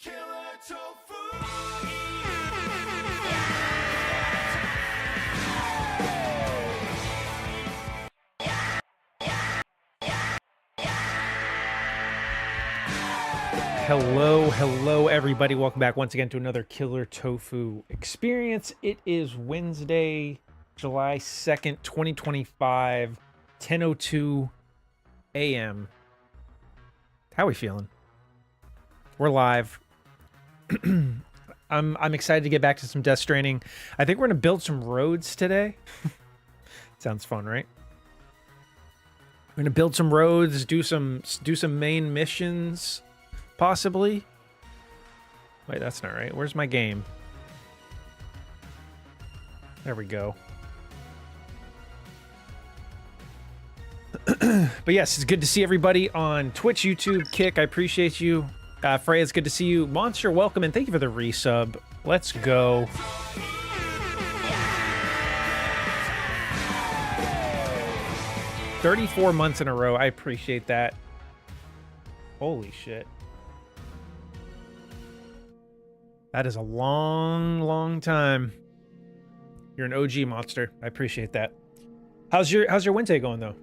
Hello, everybody. Welcome back once again to another Killer Tofu experience. It is Wednesday, July 2nd, 2025, 10:02 a.m. How are we feeling? We're live. I'm excited to get back to some Death Stranding. I think we're gonna build some roads today. Sounds fun, right? We're gonna build some roads, do some main missions. Possibly. Wait, that's not right. Where's my game? There we go. But yes, it's good to see everybody on Twitch, YouTube, Kick. I appreciate you. Freya, it's good to see you. Monster, welcome, and thank you for the resub. Let's go. $34 months in a row. I appreciate that. Holy shit. That is a long time. You're an OG monster. I appreciate that. How's your Wednesday going though?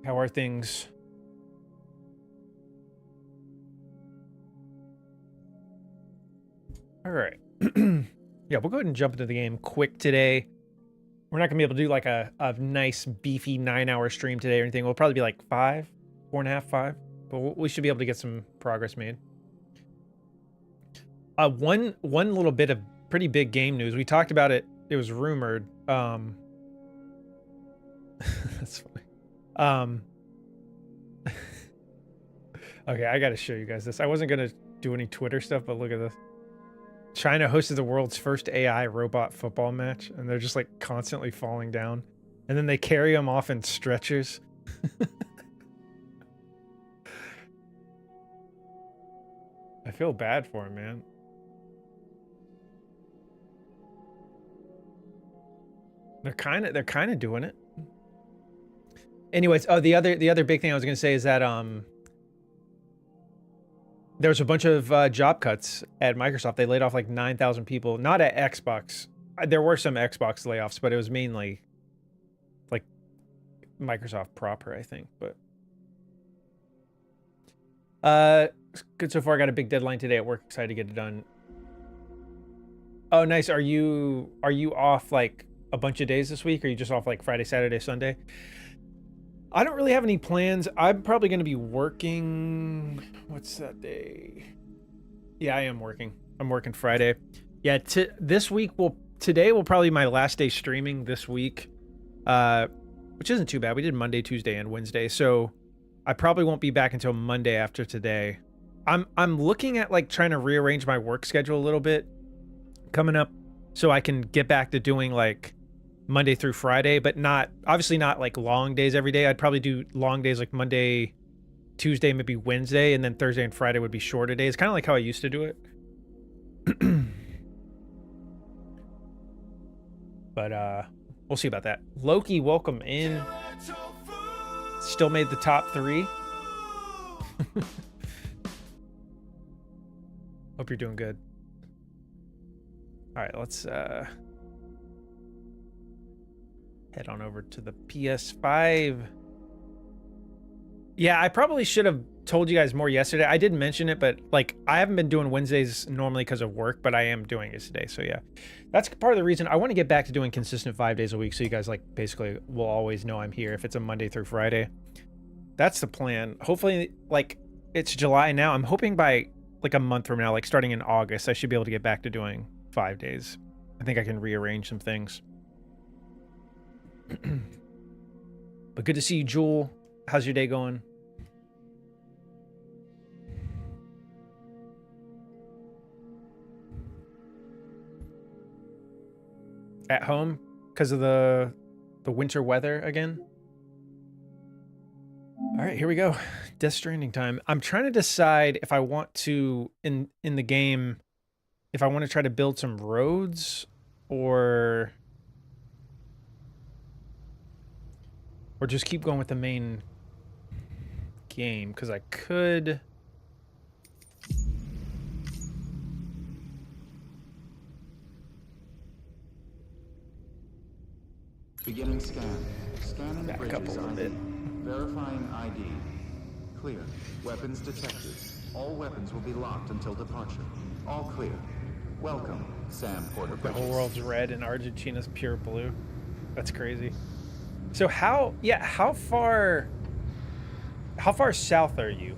How are things? All right. Yeah, we'll go ahead and jump into the game quick today. We're not gonna be able to do like a nice beefy 9-hour stream today or anything. We'll probably be like 4.5, 5, but we should be able to get some progress made. One little bit of pretty big game news. We talked about it. It was rumored. That's funny. Okay, I gotta show you guys this. I wasn't gonna do any Twitter stuff, but look at this. China hosted the world's first AI robot football match, and they're just like constantly falling down, and then they carry them off in stretchers. I feel bad for him, man. They're kind of doing it. Anyways, oh, the other big thing I was gonna say is that there was a bunch of job cuts at Microsoft. They laid off like 9,000 people. Not at Xbox. There were some Xbox layoffs, but it was mainly like Microsoft proper, I think. But good so far. I got a big deadline today at work. Excited to get it done. Oh, nice. Are you off like a bunch of days this week, or are you just off like Friday, Saturday, Sunday? I don't really have any plans. I'm probably going to be working. What's that day? Yeah, I am working. I'm working Friday. Yeah, today will probably be my last day streaming this week, which isn't too bad. We did Monday, Tuesday, and Wednesday, so I probably won't be back until Monday after today. I'm looking at like trying to rearrange my work schedule a little bit coming up, so I can get back to doing like Monday through Friday, but obviously not like long days every day. I'd probably do long days like Monday, Tuesday, maybe Wednesday, and then Thursday and Friday would be shorter days. Kind of like how I used to do it. But we'll see about that. Loki, welcome in. Still made the top 3. Hope you're doing good. All right, let's head on over to the PS5. Yeah, I probably should have told you guys more yesterday. I did mention it, but like I haven't been doing Wednesdays normally because of work, but I am doing it today. So yeah, that's part of the reason I want to get back to doing consistent 5 days a week. So you guys like basically will always know I'm here if it's a Monday through Friday. That's the plan. Hopefully, like it's July now. I'm hoping by like a month from now, like starting in August, I should be able to get back to doing 5 days. I think I can rearrange some things. But good to see you, Jewel. How's your day going? At home because of the winter weather again. All right, here we go. Death Stranding time. I'm trying to decide if I want to in the game, if I want to try to build some roads or just keep going with the main game, because I could Beginning scan. Scanning Back up a bridges little ID. bit. Verifying ID. Clear. Weapons detected. All weapons will be locked until departure. All clear. Welcome, Sam Porter The Bridges. whole world's red and Argentina's pure blue. That's crazy. So how far south are you?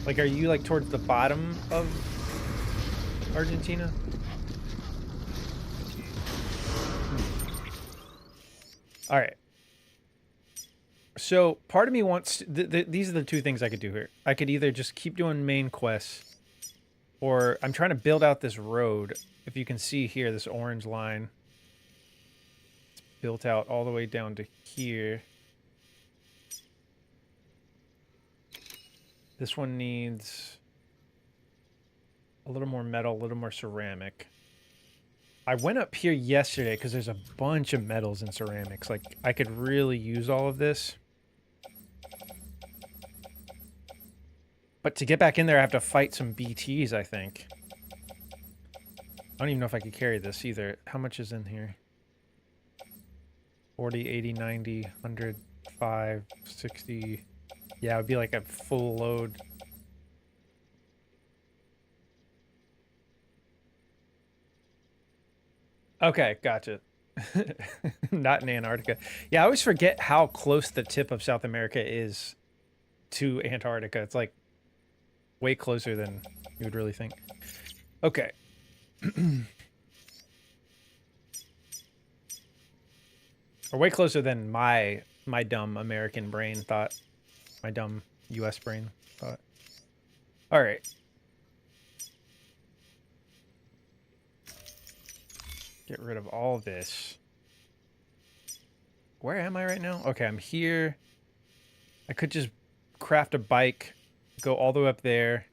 Like, are you like towards the bottom of Argentina? All right. So part of me wants these are the two things I could do here. I could either just keep doing main quests, or I'm trying to build out this road. If you can see here, this orange line, it's built out all the way down to here. This one needs a little more metal, a little more ceramic. I went up here yesterday because there's a bunch of metals and ceramics. Like, I could really use all of this. But to get back in there, I have to fight some BTs, I think. I don't even know if I could carry this either. How much is in here? 40, 80, 90, 100, 5, 60. Yeah, it would be like a full load. Okay, gotcha. Not in Antarctica. Yeah, I always forget how close the tip of South America is to Antarctica. It's like way closer than you would really think. Okay. Or way closer than my dumb American brain thought. My dumb US brain thought. All right. Get rid of all this. Where am I right now? Okay, I'm here. I could just craft a bike, go all the way up there.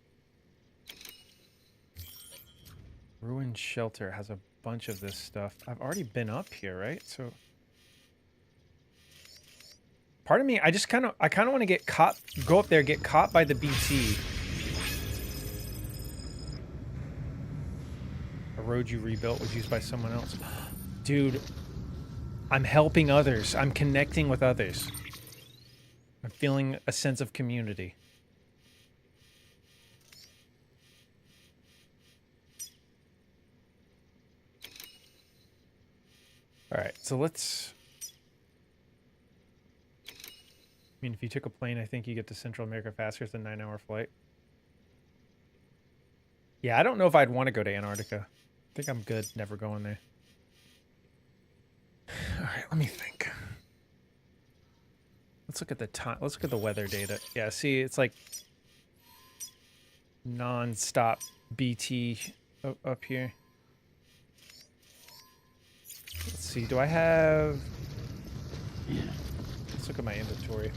Ruined shelter has a bunch of this stuff. I've already been up here, right? So part of me, I kind of want to get caught, go up there, get caught by the BT. A road you rebuilt was used by someone else. Dude, I'm helping others. I'm connecting with others. I'm feeling a sense of community. All right, so let's... I mean, if you took a plane, I think you get to Central America faster than a 9-hour flight. Yeah, I don't know if I'd want to go to Antarctica. I think I'm good never going there. All right, let me think. Let's look at the time. Let's look at the weather data. Yeah, see, it's like non-stop BT up here. Let's see, do I have... Let's look at my inventory.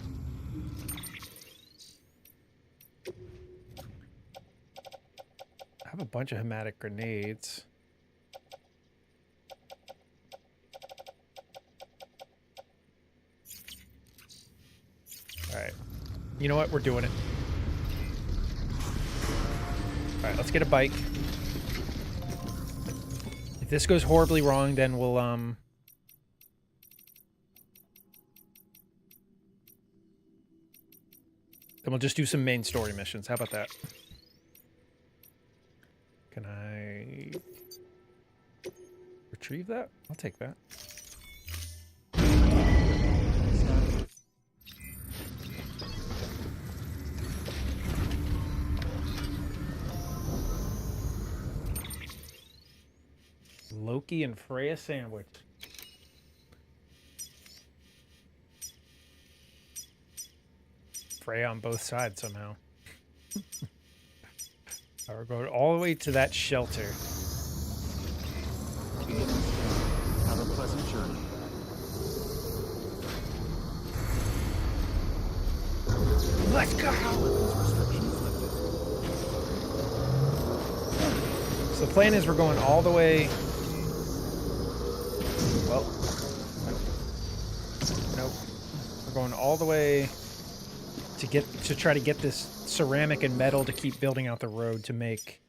I have a bunch of hematic grenades. Alright. You know what? We're doing it. Alright, let's get a bike. If this goes horribly wrong, then we'll, then we'll just do some main story missions. How about that? Can I retrieve that? I'll take that. Loki and Freya sandwich. Freya on both sides somehow. We're going all the way to that shelter. Have a pleasant journey. Let's go! So the plan is we're going all the way... Well... Nope. We're going all the way to try to get this ceramic and metal to keep building out the road to make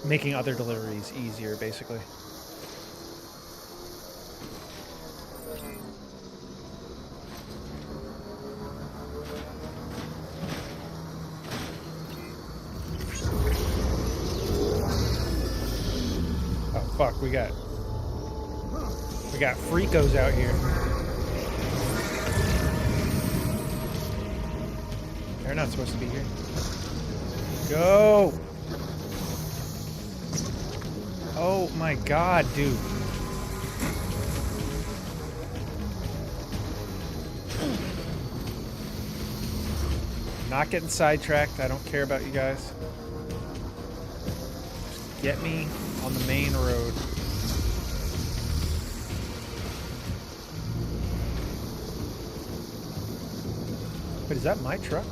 making other deliveries easier, basically. Oh fuck, we got freakos out here. They're not supposed to be here. Go! Oh my god, dude. Not getting sidetracked. I don't care about you guys. Just get me on the main road. Wait, is that my truck?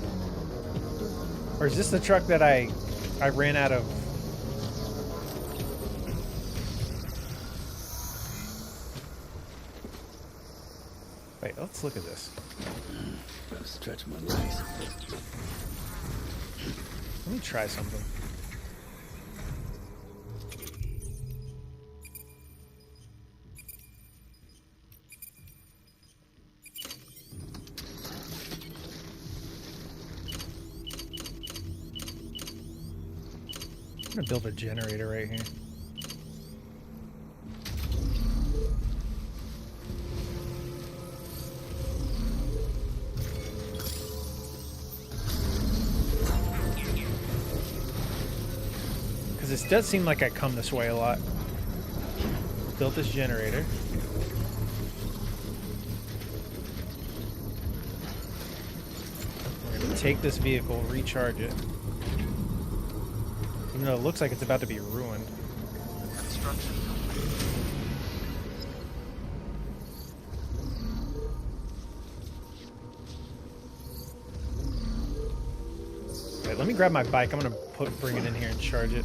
Or is this the truck that I ran out of? Wait, let's look at this. Gotta stretch my legs. Let me try something. I'm gonna build a generator right here. Because this does seem like I come this way a lot. Built this generator. We're gonna take this vehicle, recharge it. Even though it looks like it's about to be ruined. Construction complete. Wait, let me grab my bike. I'm gonna bring it in here and charge it.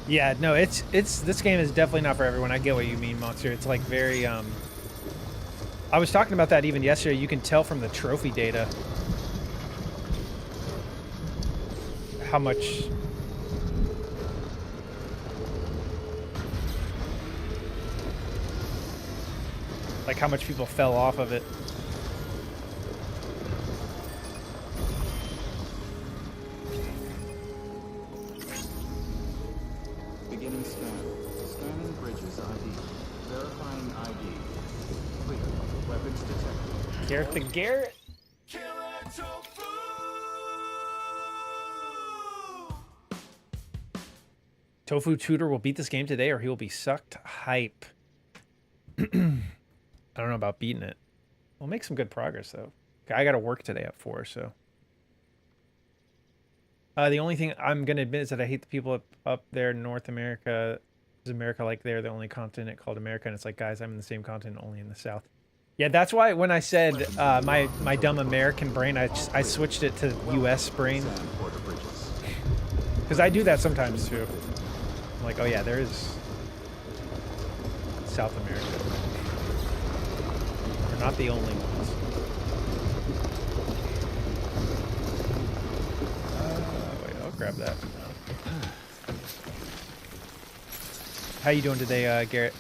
Yeah, no, it's this game is definitely not for everyone. I get what you mean, Monster. It's like very I was talking about that even yesterday. You can tell from the trophy data how much people fell off of it. Beginning scan. Scanning bridges ID. Verifying ID. Clear. Weapons detected. Garrett the Garrett. Tofu Tutor will beat this game today, or he will be sucked. Hype. I don't know about beating it. We'll make some good progress though. I got to work today at 4, so. The only thing I'm gonna admit is that I hate the people up there in North America. Is America like they're the only continent called America? And it's like, guys, I'm in the same continent, only in the South. Yeah, that's why when I said my dumb American brain, I switched it to U.S. brain. Because I do that sometimes too. I'm like, oh yeah, there is South America. We're not the only ones. Wait, I'll grab that. How you doing today, Garrett?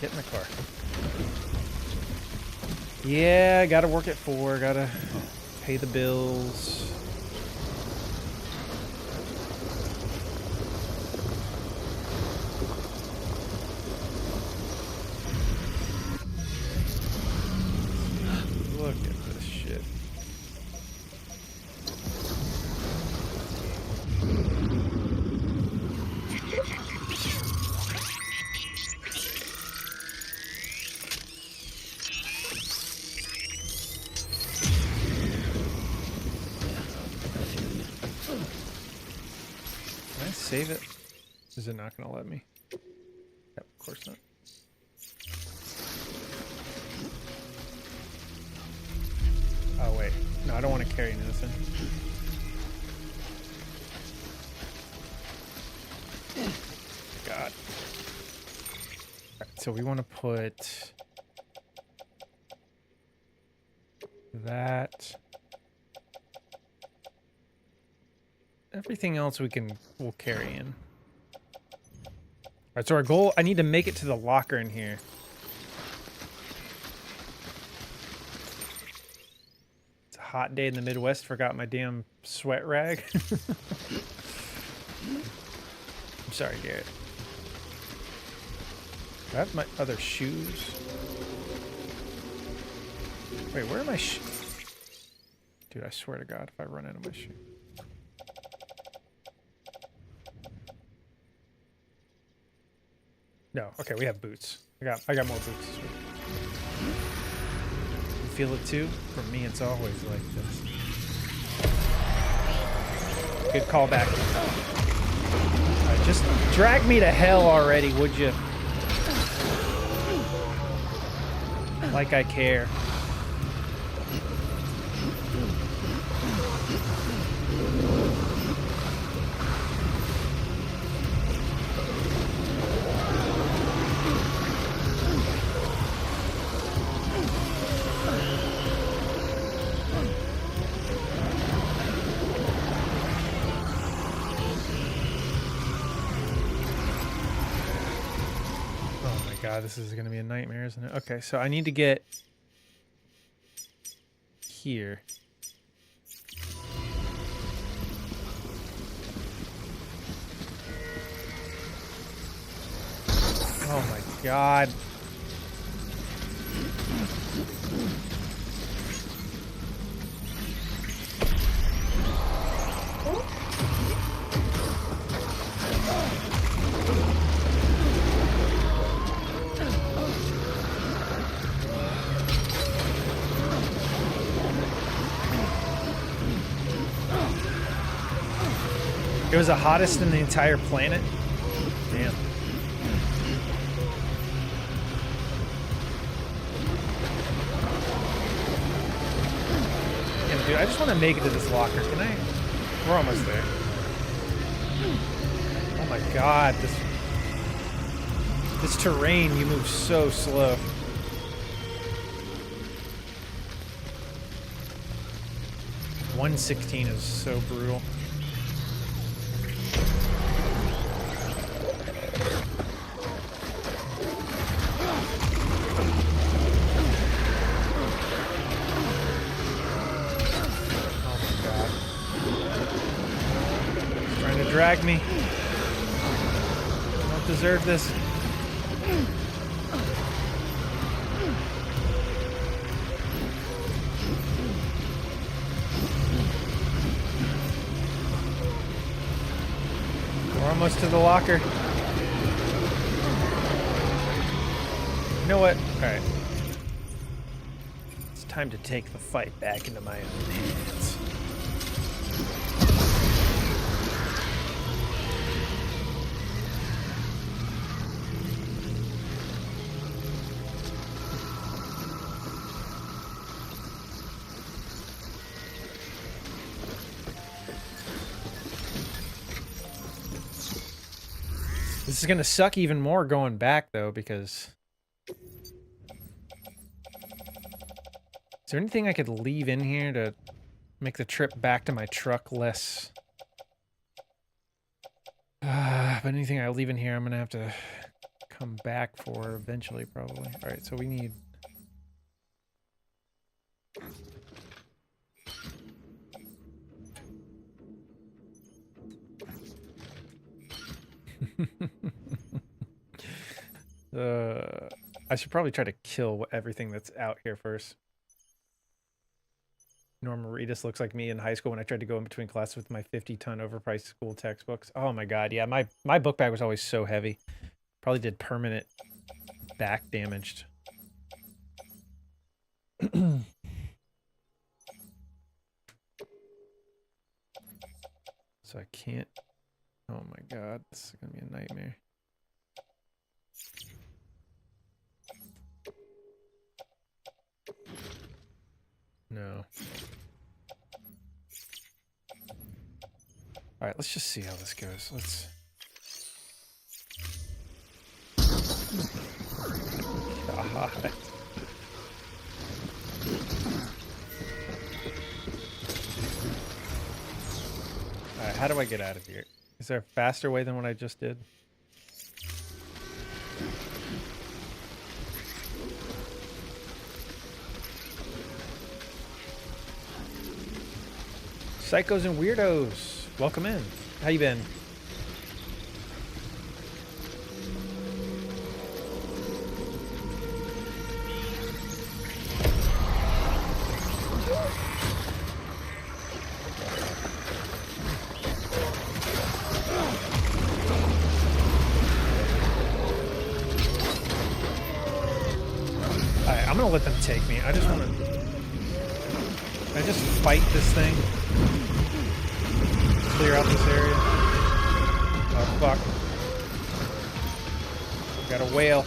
Get in the car. Yeah, gotta work at 4, gotta pay the bills. Look at this shit. save it? Is it not gonna let me? Yep, of course not. Oh wait, no, I don't want to carry an innocent. God. Alright, so we want to put that. Everything else we'll carry in. Alright, so our goal, I need to make it to the locker in here. It's a hot day in the Midwest, forgot my damn sweat rag. I'm sorry, Garrett. Do I have my other shoes? Wait, where are my shoes? Dude, I swear to God, if I run out of my shoes. No, okay, we have boots. I got more boots this week. You feel it too? For me, it's always like this. Good callback. Alright, just drag me to hell already, would you? Like I care. God, this is gonna be a nightmare, isn't it? Okay, so I need to get here. Oh my God. It was the hottest in the entire planet? Damn. Damn, dude, I just want to make it to this locker. Can I? We're almost there. Oh my God, this terrain, you move so slow. .116 is so brutal. Drag me. I don't deserve this. We're almost to the locker. You know what? Alright. It's time to take the fight back into my own hands. This is gonna suck even more going back though, because is there anything I could leave in here to make the trip back to my truck less? But anything I leave in here, I'm gonna have to come back for eventually, probably. All right, so we need. I should probably try to kill everything that's out here first. Norma Reedus looks like me in high school when I tried to go in between classes with my 50-ton overpriced school textbooks. Oh my God, yeah, my book bag was always so heavy. Probably did permanent back damage. So I can't Oh my god, this is gonna be a nightmare. No. Alright, let's just see how this goes. Let's... God. Alright, how do I get out of here? Is there a faster way than what I just did? Psychos and weirdos, welcome in. How you been? Alright, I'm gonna let them take me. I just wanna... Can I just fight this thing? Clear out this area. Oh fuck. Got a whale.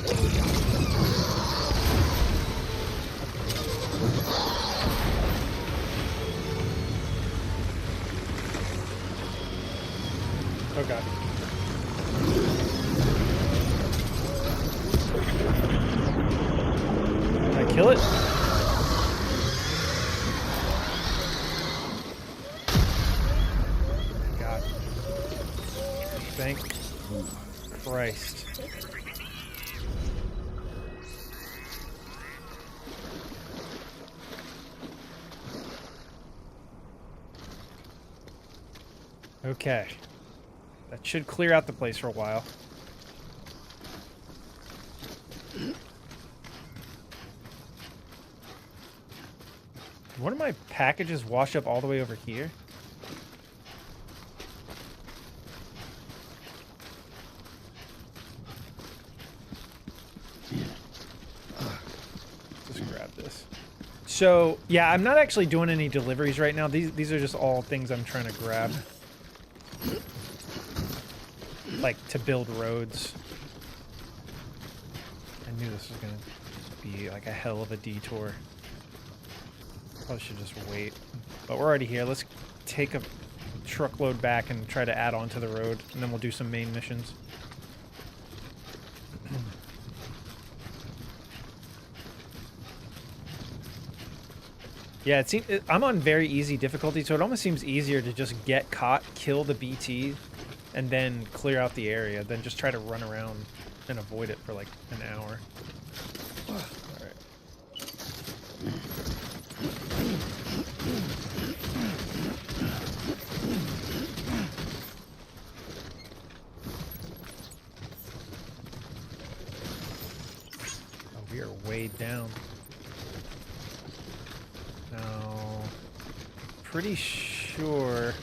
Oh god. Can I kill it? God. Thank Christ. Okay. That should clear out the place for a while. One of my packages wash up all the way over here? Just grab this. So, yeah, I'm not actually doing any deliveries right now. These are just all things I'm trying to grab. Like, to build roads. I knew this was gonna be like a hell of a detour. Probably should just wait. But we're already here. Let's take a truckload back and try to add on to the road, and then we'll do some main missions. Yeah, it seems I'm on very easy difficulty, so it almost seems easier to just get caught, kill the BT, and then clear out the area, than just try to run around and avoid it for like an hour. Alright. Oh, we are way down. Now, pretty sure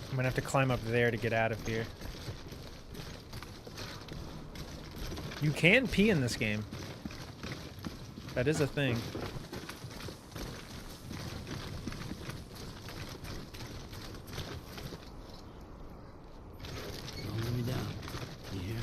I'm gonna have to climb up there to get out of here. You can pee in this game. That is a thing. All the way down. You hear?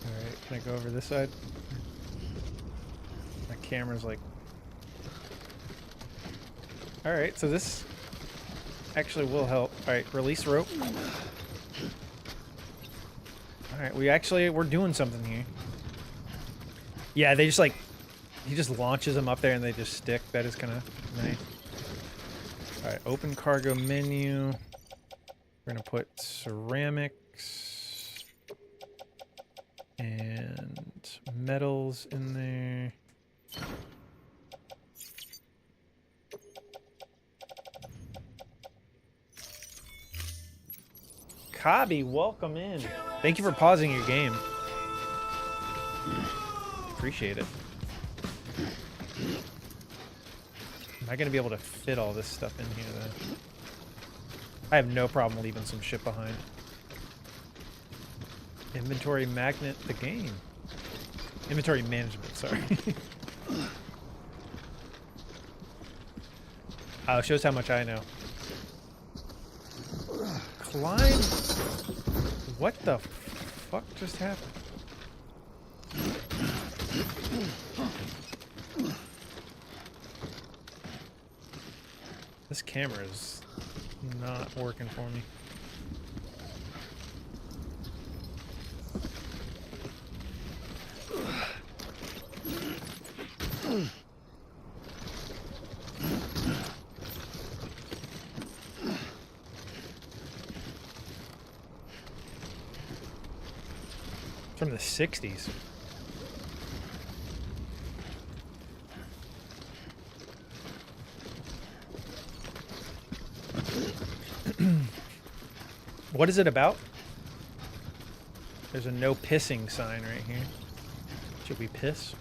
Alright, can I go over this side? My camera's like... Alright, so this actually will help. Alright, release rope. Alright, we're doing something here. Yeah, they just like... He just launches them up there and they just stick. That is kind of nice. Alright, open cargo menu. We're gonna put ceramics and metals in there. Kabi, welcome in. Thank you for pausing your game. appreciate it. Am I going to be able to fit all this stuff in here, though? I have no problem leaving some shit behind. Inventory magnet the game. Inventory management, sorry. Oh, it shows how much I know. Climb? What the fuck just happened? This camera is not working for me. From the 60s. What is it about? There's a no pissing sign right here. Should we piss?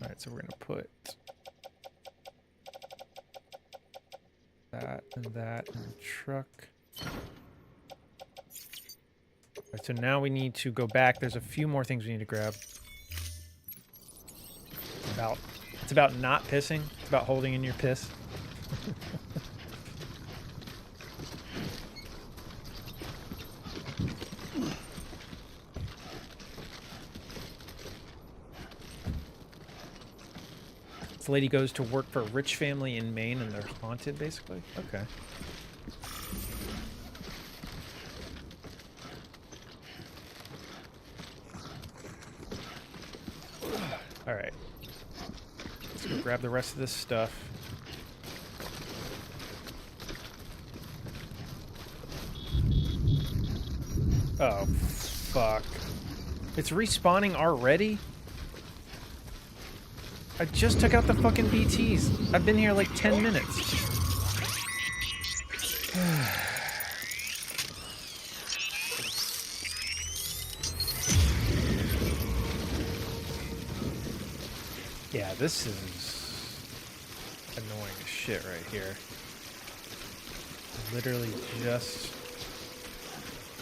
Alright, so we're gonna put that and that in the truck. Alright, so now we need to go back. There's a few more things we need to grab. It's about not pissing. It's about holding in your piss. This lady goes to work for a rich family in Maine and they're haunted, basically. Okay. Alright. Let's go grab the rest of this stuff. Oh, fuck. It's respawning already? I just took out the fucking BTs. I've been here like 10 minutes. Yeah, this is annoying as shit right here. Literally just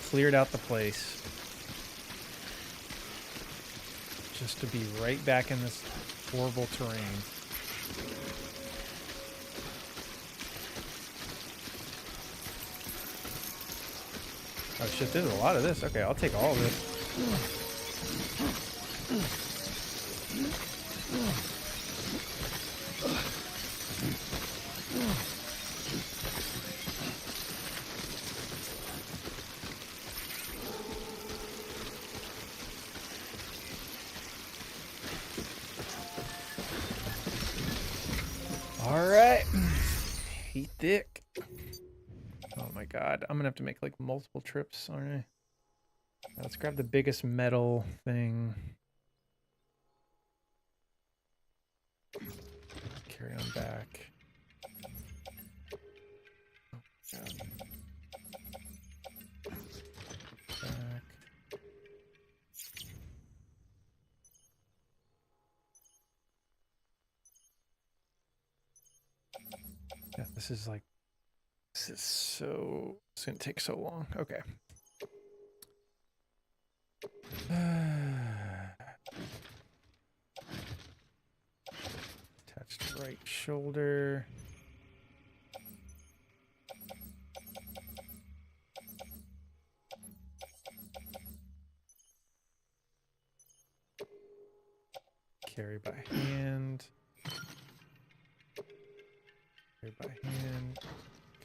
cleared out the place just to be right back in this horrible terrain. Oh shit, there's a lot of this. Okay, I'll take all of this. Alright. Heat thick. Oh my god. I'm gonna have to make like multiple trips, aren't I? Let's grab the biggest metal thing. Carry on back. Oh god. Back. Yeah, this is so, it's gonna take so long. Okay. Attached right shoulder. Carry by hand. Carry by hand.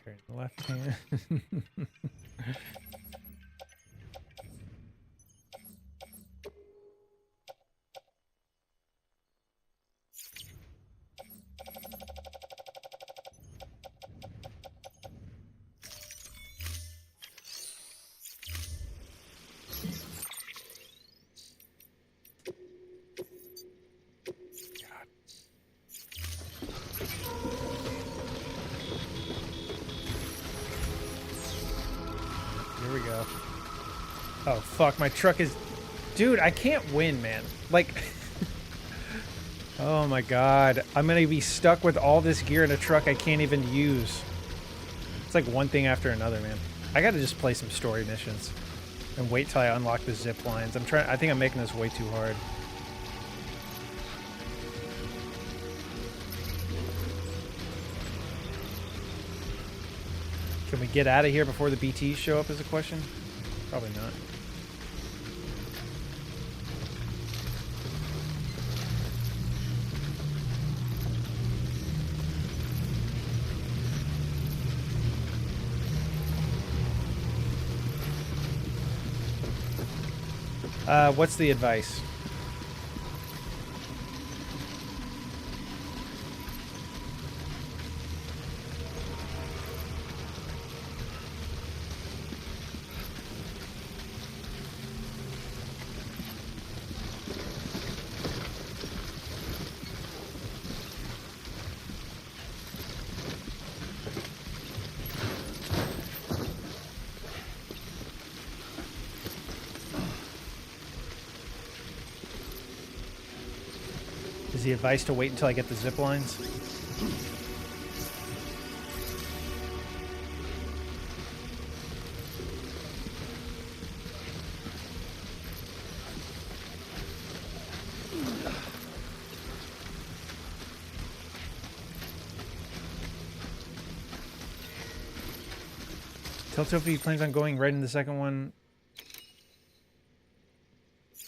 Carry in the left hand. Oh, fuck. My truck is... Dude, I can't win, man. Like... Oh, my God. I'm going to be stuck with all this gear in a truck I can't even use. It's like one thing after another, man. I got to just play some story missions and wait till I unlock the zip lines. I think I'm making this way too hard. Can we get out of here before the BTs show up is a question? Probably not. What's the advice? Is the advice to wait until I get the zip lines? Tell Tofi plans on going right in the second one.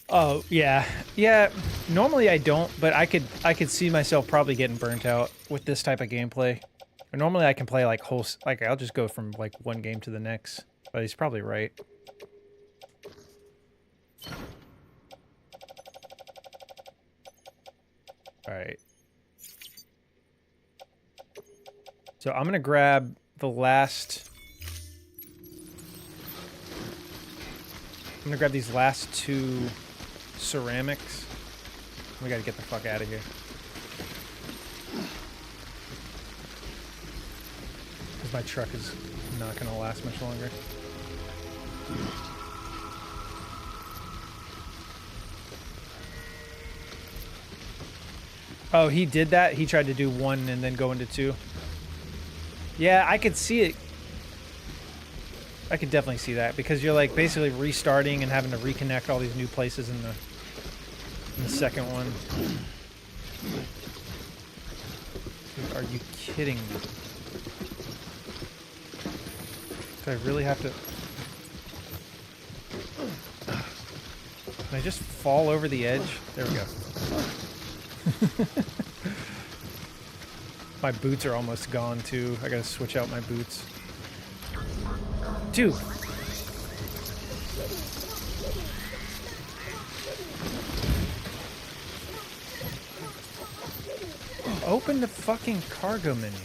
Oh, yeah. Yeah, normally I don't, but I could see myself probably getting burnt out with this type of gameplay. Or normally I can play like I'll just go from like one game to the next. But he's probably right. Alright. So I'm gonna grab the last... I'm gonna grab these last two ceramics. We gotta get the fuck out of here. Because my truck is not gonna last much longer. Oh, he did that? He tried to do one and then go into two? Yeah, I could see it. I could definitely see that, because you're like basically restarting and having to reconnect all these new places in the second one. Dude, are you kidding me? Do I really have to... Can I just fall over the edge? There we go. My boots are almost gone too. I gotta switch out my boots. Dude! Open the fucking cargo menu.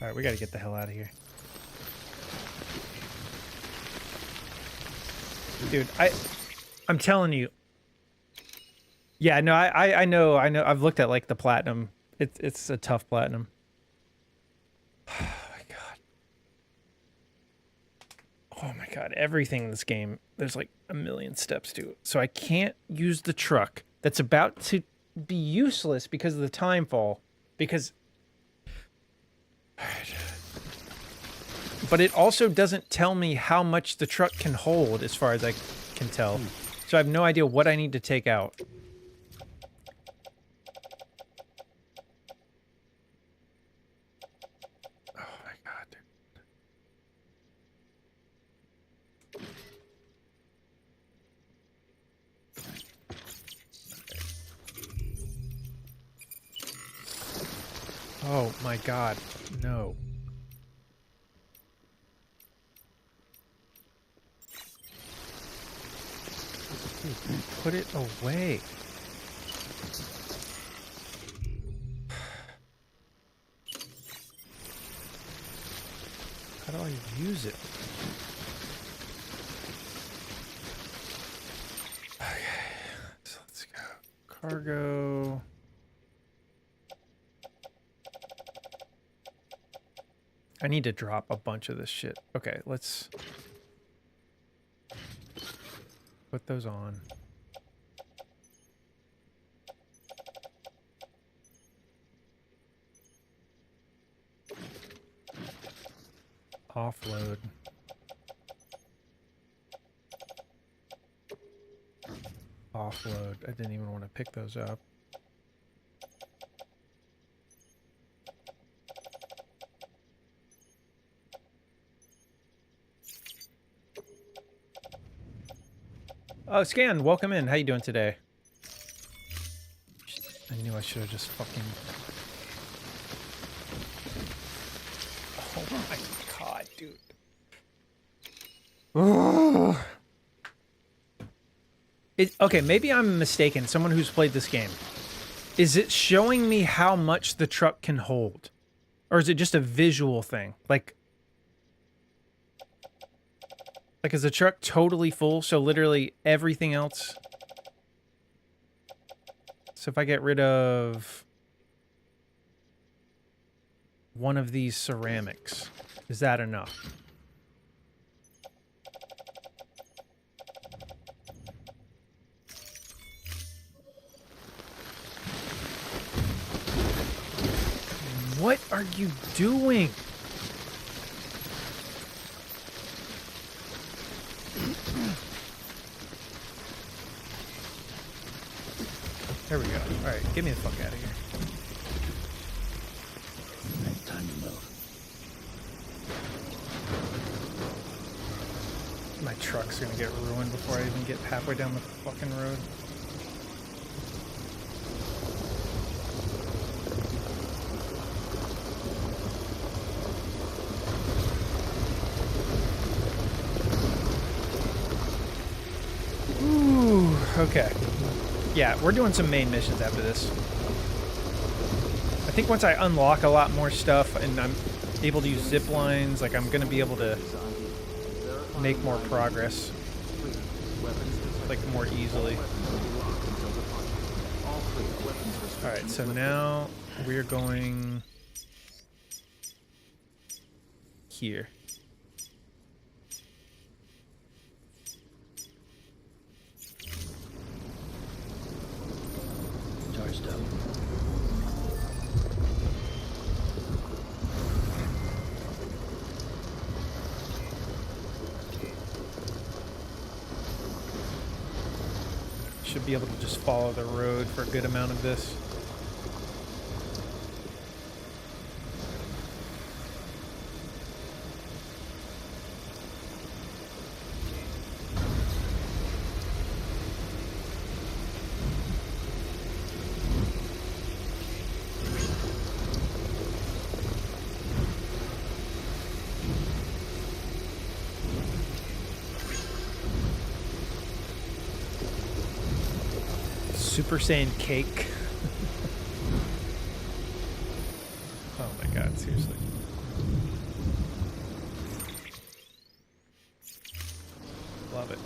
Alright, we gotta get the hell out of here. Dude, I'm telling you. Yeah, no, I know. I've looked at like the platinum. It's a tough platinum. Oh my god. Oh my god, everything in this game, there's like a million steps to it. So I can't use the truck that's about to be useless because of the time fall. Because... Alright. But it also doesn't tell me how much the truck can hold, as far as I can tell. So I have no idea what I need to take out. Oh my god, dude. Oh my god, no. Dude, put it away. How do I use it? Okay, so let's go. Cargo. I need to drop a bunch of this shit. Okay, let's put those on. Offload. Offload. I didn't even want to pick those up. Oh, Scan, welcome in. How you doing today? I knew I should have just fucking... Oh my god, dude. Okay, maybe I'm mistaken. Someone who's played this game. Is it showing me how much the truck can hold? Or is it just a visual thing? Like is the truck totally full? So literally everything else... So if I get rid of one of these ceramics, is that enough? What are you doing? There we go. Alright, get me the fuck out of here. Right, time to move. My truck's gonna get ruined before I even get halfway down the fucking road. Ooh, okay. Yeah, we're doing some main missions after this. I think once I unlock a lot more stuff and I'm able to use zip lines, like I'm gonna be able to make more progress, like more easily. Alright, so now we're going here. Charged up. Should be able to just follow the road for a good amount of this. Super Saiyan cake. Oh my god, seriously. Love it.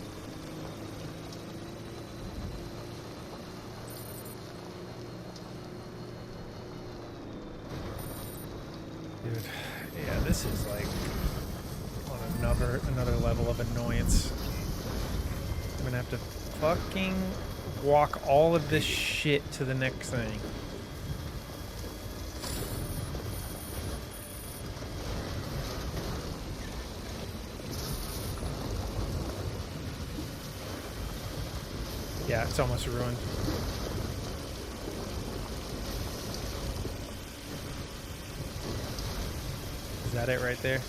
Dude, yeah, this is like on another level of annoyance. I'm gonna have to fucking walk all of this shit to the next thing. Yeah, it's almost ruined. Is that it right there? Okay.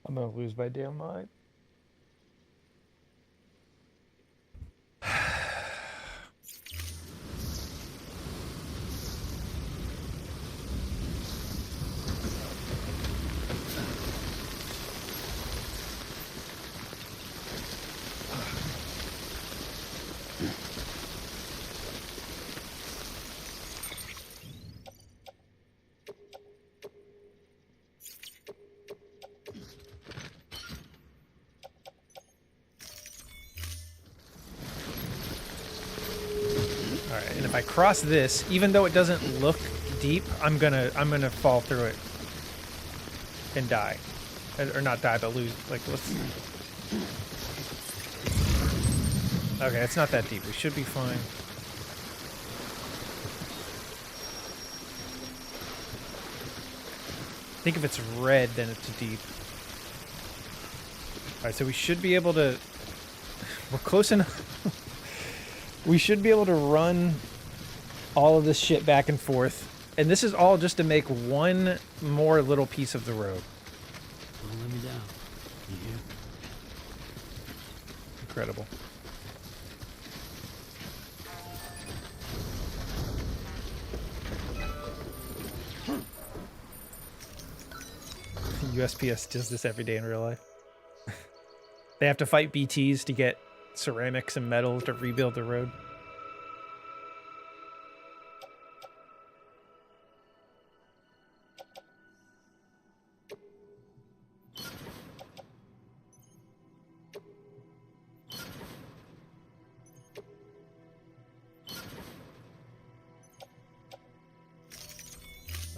I'm gonna lose my damn mind. right, and if I cross this, even though it doesn't look deep, I'm gonna fall through it and die, or not die, but lose. Like, let's. Okay, it's not that deep. We should be fine. I think if it's red, then it's deep. All right, so we should be able to. We're close enough. We should be able to run all of this shit back and forth. And this is all just to make one more little piece of the road. Don't let me down. You hear? Incredible. USPS does this every day in real life. They have to fight BTs to get ceramics and metals to rebuild the road.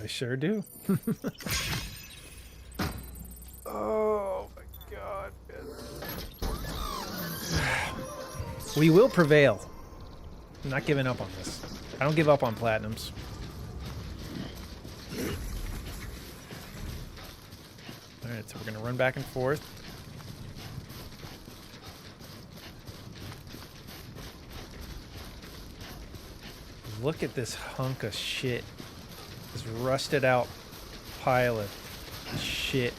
I sure do. Oh my god, man. We will prevail. I'm not giving up on this. I don't give up on platinums. Alright, so we're gonna run back and forth. Look at this hunk of shit. This rusted out pile of shit.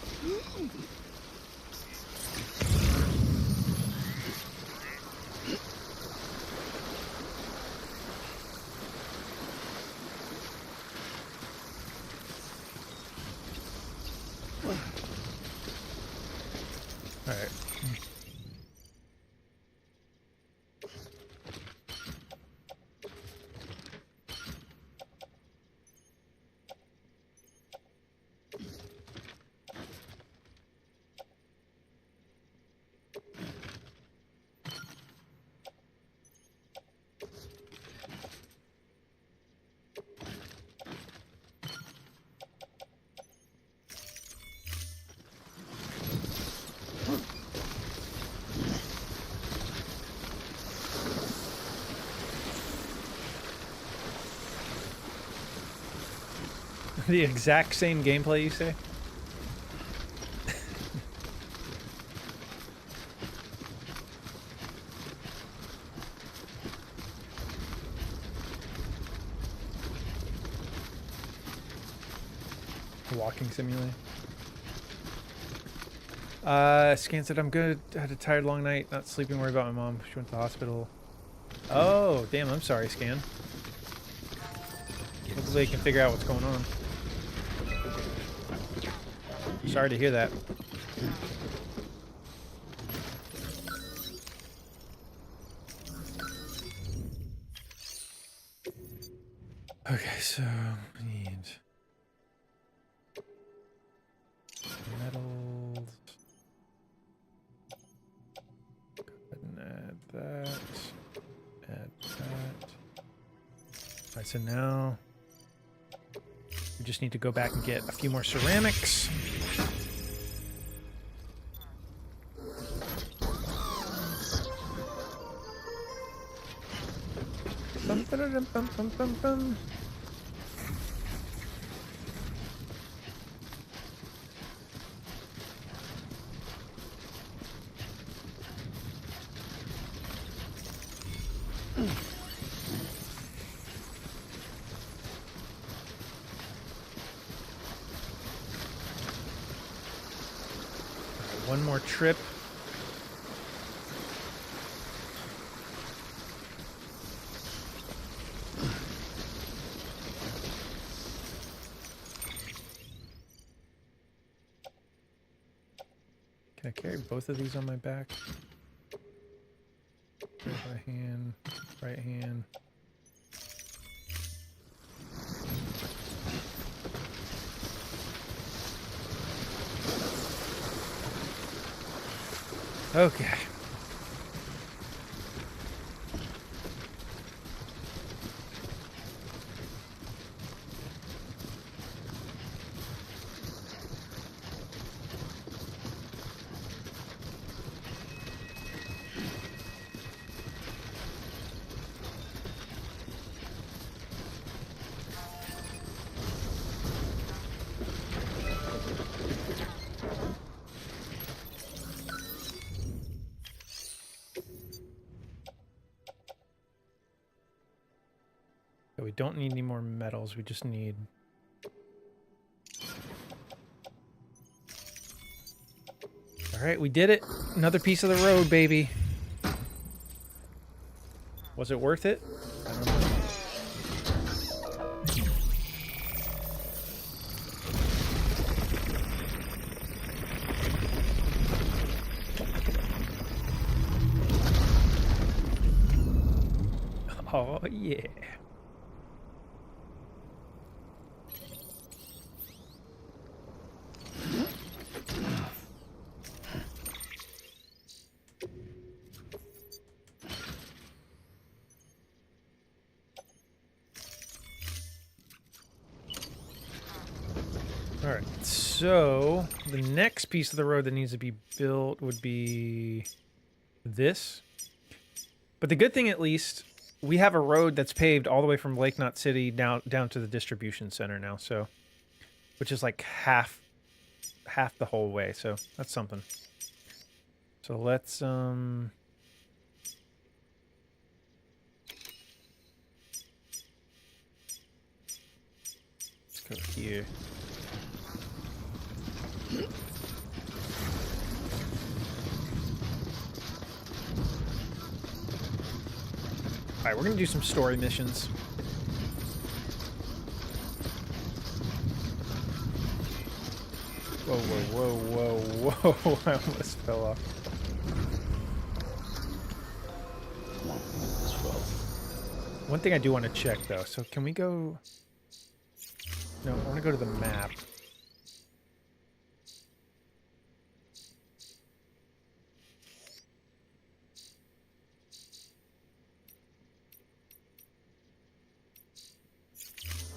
All right. The exact same gameplay, you say? Walking simulator. Scan said I'm good. I had a tired long night, not sleeping, worried about my mom. She went to the hospital. Oh, damn, I'm sorry, Scan. Hopefully they can figure out what's going on. Sorry to hear that. Okay, so we need metals. Go ahead and add that. Add that. Alright, so now we just need to go back and get a few more ceramics. Bum, ba-da-dum, bum, bum, bum, bum. One more trip. Can I carry both of these on my back? Right hand, right hand. Okay. we don't need any more metals. We just need... Alright, we did it. Another piece of the road, baby. Was it worth it? I don't know. Oh, yeah. All right, so the next piece of the road that needs to be built would be this. But the good thing, at least, we have a road that's paved all the way from Lake Knot City down to the distribution center now, so which is like half the whole way, so that's something. So let's go here. Alright, we're gonna do some story missions. Whoa, whoa, whoa, whoa, whoa. I almost fell off. One thing I do want to check, though. So can we go... No, I want to go to the map.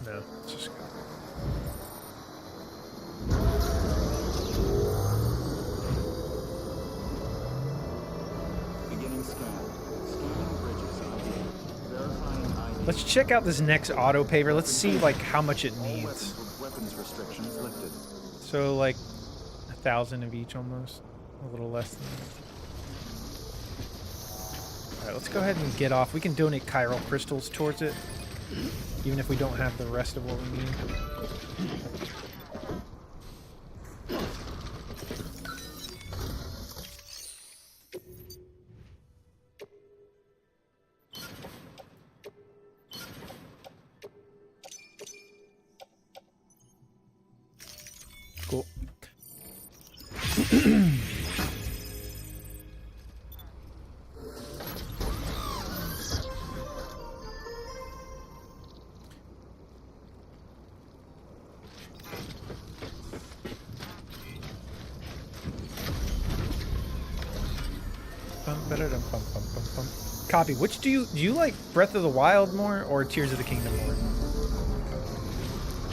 No, let's just go. Beginning scan. Scanning bridges ID. Verifying ID. Let's check out this next auto paver. Let's see like how much it All needs. weapons restrictions lifted. So like 1,000 of each almost. A little less than that. Alright, let's go ahead and get off. We can donate chiral crystals towards it. Even if we don't have the rest of what we need. Cool. Copy. Which do you like, Breath of the Wild more or Tears of the Kingdom more?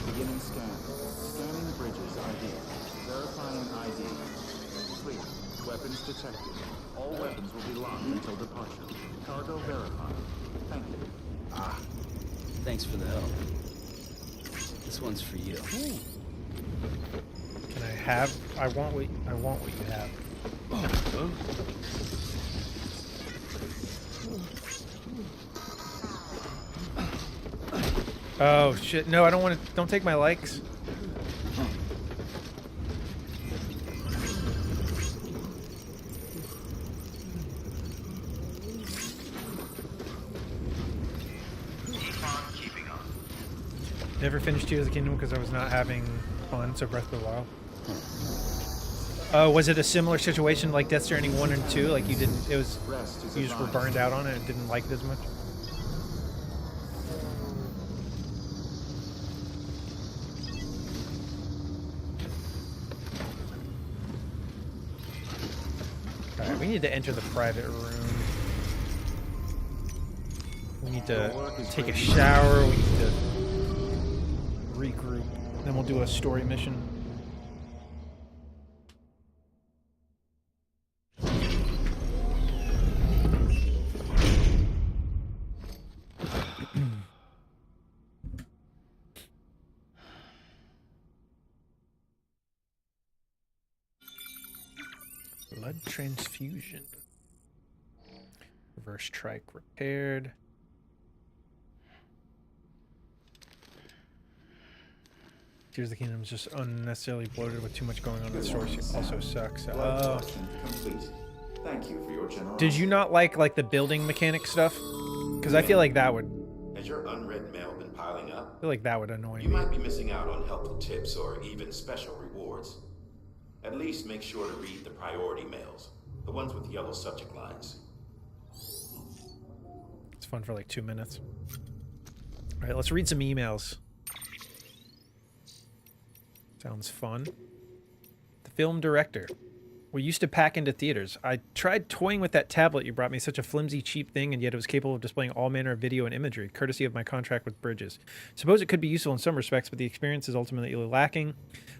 Beginning scan. Scanning bridges ID. Verifying ID. Clear. Weapons detected. All weapons will be locked until departure. Cargo verified. Thank you. Ah, thanks for the help. This one's for you. Can I have? I want what you have. Oh shit! No, I don't want to. Don't take my likes. Never finished Tears of the Kingdom because I was not having fun. So Breath of the Wild. Oh, was it a similar situation like Death Stranding 1 and 2? Like you didn't? It was you just were burned out on it and didn't like it as much. Alright, we need to enter the private room. We need to take a shower. We need to regroup. Then we'll do a story mission. Blood transfusion. Reverse trike repaired. Tears of the Kingdom is just unnecessarily bloated with too much going on in the story. Also sucks. Blood collection complete. Thank you for your generosity. Did you not like the building mechanic stuff? Because I feel like that would. Has your unread mail been piling up? I feel like that would annoy You me. might be missing out on helpful tips or even special rewards. At least make sure to read the priority mails, the ones with yellow subject lines. It's fun for like 2 minutes. All right, let's read some emails. Sounds fun. The film director. We used to pack into theaters. I tried toying with that tablet you brought me, such a flimsy, cheap thing, and yet it was capable of displaying all manner of video and imagery, courtesy of my contract with Bridges. Suppose it could be useful in some respects, but the experience is ultimately lacking.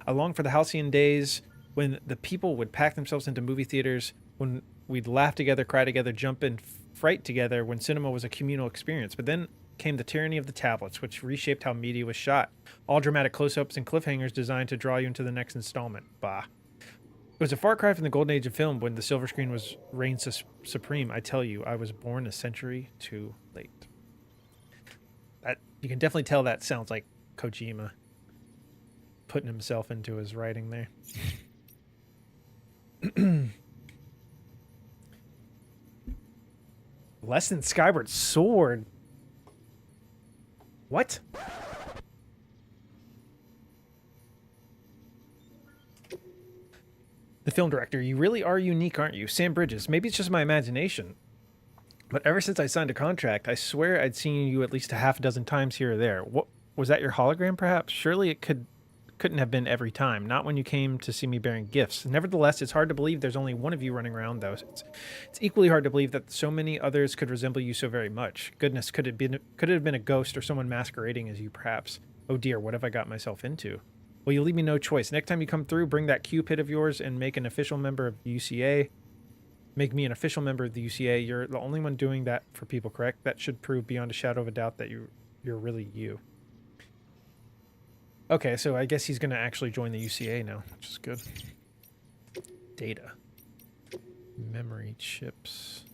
I long for the halcyon days when the people would pack themselves into movie theaters, when we'd laugh together, cry together, jump in fright together, when cinema was a communal experience. But then came the tyranny of the tablets, which reshaped how media was shot. All dramatic close-ups and cliffhangers designed to draw you into the next installment. Bah. It was a far cry from the golden age of film when the silver screen was reigned supreme. I tell you, I was born a century too late. That you can definitely tell that sounds like Kojima putting himself into his writing there. Less than Skyward Sword. What? The film director, you really are unique, aren't you? Sam Bridges. Maybe it's just my imagination. But ever since I signed a contract, I swear I'd seen you at least a half a dozen times here or there. What was that, your hologram, perhaps? Surely it couldn't have been every time. Not when you came to see me bearing gifts. Nevertheless, it's hard to believe there's only one of you running around, though. It's equally hard to believe that so many others could resemble you so very much. Goodness, could it have been a ghost or someone masquerading as you, perhaps? Oh dear, what have I got myself into? Well, you leave me no choice. Next time you come through, bring that Cupid of yours and make an official member of the UCA. Make me an official member of the UCA. You're the only one doing that for people, correct? That should prove beyond a shadow of a doubt that you're really you. Okay, so I guess he's going to actually join the UCA now, which is good. Data. Memory chips.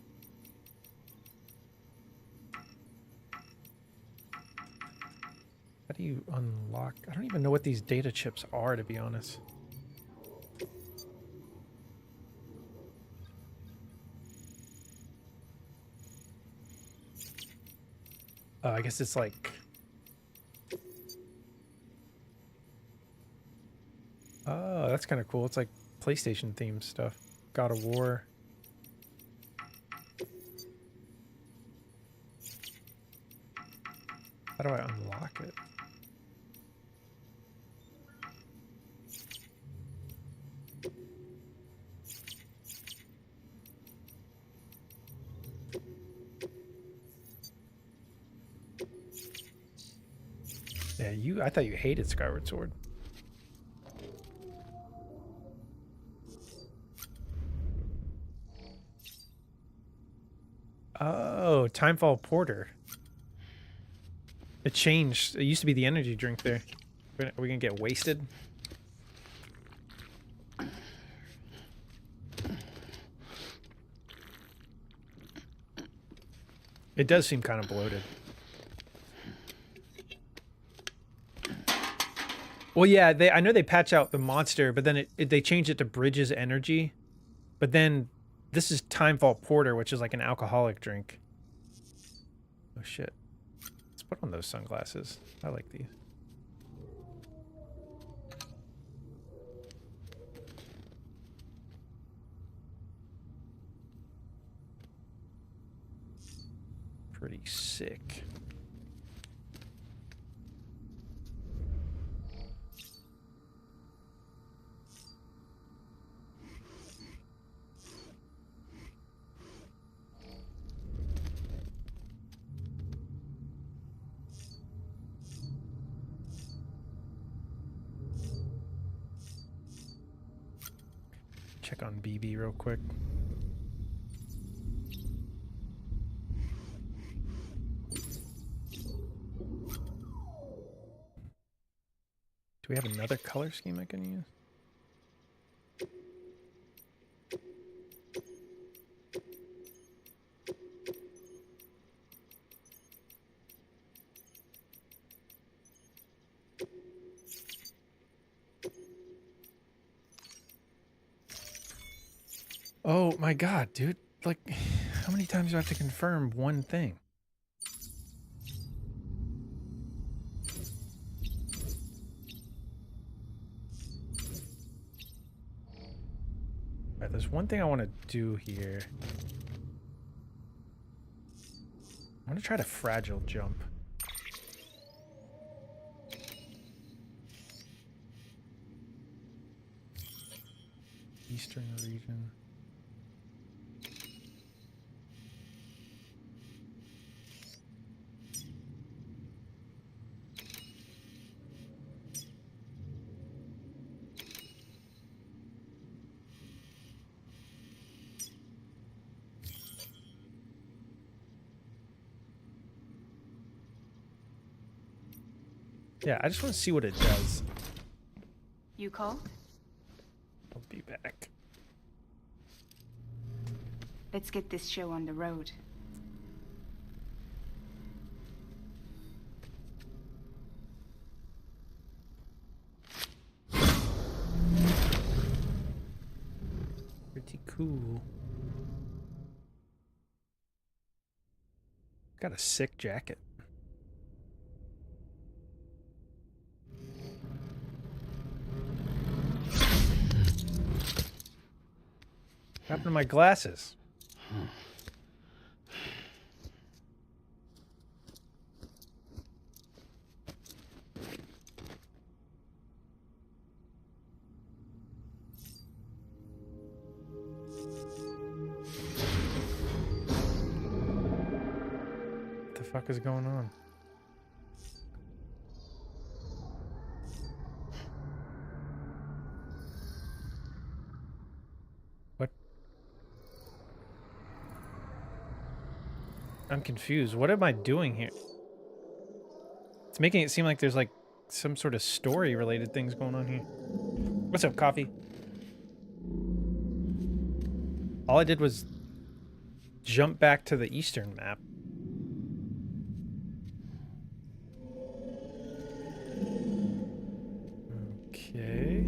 How do you unlock? I don't even know what these data chips are, to be honest. I guess it's like... Oh, that's kind of cool. It's like PlayStation themed stuff. God of War. How do I unlock it? Yeah, I thought you hated Skyward Sword. Oh, Timefall Porter. It changed. It used to be the energy drink there. Are we gonna get wasted? It does seem kind of bloated. Well, yeah, I know they patch out the monster, but then they change it to Bridges Energy. But then this is Timefall Porter, which is like an alcoholic drink. Oh shit. Let's put on those sunglasses. I like these. Pretty sick. Check on BB real quick. Do we have another color scheme I can use? Oh my god, dude. Like, how many times do I have to confirm one thing? Alright, there's one thing I want to do here. I want to try to fragile jump. Eastern region. Yeah, I just want to see what it does. You called? I'll be back. Let's get this show on the road. Pretty cool. Got a sick jacket. What happened to my glasses? What the fuck is going on? What? I'm confused. What am I doing here? It's making it seem like there's like some sort of story related things going on here. What's up, coffee? All I did was jump back to the eastern map. Okay.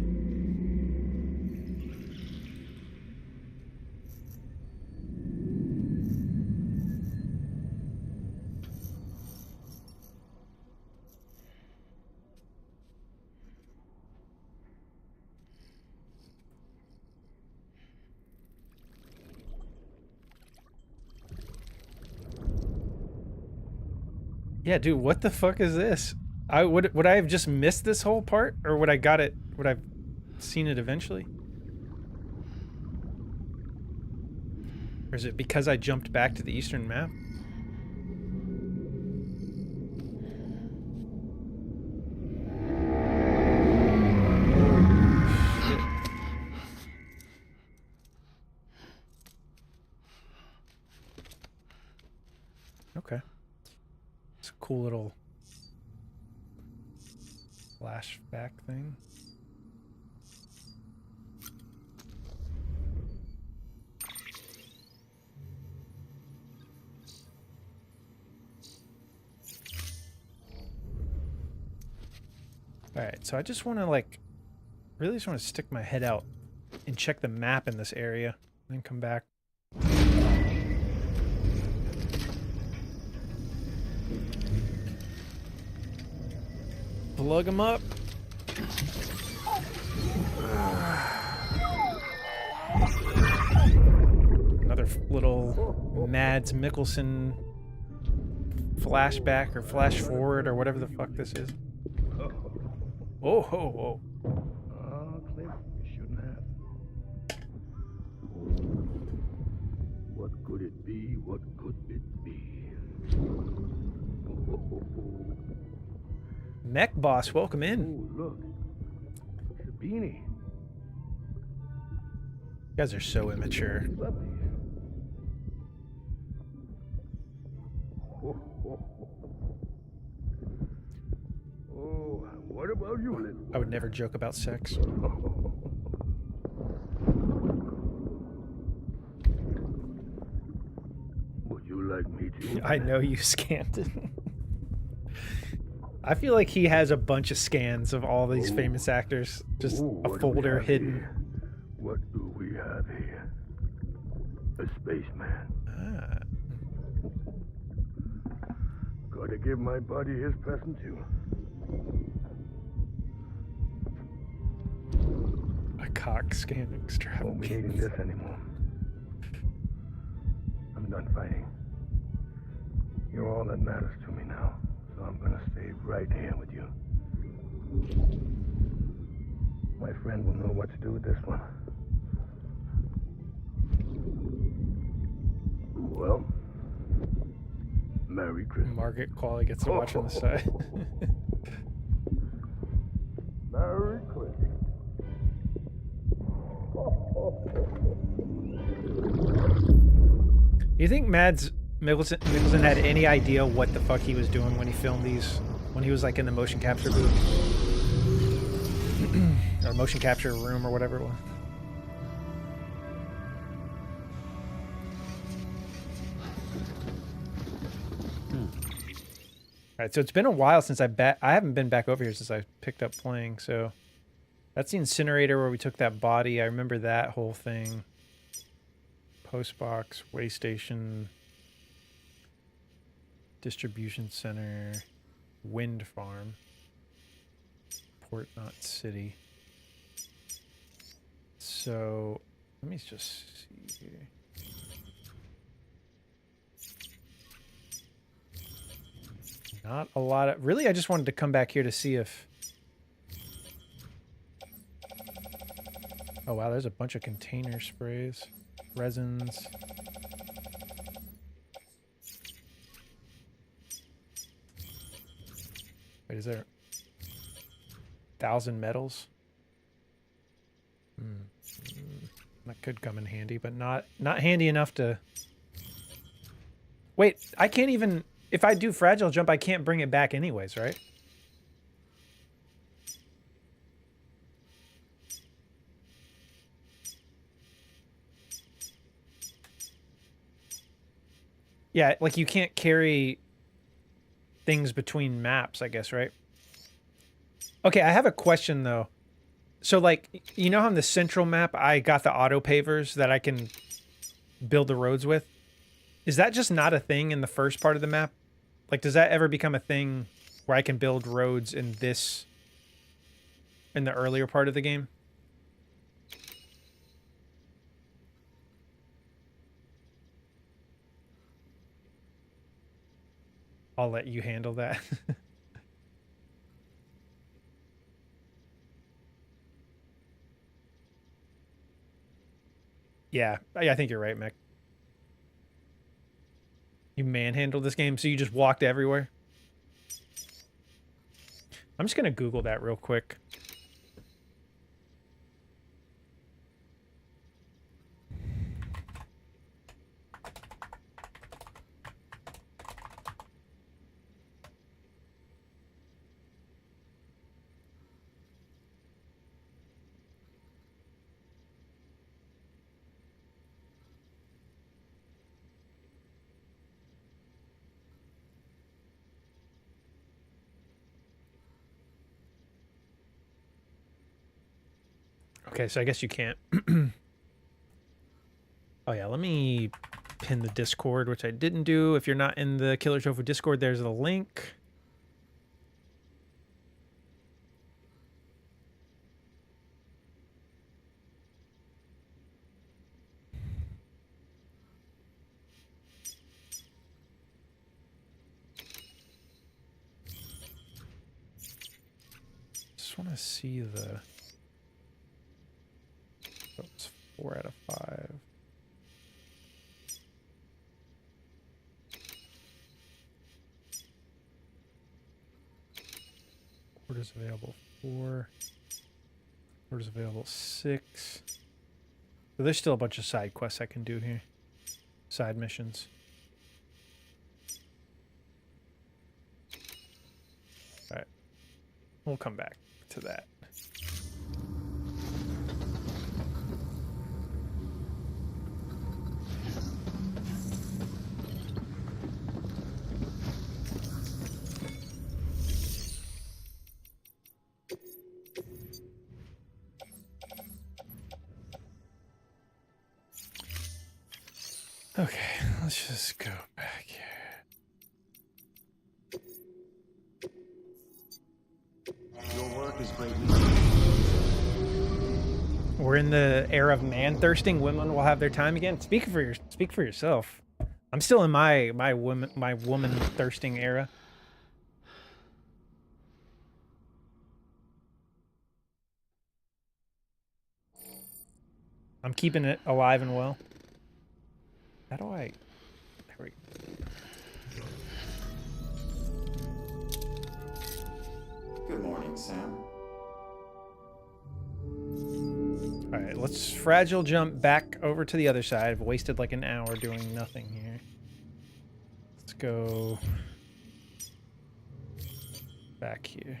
Yeah, dude, what the fuck is this? Would I have just missed this whole part, or would I got it? Would I've seen it eventually? Or is it because I jumped back to the eastern map? Shit. Okay. It's a cool little flashback thing. Alright, so I just want to, like, really just want to stick my head out and check the map in this area, and then come back. Plug them up. Another little Mads Mikkelsen flashback or flash forward or whatever the fuck this is. Oh, ho, ho. Cliff, you shouldn't have. What could it be? What could it be? Mech Boss, welcome in. Oh, look. It's a beanie. You guys are so immature. Lovely. Oh, what about you, little I would never joke about sex. Would you like me to? I know you scanned it. I feel like he has a bunch of scans of all these famous actors. Just a what do we folder have hidden. here? What do we have here? A spaceman. Ah. Gotta give my buddy his present too. A cock scanning Won't be needing extravaganza. this anymore. I'm done fighting. You're all that matters to me now, so I'm gonna stay right here with you. My friend will know what to do with this one. Well, Merry Christmas. Margaret Qualley gets to watch on the side. Merry Christmas. You think Mads Mikkelsen had any idea what the fuck he was doing when he filmed these? When he was like in the motion capture booth? Or motion capture room or whatever it was? Alright, so it's been a while since I haven't been back over here since I picked up playing, so that's the incinerator where we took that body. I remember that whole thing. Post box, way station, distribution center, wind farm, Port Knot City. So let me just see here. Not a lot of... Really, I just wanted to come back here to see if... Oh, wow, there's a bunch of container sprays. Resins. Wait, is there... 1,000 metals? That could come in handy, but not handy enough to... Wait, I can't even... If I do fragile jump, I can't bring it back anyways, right? Yeah, like you can't carry things between maps, I guess, right? Okay, I have a question though. So like, you know how on the central map I got the auto pavers that I can build the roads with? Is that just not a thing in the first part of the map? Like, does that ever become a thing where I can build roads in the earlier part of the game? I'll let you handle that. Yeah, I think you're right, Mick. You manhandled this game, so you just walked everywhere? I'm just going to Google that real quick. Okay, so I guess you can't. Oh yeah, let me pin the Discord, which I didn't do. If you're not in the Killer Tofu Discord, there's the link. Just want to see the... Oh, it's 4 out of 5. Orders available 4. Orders available 6. So there's still a bunch of side quests I can do here. Side missions. Alright. We'll come back to that. Okay, let's just go back here. Your work is greatly. We're in the era of man thirsting. Women will have their time again. Speak for yourself. I'm still in my woman thirsting era. I'm keeping it alive and well. How do I? There we go. Good morning, Sam. All right, let's fragile jump back over to the other side. I've wasted like an hour doing nothing here. Let's go back here.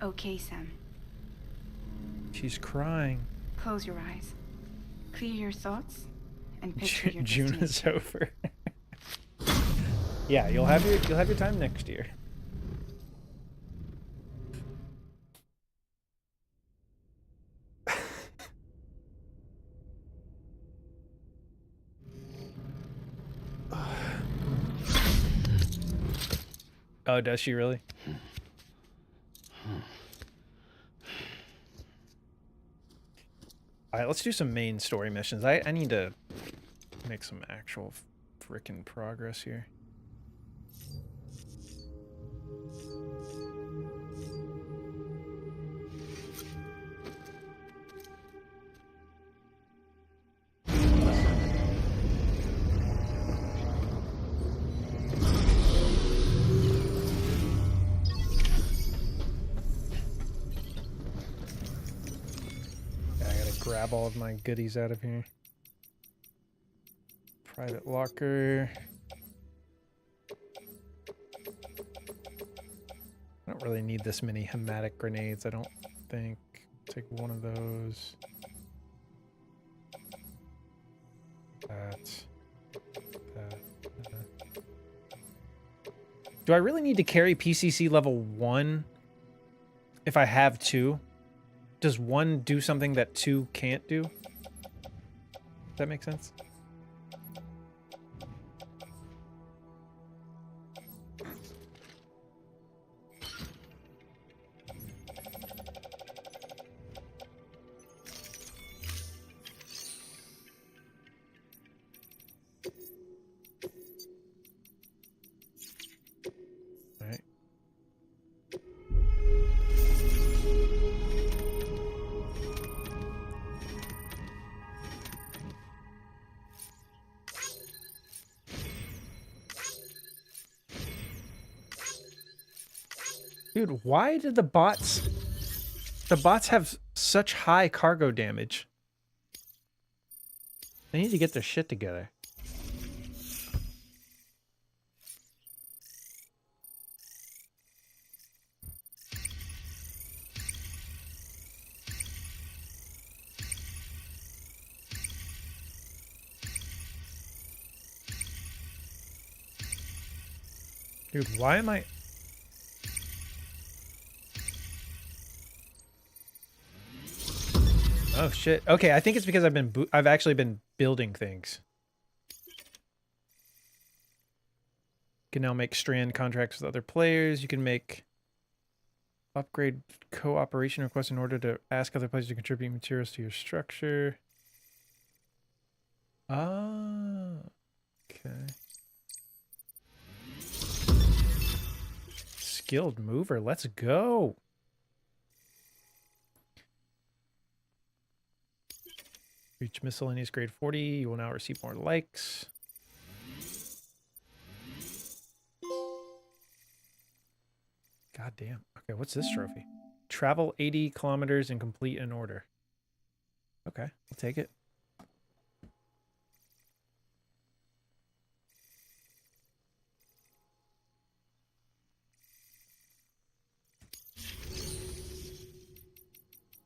Okay, Sam. She's crying. Close your eyes. Clear your thoughts and picture your June destiny. is over. Yeah, you'll have your time next year. Oh, does she really? All right, let's do some main story missions. I need to make some actual frickin' progress here. Grab all of my goodies out of here. Private locker. I don't really need this many hematic grenades, I don't think. Take one of those. That. Do I really need to carry PCC level 1 if I have 2? Does 1 do something that 2 can't do? Does that make sense? All right. Dude, why did the bots have such high cargo damage? They need to get their shit together. Dude, why am I... Oh shit. Okay, I think it's because I've actually been building things. You can now make strand contracts with other players. You can make upgrade cooperation requests in order to ask other players to contribute materials to your structure. Ah, okay. Skilled mover, let's go. Reach miscellaneous grade 40. You will now receive more likes. God damn. Okay, what's this trophy? Travel 80 kilometers and complete an order. Okay, I'll take it.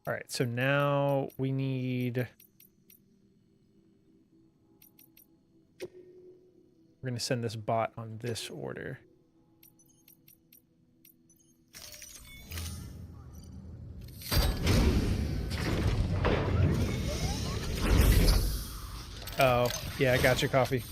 All right, so now we need... We're going to send this bot on this order. Oh, yeah, I got your coffee.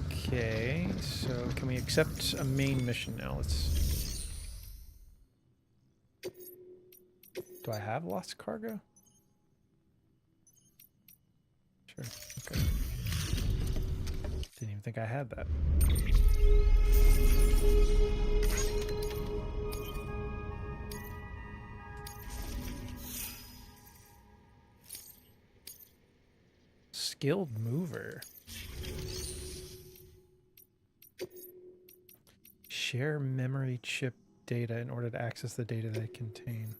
Okay, so can we accept a main mission now? Let's... Do I have lost cargo? Sure, okay. Didn't even think I had that. Skilled mover. Share memory chip data in order to access the data they contain.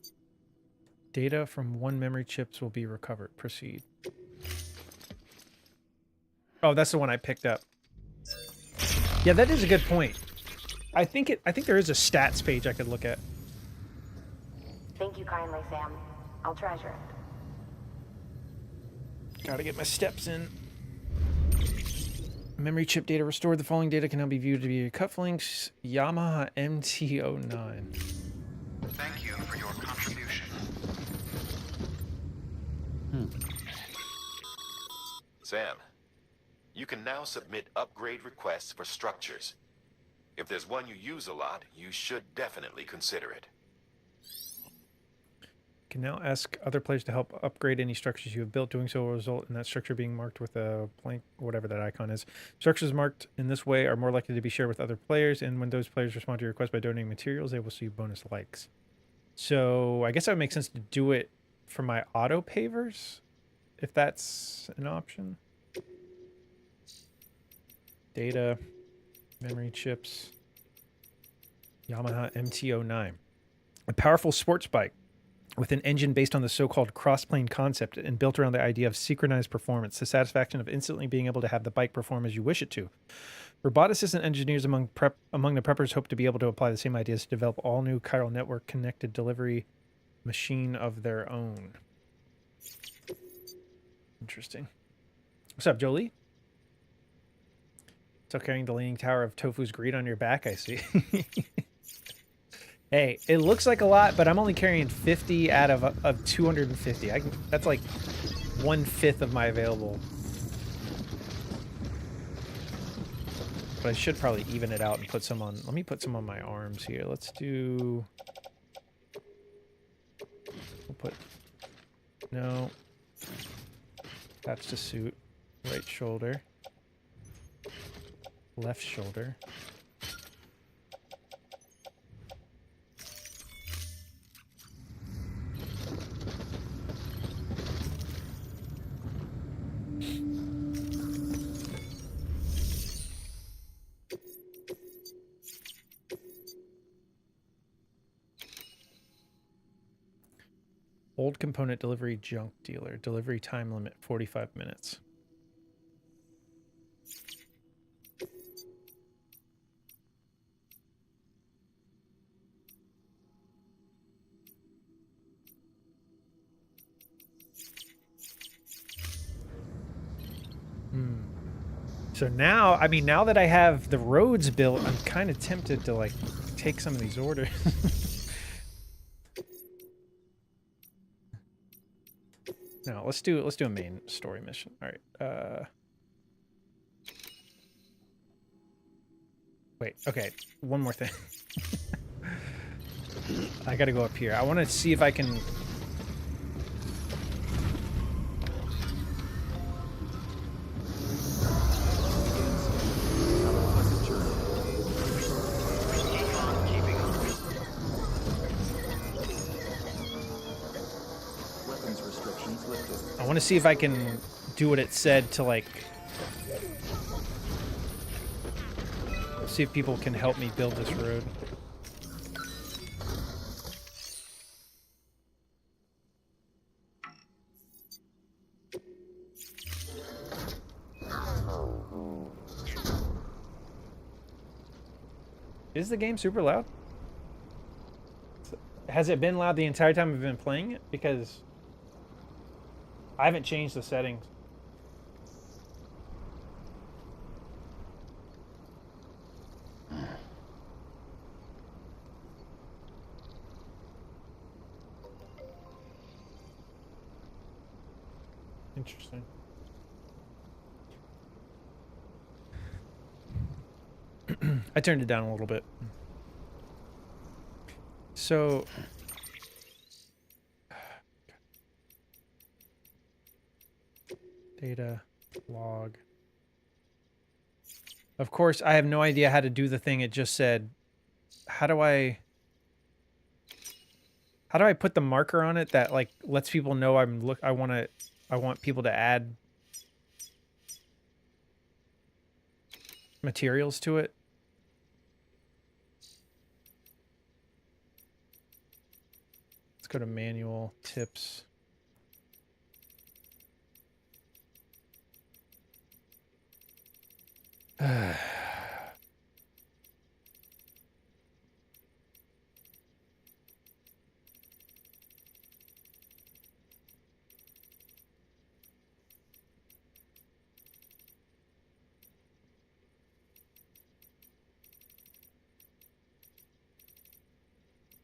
Data from one memory chips will be recovered. Proceed. Oh, that's the one I picked up. Yeah, that is a good point. I think there is a stats page I could look at. Thank you kindly, Sam. I'll treasure it. Gotta get my steps in. Memory chip data restored. The following data can now be viewed via cufflinks. Yamaha MT09. Thank you for your contribution. Sam, you can now submit upgrade requests for structures. If there's one you use a lot, you should definitely consider it. Can now ask other players to help upgrade any structures you have built. Doing so will result in that structure being marked with a blank, whatever that icon is. Structures marked in this way are more likely to be shared with other players, and when those players respond to your request by donating materials, they will see bonus likes. So I guess that would make sense to do it for my auto pavers, if that's an option. Data, memory chips, Yamaha MT09. A powerful sports bike with an engine based on the so-called cross-plane concept and built around the idea of synchronized performance, the satisfaction of instantly being able to have the bike perform as you wish it to. Roboticists and engineers among the preppers hope to be able to apply the same ideas to develop all new chiral network connected delivery machine of their own. Interesting. What's up, Jolie? Still carrying the leaning tower of Tofu's greed on your back, I see. Hey, it looks like a lot, but I'm only carrying 50 out of 250. That's like 1/5 of my available. But I should probably even it out and put some on. Let me put some on my arms here. Let's do... We'll put... No. That's the suit. Right shoulder. Left shoulder. Old component delivery junk dealer. Delivery time limit 45 minutes. So now, I mean, now that I have the roads built, I'm kind of tempted to like take some of these orders. No, let's do a main story mission. All right. Wait. Okay. One more thing. I got to go up here. I want to see if I can. I want to see if I can do what it said to, like, see if people can help me build this road. Is the game super loud? Has it been loud the entire time I've been playing it? Because I haven't changed the settings. Interesting. I turned it down a little bit. So data log. Of course, I have no idea how to do the thing it just said. How do I put the marker on it that like lets people know I want people to add materials to it? Let's go to manual tips.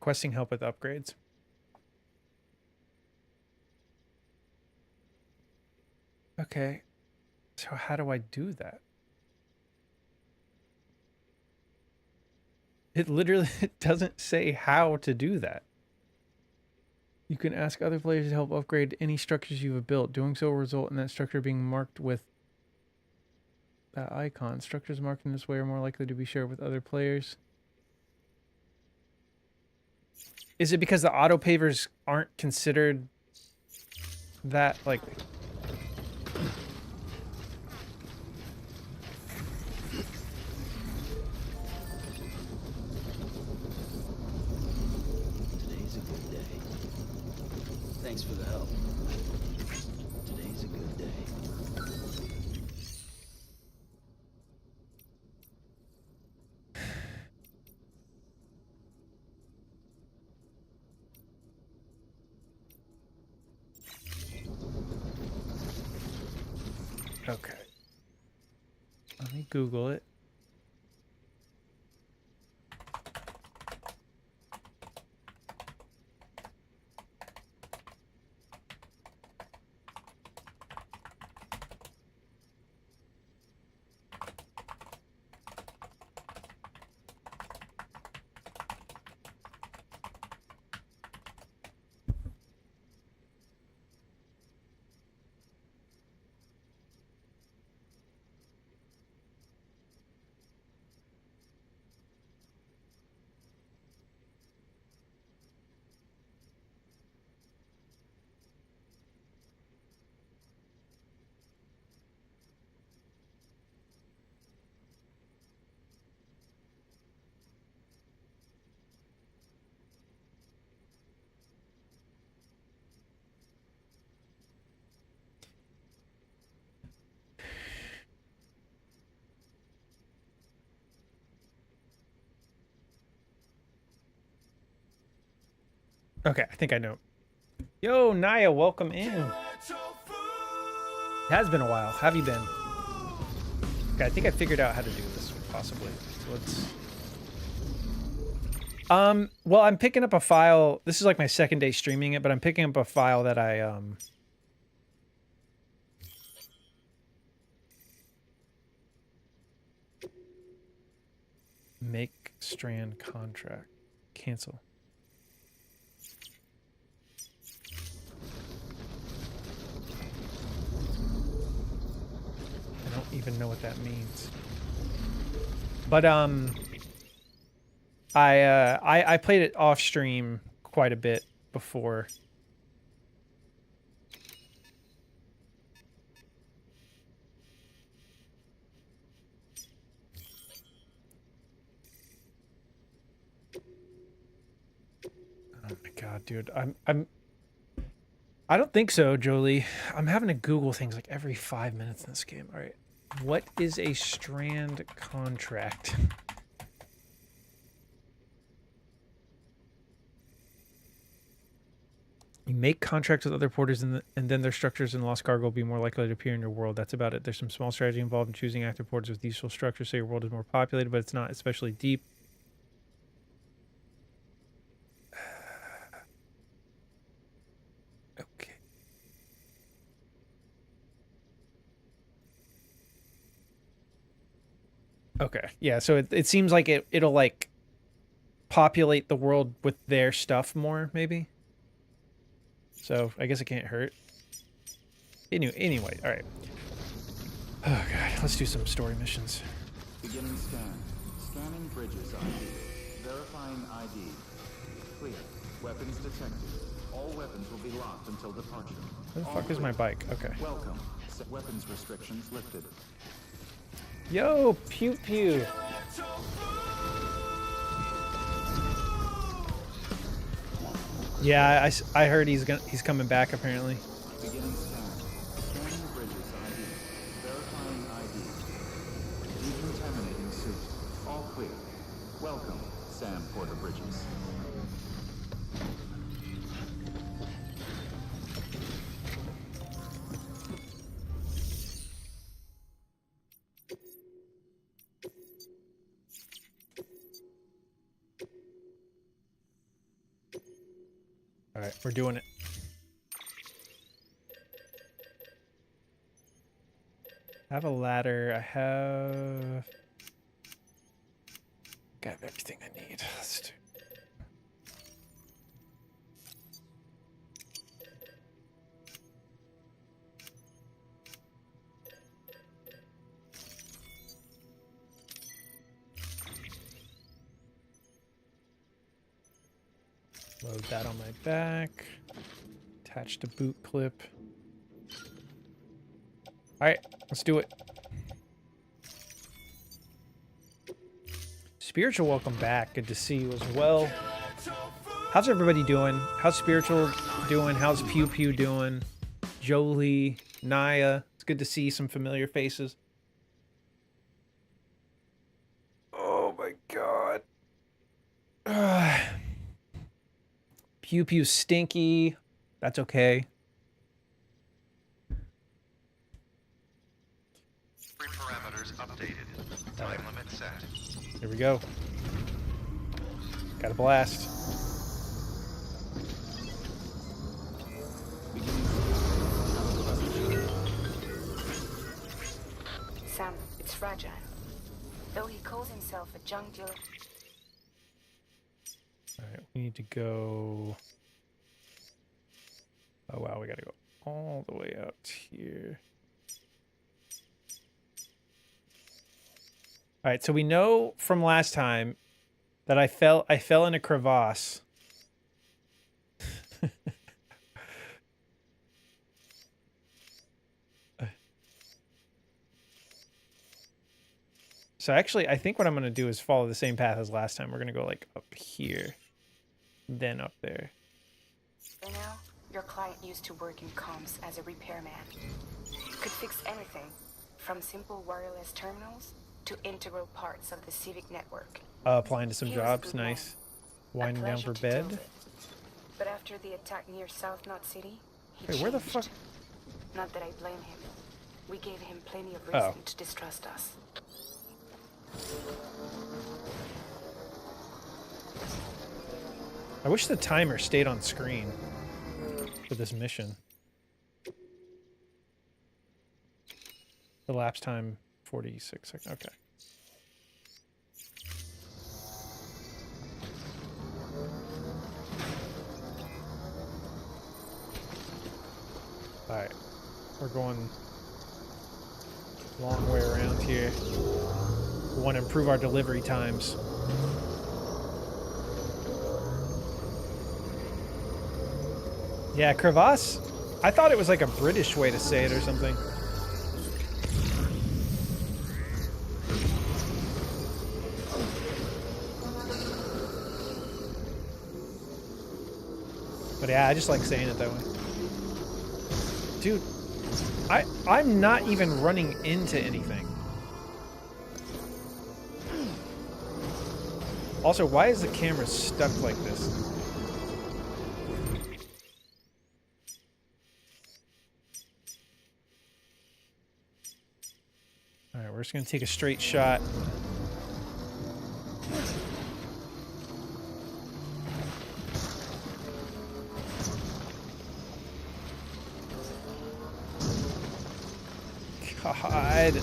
Requesting help with upgrades. Okay. So how do I do that? It literally doesn't say how to do that. You can ask other players to help upgrade any structures you have built. Doing so will result in that structure being marked with that icon. Structures marked in this way are more likely to be shared with other players. Is it because the auto pavers aren't considered that, like... Today's a good day. Thanks for the help. Today's a good day. Okay. Let me Google it. Okay, I think I know. Yo, Naya, welcome in. It has been a while. How have you been? Okay, I think I figured out how to do this, possibly. So let's... well, I'm picking up a file. This is like my second day streaming it, but I'm picking up a file that I, make strand contract. Cancel. I don't even know what that means. But I played it off stream quite a bit before. Oh my god, dude. I don't think so, Jolie. I'm having to Google things like every 5 minutes in this game. All right. What is a strand contract? You make contracts with other porters and then their structures in Lost Cargo will be more likely to appear in your world. That's about it. There's some small strategy involved in choosing active porters with useful structures so your world is more populated, but it's not especially deep. Okay. Okay. Yeah, so it seems like it'll like populate the world with their stuff more, maybe. So I guess it can't hurt. Anyway, all right. Oh god, let's do some story missions. Beginning scan. Scanning bridges ID. Verifying ID. Clear. Weapons detected. All weapons will be locked until departure. Where the All fuck is my clear. bike? Okay. Welcome. Weapons restrictions lifted. Yo, pew pew. Yeah, I heard he's coming back apparently. Beginning scan. Scanning bridges ID. Verifying ID. Decontaminating suit. All clear. Welcome, Sam Porter Bridges. All right, we're doing it. I have a ladder. I have got everything I need. Let's do. Load that on my back. Attach the boot clip. All right, let's do it. Spiritual, welcome back. Good to see you as well. How's everybody doing? How's Spiritual doing? How's Pew Pew doing? Jolie, Naya. It's good to see some familiar faces. Oh my god. Pew Pew stinky. That's okay. Parameters updated. Time limit set. Here we go. Got a blast. Sam, it's fragile. Though he calls himself a junk dealer. Alright, we need to go... Oh wow, we gotta go all the way out here. Alright, so we know from last time that I fell in a crevasse. So actually, I think what I'm going to do is follow the same path as last time. We're going to go like up here, then up there. For now, your client used to work in comms as a repairman. Could fix anything, from simple wireless terminals to integral parts of the civic network. Applying to some He was a jobs, good man. nice. A Winding down pleasure for to deal bed. with. But after the attack near South Knot City, he Wait, where the changed. fuck? Not that I blame him. We gave him plenty of Oh. reason to distrust us. I wish the timer stayed on screen for this mission. Elapsed time 46 seconds. Okay. Alright. We're going a long way around here. We want to improve our delivery times. Yeah, crevasse. I thought it was like a British way to say it or something. But yeah, I just like saying it that way. Dude, I'm not even running into anything. Also, why is the camera stuck like this? Alright, we're just gonna take a straight shot. God.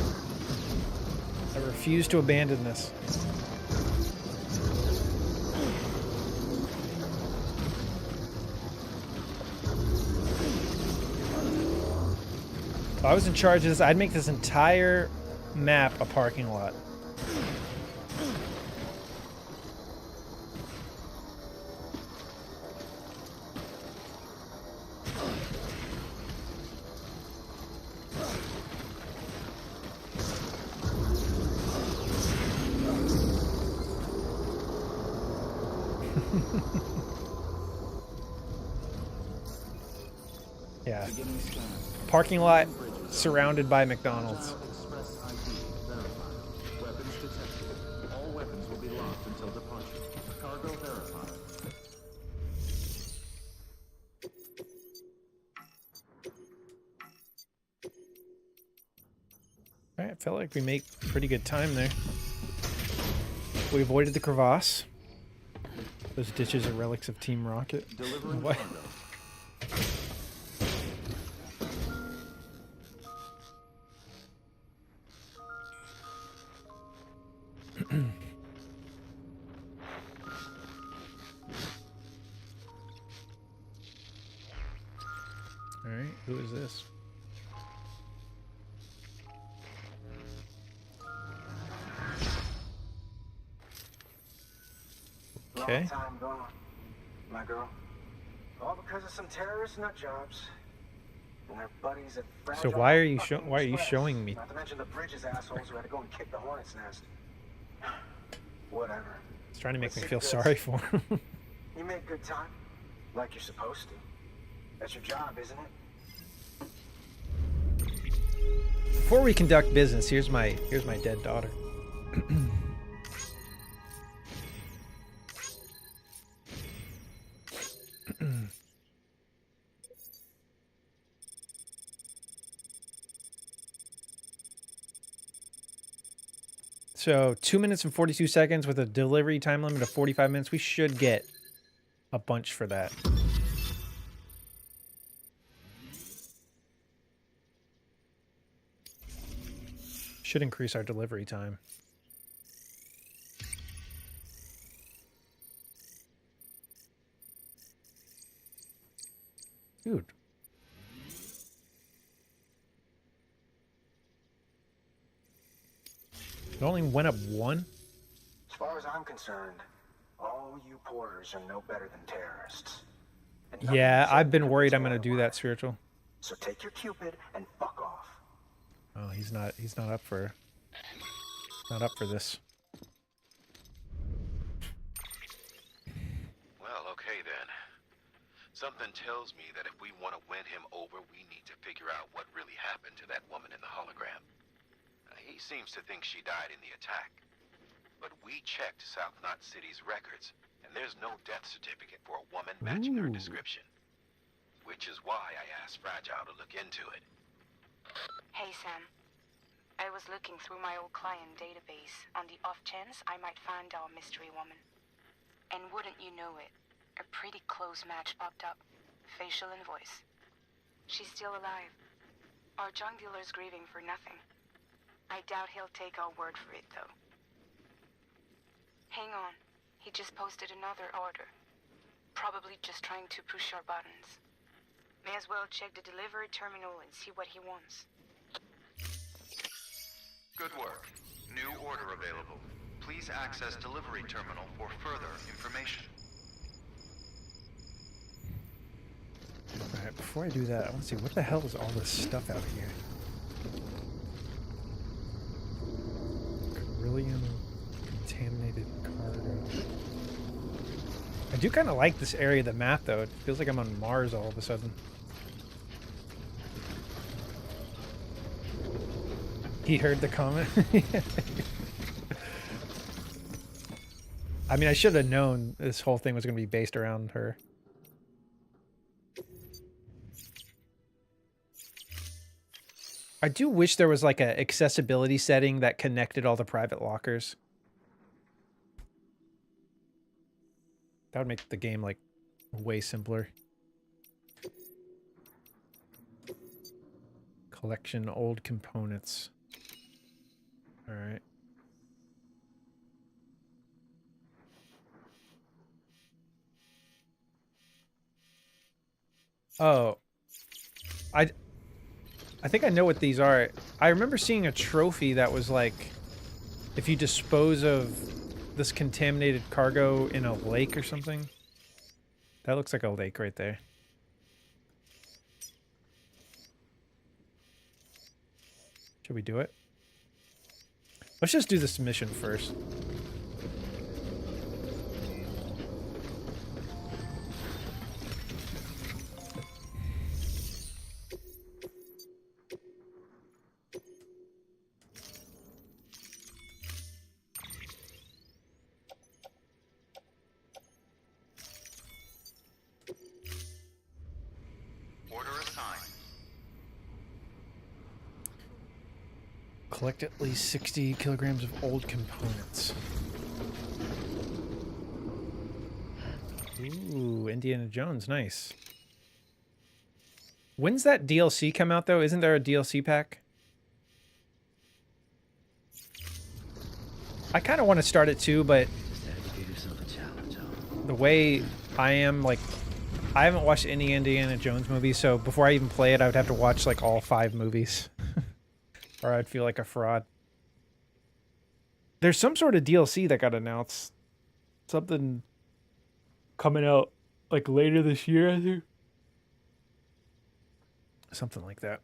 I refuse to abandon this. If I was in charge of this, I'd make this entire map a parking lot. Yeah. Beginning scan. Parking lot Bridges. surrounded by McDonald's. Agile Express ID verified. Weapons detected. All weapons will be locked until departure. Cargo verified. Alright, I felt like we make pretty good time there. We avoided the crevasse. Those ditches are relics of Team Rocket. Delivering What? cargo. Alright, who is this? Okay. Long time gone, my girl. All because of some terrorist nut jobs and their buddies at So why are you showing me? Not to mention the Bridges assholes who had to go and kick the hornet's nest. Whatever. He's trying to make Let's me see feel this. sorry for him. You make good time, like you're supposed to. That's your job, isn't it? Before we conduct business, here's my dead daughter. So 2 minutes and 42 seconds with a delivery time limit of 45 minutes. We should get a bunch for that. Should increase our delivery time. Dude. It only went up one? As far as I'm concerned, all you porters are no better than terrorists. And nothing Yeah, you said I've been proves worried I'm gonna do otherwise. that, Spiritual. So take your Cupid and fuck off. Oh, he's not up for this. Well, okay then. Something tells me that if we want to win him over, we need to figure out what really happened to that woman in the hologram. He seems to think she died in the attack. But we checked South Knot City's records, and there's no death certificate for a woman matching her Ooh. description. Which is why I asked Fragile to look into it. Hey, Sam. I was looking through my old client database on the off chance I might find our mystery woman. And wouldn't you know it, a pretty close match popped up. Facial and voice. She's still alive. Our junk dealer's grieving for nothing. I doubt he'll take our word for it, though. Hang on. He just posted another order. Probably just trying to push our buttons. May as well check the delivery terminal and see what he wants. Good work. New order available. Please access delivery terminal for further information. Alright, before I do that, I want to see what the hell is all this stuff out here. Beryllium contaminated cargo. I do kind of like this area of the map, though. It feels like I'm on Mars all of a sudden. He heard the comment. I mean, I should have known this whole thing was going to be based around her. I do wish there was like a accessibility setting that connected all the private lockers. That would make the game like way simpler. Collection old components. All right. Oh, I think I know what these are. I remember seeing a trophy that was like, if you dispose of this contaminated cargo in a lake or something. That looks like a lake right there. Should we do it? Let's just do this mission first. Order assigned. Collect at least 60 kilograms of old components. Ooh, Indiana Jones, nice. When's that DLC come out, though? Isn't there a DLC pack? I kind of want to start it, too, but the way I am, like, I haven't watched any Indiana Jones movies, so before I even play it, I would have to watch, like, all 5 movies. Or I'd feel like a fraud. There's some sort of DLC that got announced. Something coming out, like, later this year, I think. Something like that.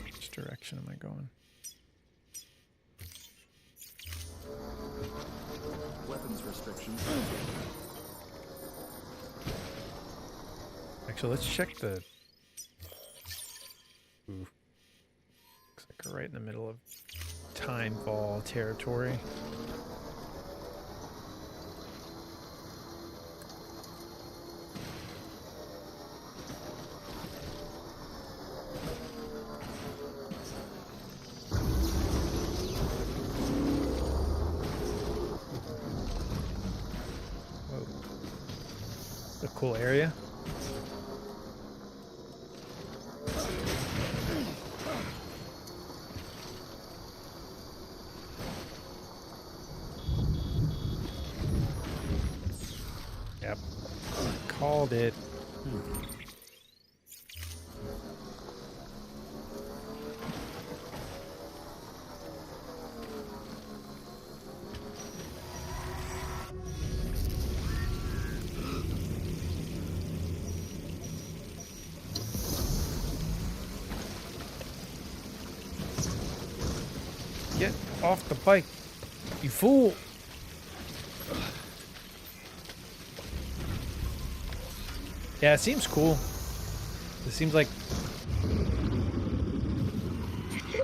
Which direction am I going? Weapons restrictions. Actually, let's check the... Ooh. Looks like we're right in the middle of time ball territory. Whoa. It's a cool area. Yep. Called it. Get off the bike, you fool! Yeah, it seems cool. It seems like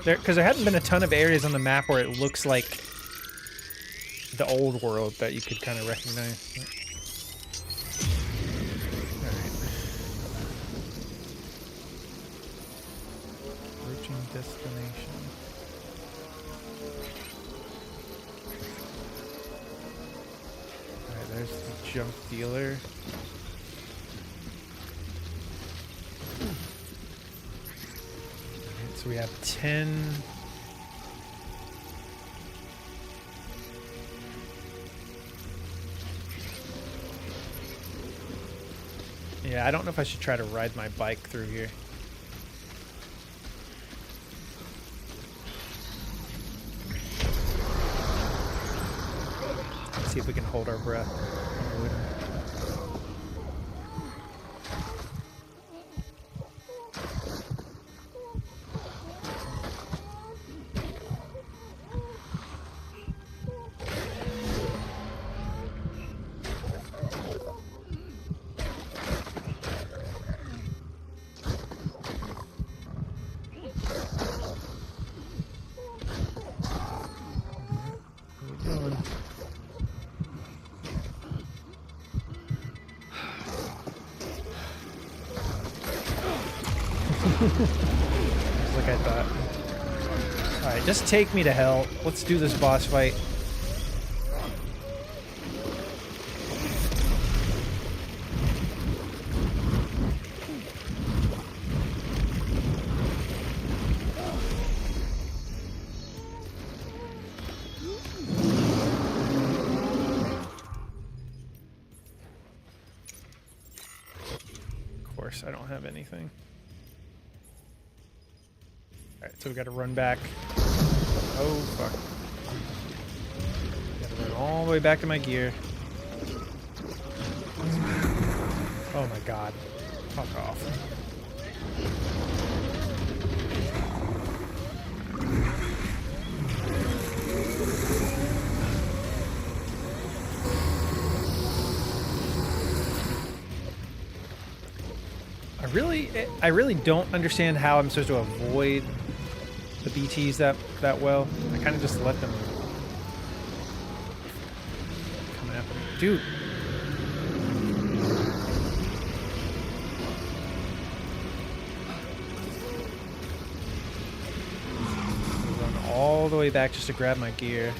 because there hadn't been a ton of areas on the map where it looks like the old world that you could kind of recognize. All right. Approaching destination. All right, there's the junk dealer. So we have 10. Yeah, I don't know if I should try to ride my bike through here. Let's see if we can hold our breath. Just like I thought. Alright, just take me to hell. Let's do this boss fight. works. I don't have anything. Alright, so we gotta run back. Oh, fuck. Gotta run all the way back to my gear. Oh my god. Fuck off. I really don't understand how I'm supposed to avoid the BTs that well. I kind of just let them come after me. Dude. Run all the way back just to grab my gear.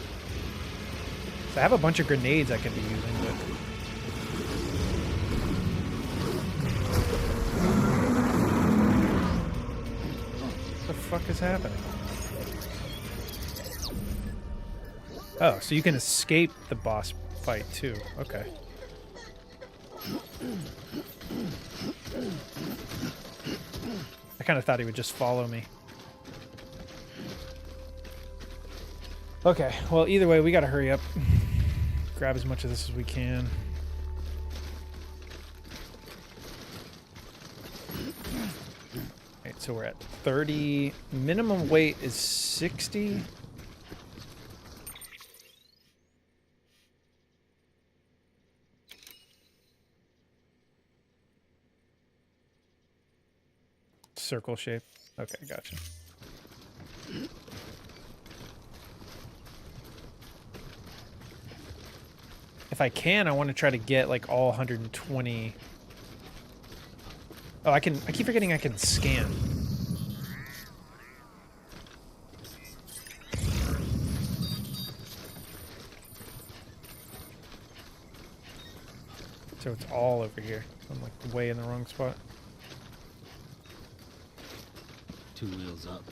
So I have a bunch of grenades I could be using, but what the fuck is happening? Oh, so you can escape the boss fight too. Okay. I kind of thought he would just follow me. Okay, well, either way, we gotta hurry up. Grab as much of this as we can. Alright, so we're at 30. Minimum weight is 60. Circle shape. Okay, gotcha. If I can, I want to try to get like all 120. Oh, I keep forgetting I can scan. So it's all over here. I'm like way in the wrong spot. 2 wheels up.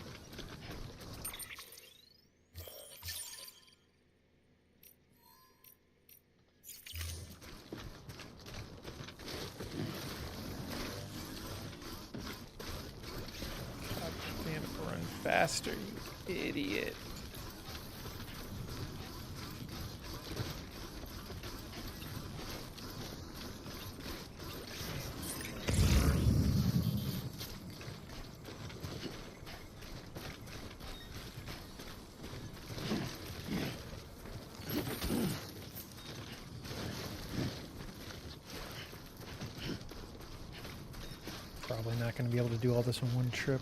God damn it, run faster, you idiot. Probably not going to be able to do all this in one trip.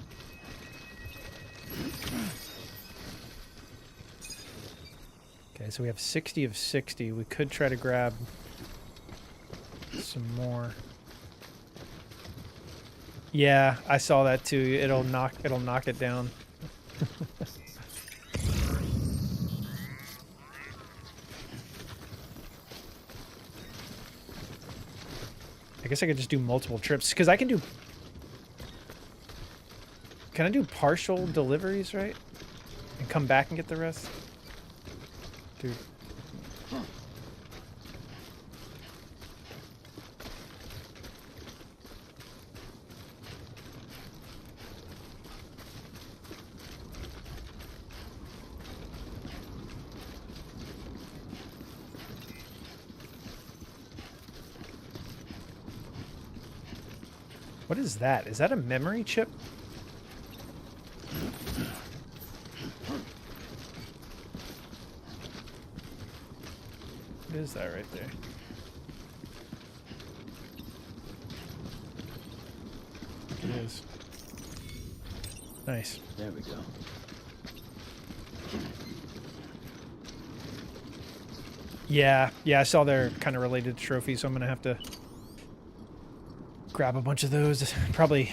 Okay, so we have 60 of 60. We could try to grab some more. Yeah, I saw that too. It'll knock it down. I guess I could just do multiple trips because I can do. Can I do partial deliveries, right? And come back and get the rest? Dude. What is that? Is that a memory chip? What is that right there? It is. Nice. There we go. Yeah, I saw they're kind of related to trophies, so I'm gonna have to grab a bunch of those. Probably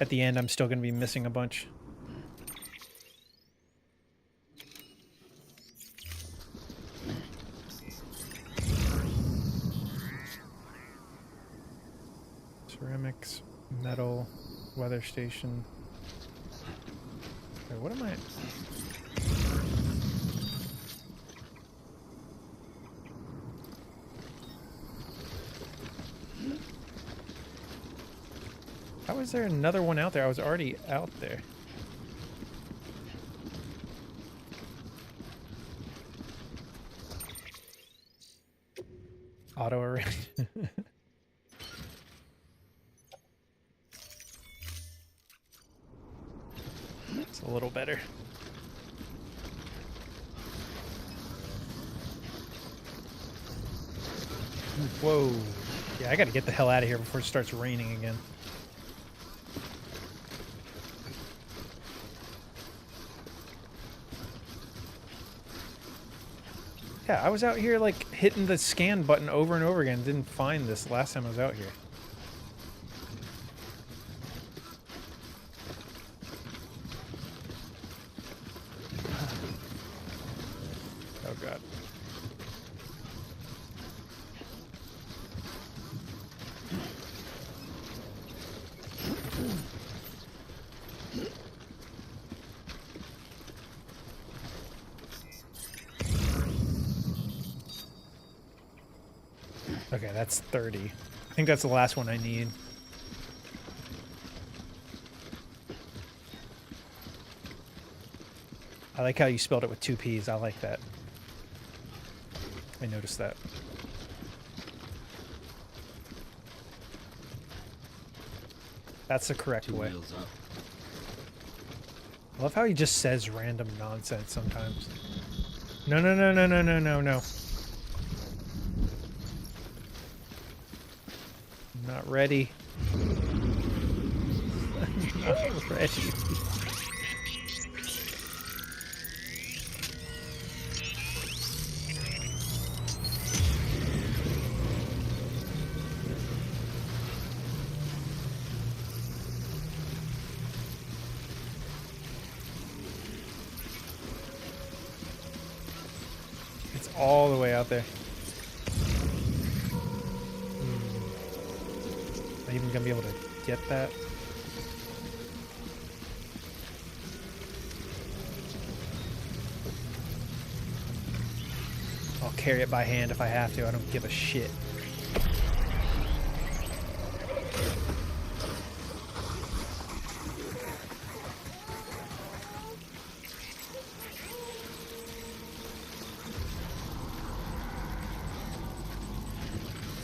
at the end, I'm still gonna be missing a bunch. Ceramics, metal, weather station. Wait, what am I? is there another one out there? I was already out there. Auto arrange. It's a little better. Whoa. Yeah, I gotta get the hell out of here before it starts raining again. Yeah, I was out here like hitting the scan button over and over again. Didn't find this last time I was out here. Oh god. Okay, that's 30. I think that's the last one I need. I like how you spelled it with 2 P's. I like that. I noticed that. That's the correct way. I love how he just says random nonsense sometimes. No, no, no, no, no, no, no, no. Not ready. Not ready. It's all the way out there. Am I even gonna be able to get that? I'll carry it by hand if I have to. I don't give a shit.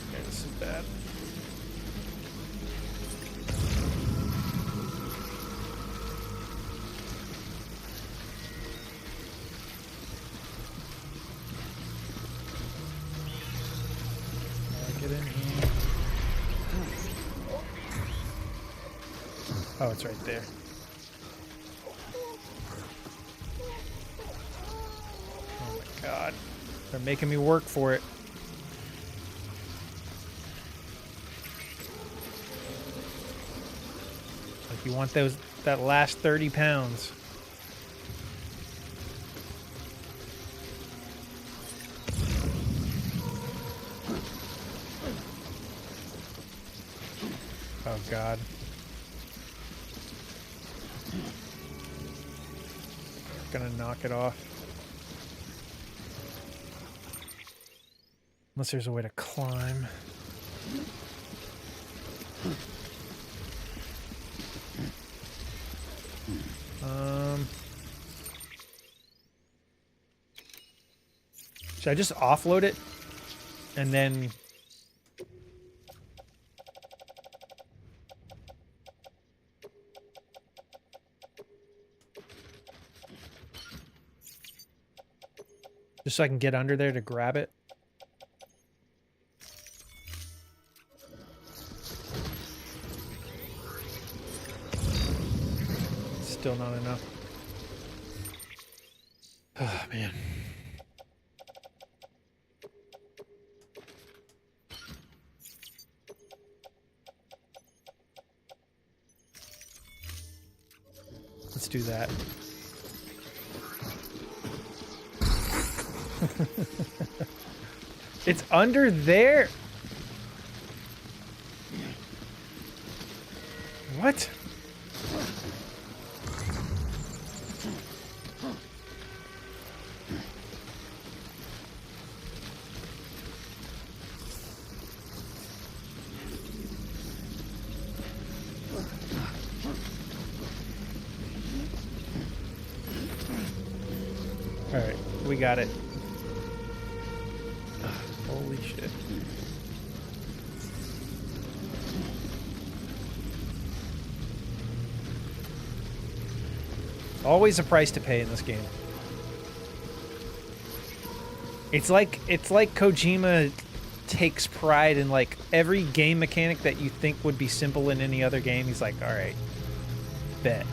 Okay, this is bad. Get in here. Oh, it's right there. Oh my god. They're making me work for it. Like you want that last 30 pounds. Oh god. Gonna knock it off. Unless there's a way to climb. Should I just offload it and then just so I can get under there to grab it? Still not enough. Oh, man. Let's do that. It's under there. What? Alright, we got it. Holy shit. Always a price to pay in this game. It's like Kojima takes pride in like every game mechanic that you think would be simple in any other game. He's like, all right, bet.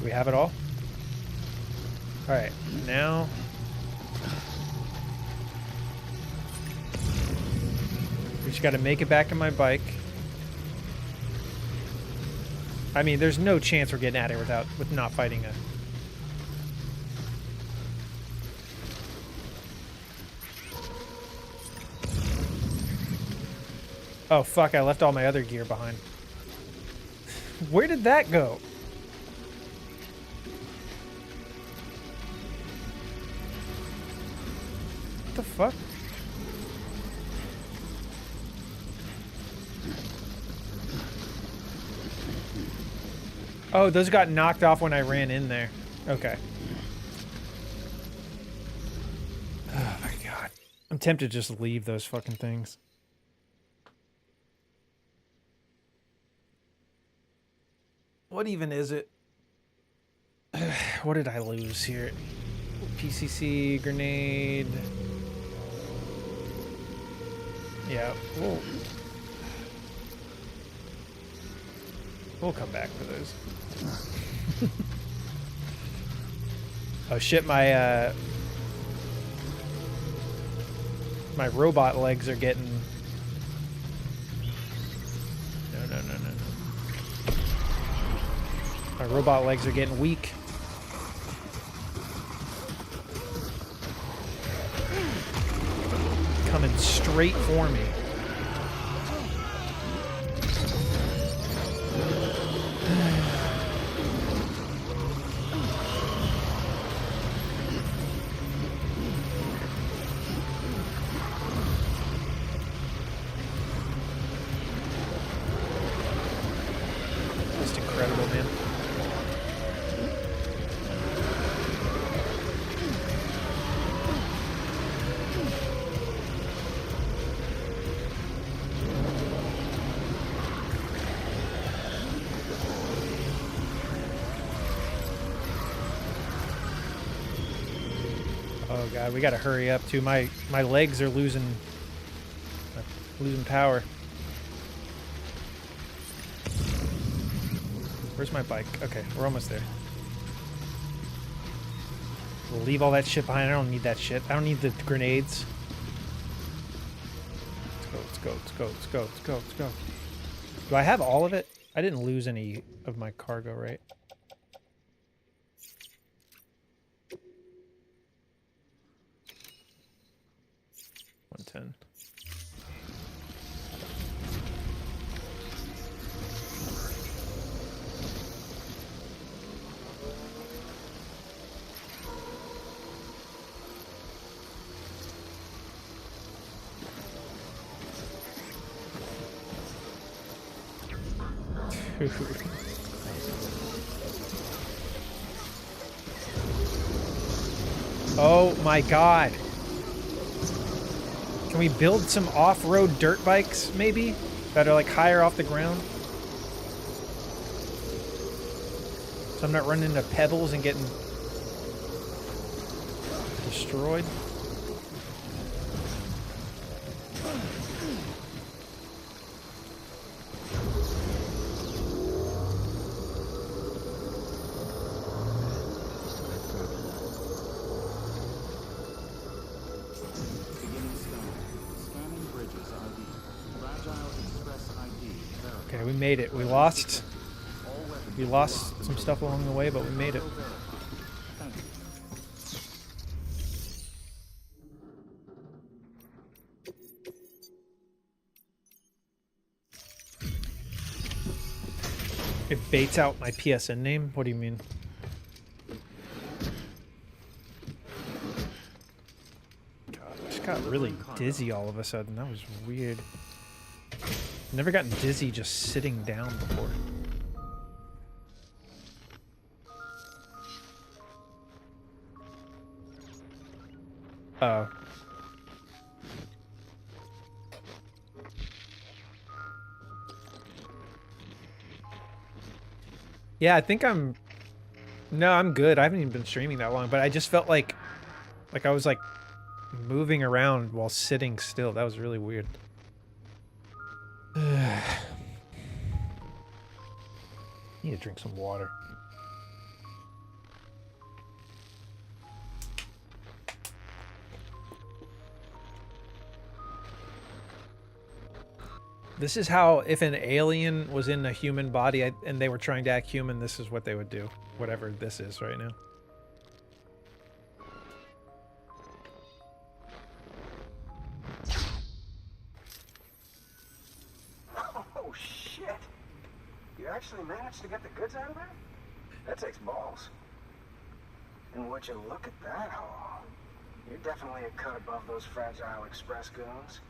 We have it all? Alright, now... we just gotta make it back on my bike. I mean, there's no chance we're getting out of here with not fighting a... Oh fuck, I left all my other gear behind. Where did that go? What the fuck? Oh, those got knocked off when I ran in there. Okay. Oh my god. I'm tempted to just leave those fucking things. What even is it? What did I lose here? PCC, grenade. Yeah, we'll come back for those. Oh shit, my my robot legs are getting... No. My robot legs are getting weak. Coming straight for me. Just incredible, man. Oh god, we gotta hurry up too. My legs are losing power. Where's my bike? Okay, we're almost there. We'll leave all that shit behind. I don't need that shit. I don't need the grenades. Let's go. Do I have all of it? I didn't lose any of my cargo, right? $110. Oh my god. Can we build some off-road dirt bikes, maybe? That are like higher off the ground? So I'm not running into pebbles and getting destroyed? Okay, we made it. We lost some stuff along the way, but we made it. It baits out my PSN name? What do you mean? God, I just got really dizzy all of a sudden. That was weird. Never gotten dizzy just sitting down before. Oh. Yeah, I think I'm... No, I'm good. I haven't even been streaming that long, but I just felt like I was like moving around while sitting still. That was really weird. Need to drink some water. This is how, if an alien was in a human body and they were trying to act human, this is what they would do. Whatever this is right now. Oh, shit. You actually managed to get the goods out of there? That takes balls. And would you look at that haul? You're definitely a cut above those fragile express goons.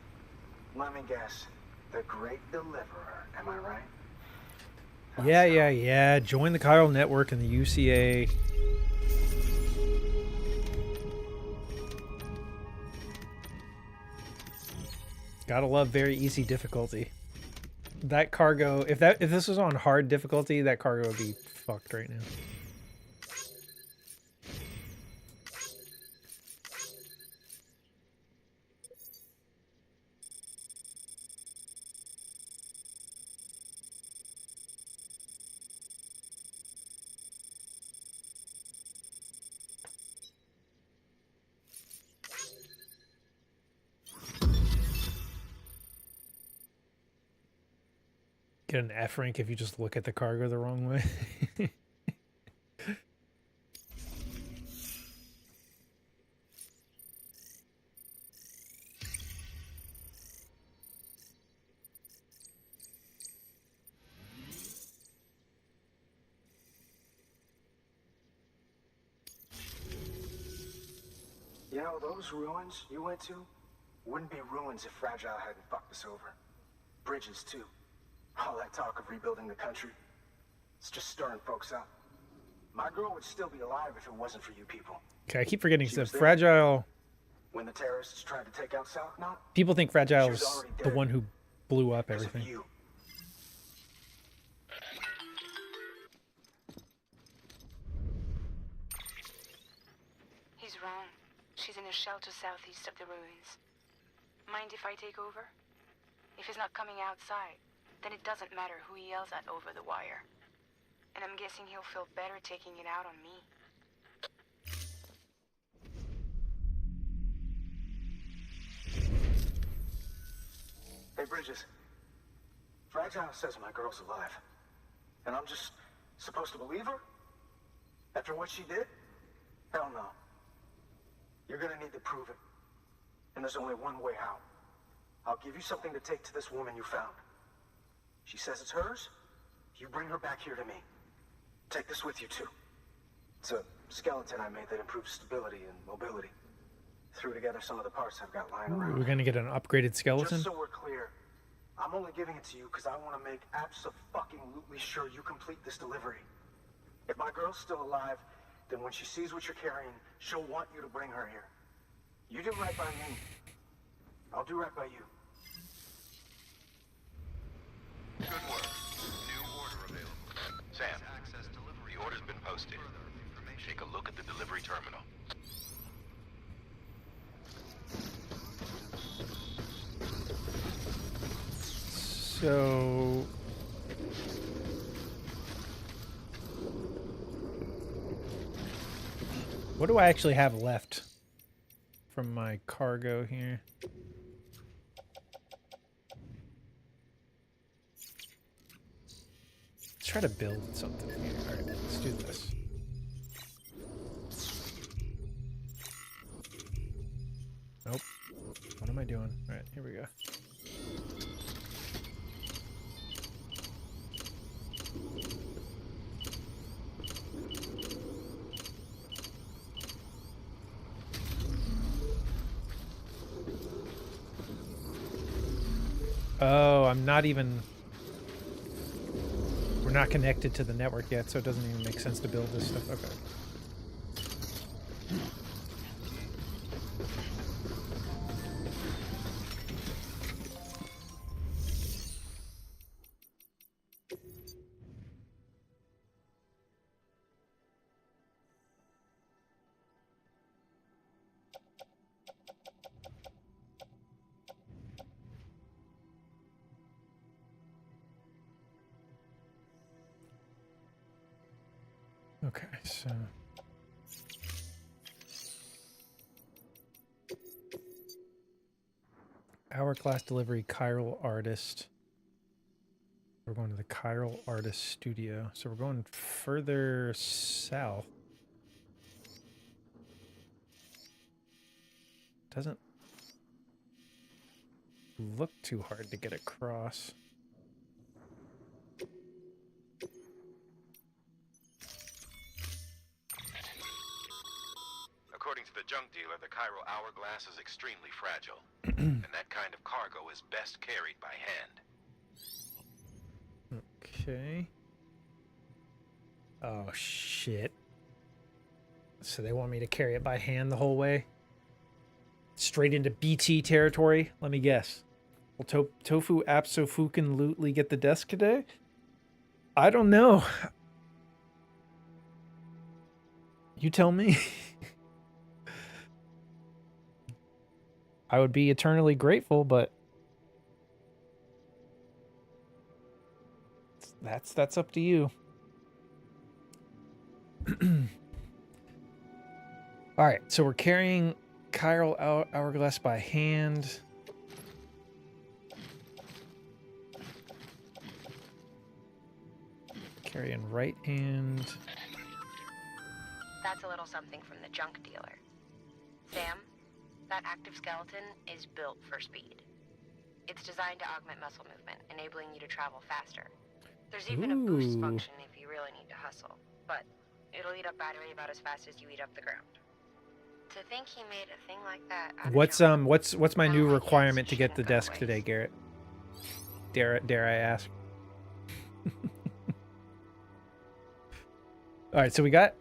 Let me guess. The Great Deliverer, am I right? Yeah. Join the chiral network and the UCA. Gotta love very easy difficulty. That cargo, if this was on hard difficulty, that cargo would be fucked right now. Get an F rank if you just look at the cargo the wrong way. You know, those ruins you went to wouldn't be ruins if Fragile hadn't fucked us over. Bridges, too. All that talk of rebuilding the country, it's just stirring folks up. My girl would still be alive if it wasn't for you people. Okay, I keep forgetting She the was there Fragile. when the terrorists tried to take out South Knot. People think She Fragile was is already the dead one who blew up because of everything. you. He's wrong. She's in a shelter southeast of the ruins. Mind if I take over? If he's not coming outside, then it doesn't matter who he yells at over the wire. And I'm guessing he'll feel better taking it out on me. Hey, Bridges. Fragile says my girl's alive. And I'm just supposed to believe her? After what she did? Hell no. You're gonna need to prove it. And there's only one way out. I'll give you something to take to this woman you found. She says it's hers. You bring her back here to me. Take this with you, too. It's a skeleton I made that improves stability and mobility. Threw together some of the parts I've got lying around. We're gonna get an upgraded skeleton. Just so we're clear, I'm only giving it to you because I want to make abso-fucking-lutely sure you complete this delivery. If my girl's still alive, then when she sees what you're carrying, she'll want you to bring her here. You do right by me. I'll do right by you. Good work. New order available. Sam, Access delivery. the order's been posted. Further information. Take a look at the delivery terminal. So what do I actually have left from my cargo here? Let's try to build something here. All right, let's do this. Nope. What am I doing? All right, here we go. Oh, I'm not even... We're not connected to the network yet, so it doesn't even make sense to build this stuff. Okay. Okay, so... Hourglass delivery, chiral artist. We're going to the chiral artist studio. So we're going further south. Doesn't look too hard to get across. According to the junk dealer, the chiral hourglass is extremely fragile, and that kind of cargo is best carried by hand. Okay. Oh, shit. So they want me to carry it by hand the whole way? Straight into BT territory? Let me guess. Will Tofu abso-fucking-lutely get the desk today? I don't know. You tell me. I would be eternally grateful, but that's up to you. All right, so we're carrying chiral hourglass by hand. Carrying right hand. That's a little something from the junk dealer. Sam, that active skeleton is built for speed. It's designed to augment muscle movement, enabling you to travel faster. There's even a boost function if you really need to hustle, but it'll eat up battery about as fast as you eat up the ground. To think he made a thing like that out of What's my new requirement to get the desk today, Garrett? Dare I ask? All right, so we got...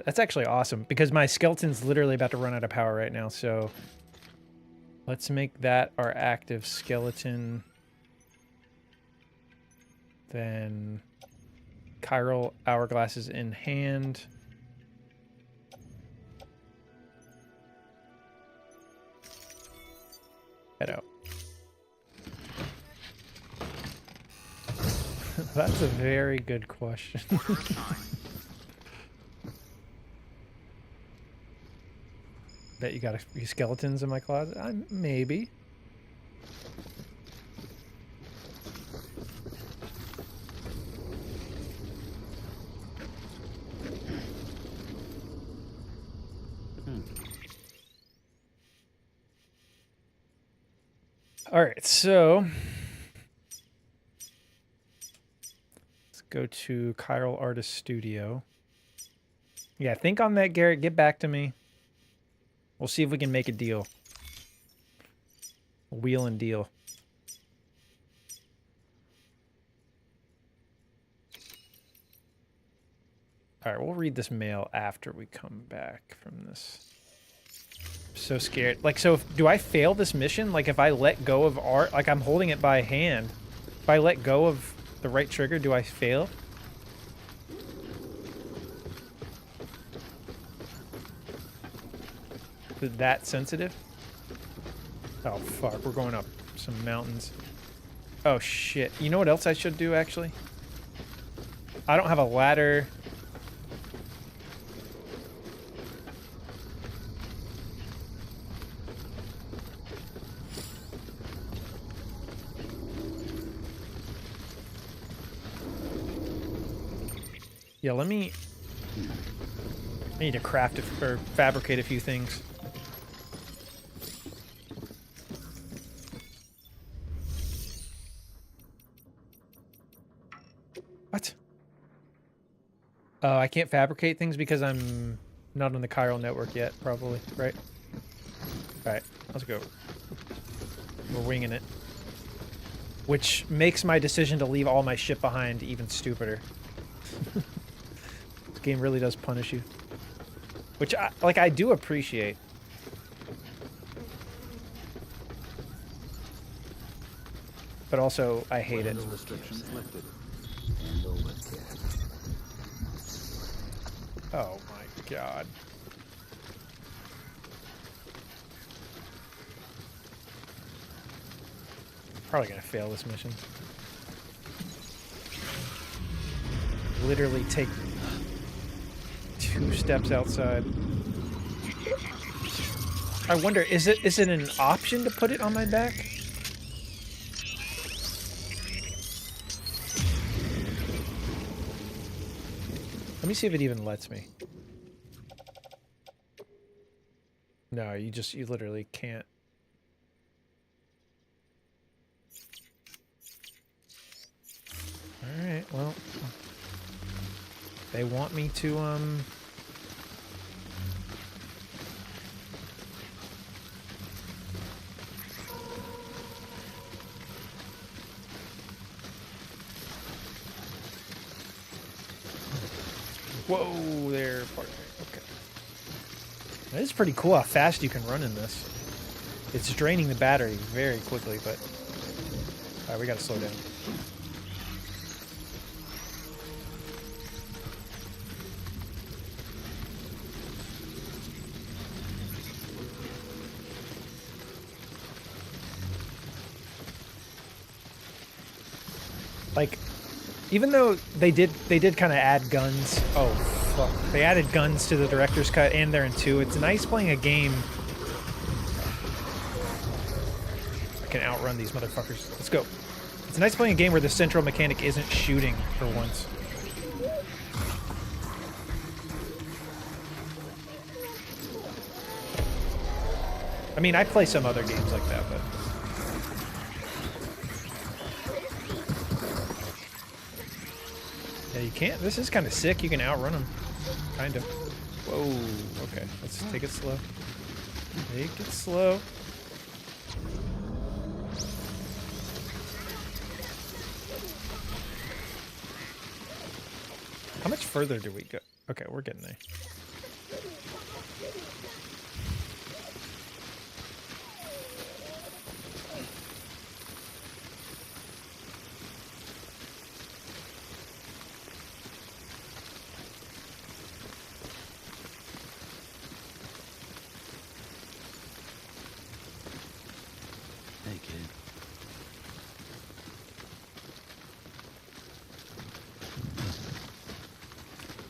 That's actually awesome, because my skeleton's literally about to run out of power right now, so... Let's make that our active skeleton. Then... Chiral hourglasses in hand. Head out. That's a very good question. Bet you got a few skeletons in my closet? Maybe. All right, so let's go to Chiral Artist Studio. Yeah, think on that, Garrett. Get back to me. We'll see if we can make a deal. A wheel and deal. All right, we'll read this mail after we come back from this. I'm so scared. Like, so do I fail this mission? Like, if I let go of art, like I'm holding it by hand. If I let go of the right trigger, do I fail? Is it that sensitive? Oh, fuck. We're going up some mountains. Oh, shit. You know what else I should do, actually? I don't have a ladder. Yeah, let me... I need to craft or fabricate a few things. What? I can't fabricate things because I'm not on the chiral network yet, probably, right? Alright, let's go. We're winging it. which makes my decision to leave all my shit behind even stupider. This game really does punish you. Which, I do appreciate. But also, I hate it. Restrictions lifted. Oh my god. Probably gonna fail this mission. Literally take 2 steps outside. I wonder, is it an option to put it on my back? Let me see if it even lets me. No, you literally can't. Alright, well. They want me to, Whoa, there, partner. Okay. That is pretty cool how fast you can run in this. It's draining the battery very quickly, but... Alright, we gotta slow down. Like, even though they did kind of add guns. Oh, fuck. They added guns to the director's cut, and they're in 2. It's nice playing a game. I can outrun these motherfuckers. Let's go. It's nice playing a game where the central mechanic isn't shooting for once. I mean, I play some other games like that, but... Yeah, you can't. This is kind of sick. You can outrun them. Kind of. Whoa. Okay. Let's take it slow. Take it slow. How much further do we go? Okay, we're getting there.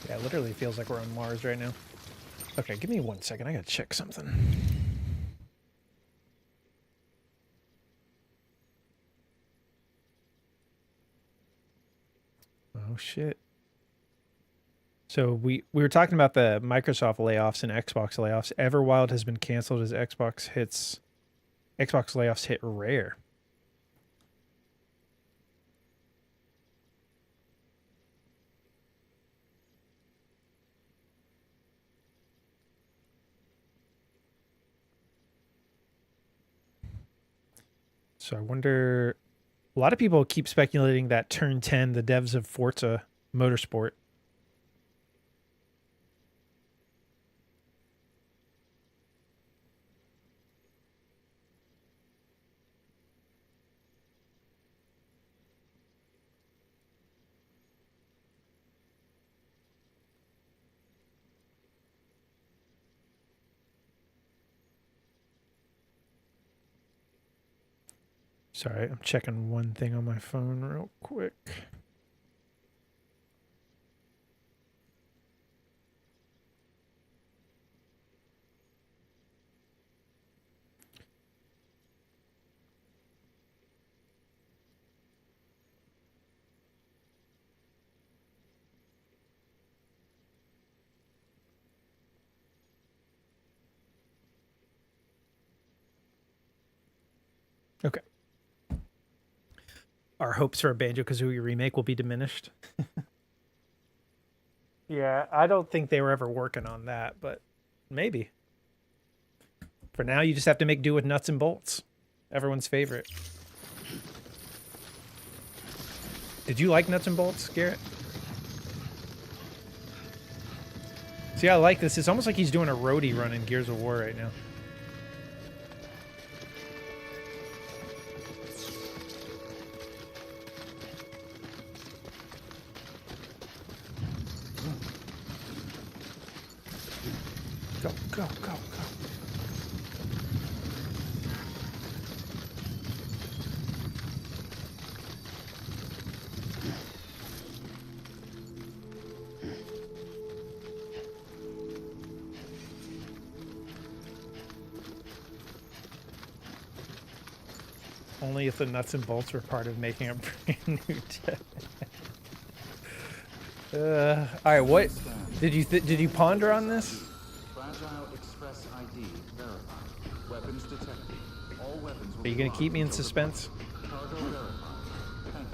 Yeah, it literally feels like we're on Mars right now. Okay, give me 1 second. I gotta check something. Oh, shit. So we were talking about the Microsoft layoffs and Xbox layoffs. Everwild has been canceled as Xbox layoffs hit rare. So I wonder, a lot of people keep speculating that Turn 10, the devs of Forza Motorsport, sorry, I'm checking one thing on my phone real quick. Okay. Our hopes for a Banjo-Kazooie remake will be diminished. Yeah, I don't think they were ever working on that, but maybe. For now, you just have to make do with nuts and bolts. Everyone's favorite. Did you like Nuts and Bolts, Garrett? See, I like this. It's almost like he's doing a roadie run in Gears of War right now. Go, go, go, go. Only if the nuts and bolts were part of making a brand new deck. All right, what did you ponder on this? Fragile Express ID verified. Weapons detected. All weapons will Are you be gonna keep locked me in until suspense? departure. Cargo verified. Thank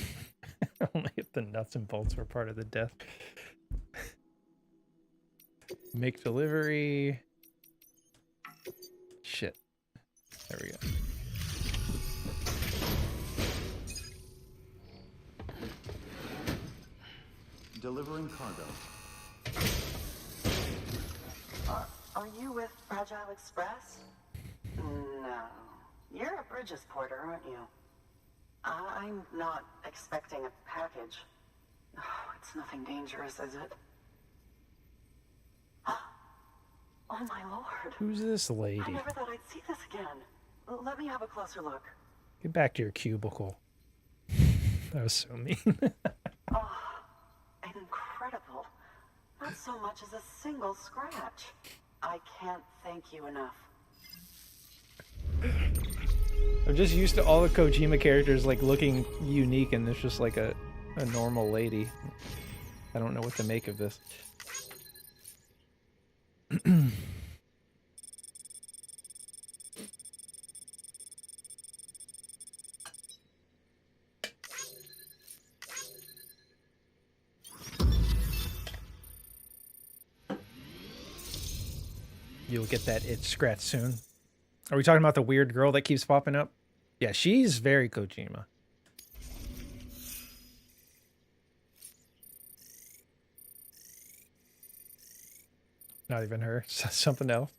you. Only if the nuts and bolts were part of the death. Make delivery. Shit. There we go. Delivering cargo. Are you with Fragile Express? No. You're a Bridges porter, aren't you? I'm not expecting a package. Oh, it's nothing dangerous, is it? Oh my lord. Who's this lady? I never thought I'd see this again. Let me have a closer look. Get back to your cubicle. That was so mean. Oh, incredible. Not so much as a single scratch. I can't thank you enough. I'm just used to all the Kojima characters like looking unique, and there's just like a normal lady. I don't know what to make of this. You'll get that itch scratch soon. Are we talking about the weird girl that keeps popping up? Yeah, she's very Kojima. Not even her. Something else.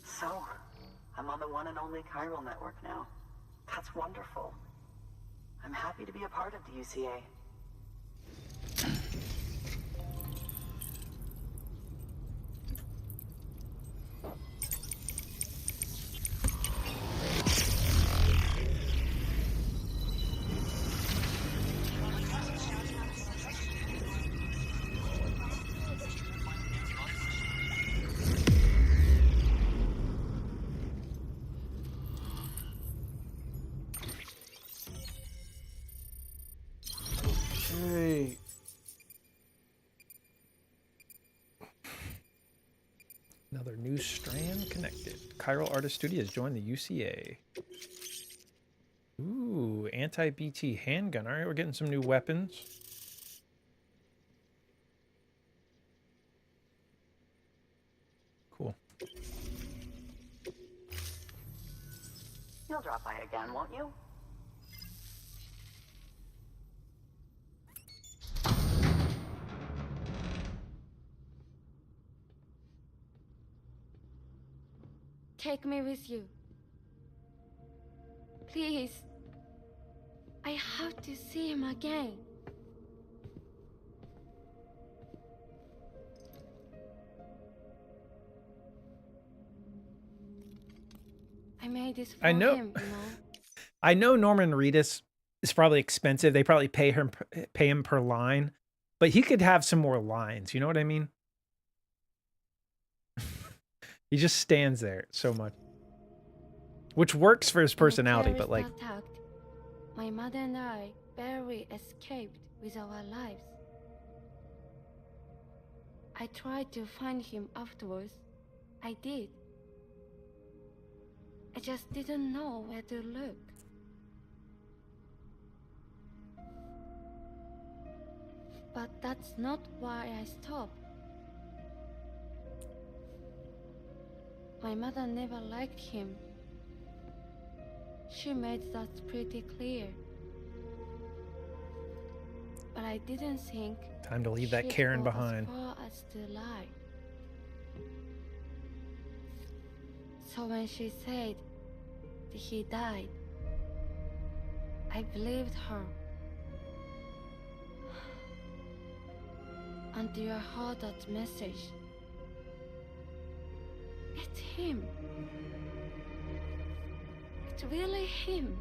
So, I'm on the one and only chiral network now. That's wonderful. I'm happy to be a part of the UCA. Hey. Another new strand connected. Chiral Artist Studio has joined the UCA. Ooh, anti-BT handgun. All right, we're getting some new weapons. Cool. You'll drop by again, won't you? Take me with you. Please. I have to see him again. I made this for him, you know? I know Norman Reedus is probably expensive. They probably pay him per line, but he could have some more lines. You know what I mean? He just stands there so much, which works for his personality. But like, attacked, my mother and I barely escaped with our lives. I tried to find him afterwards. I did. I just didn't know where to look. But that's not why I stopped. My mother never liked him. She made that pretty clear. But I didn't think Time to leave that she'd Karen go behind. as far as to lie. So when she said that he died, I believed her. Until I heard that message. It's him. It's really him.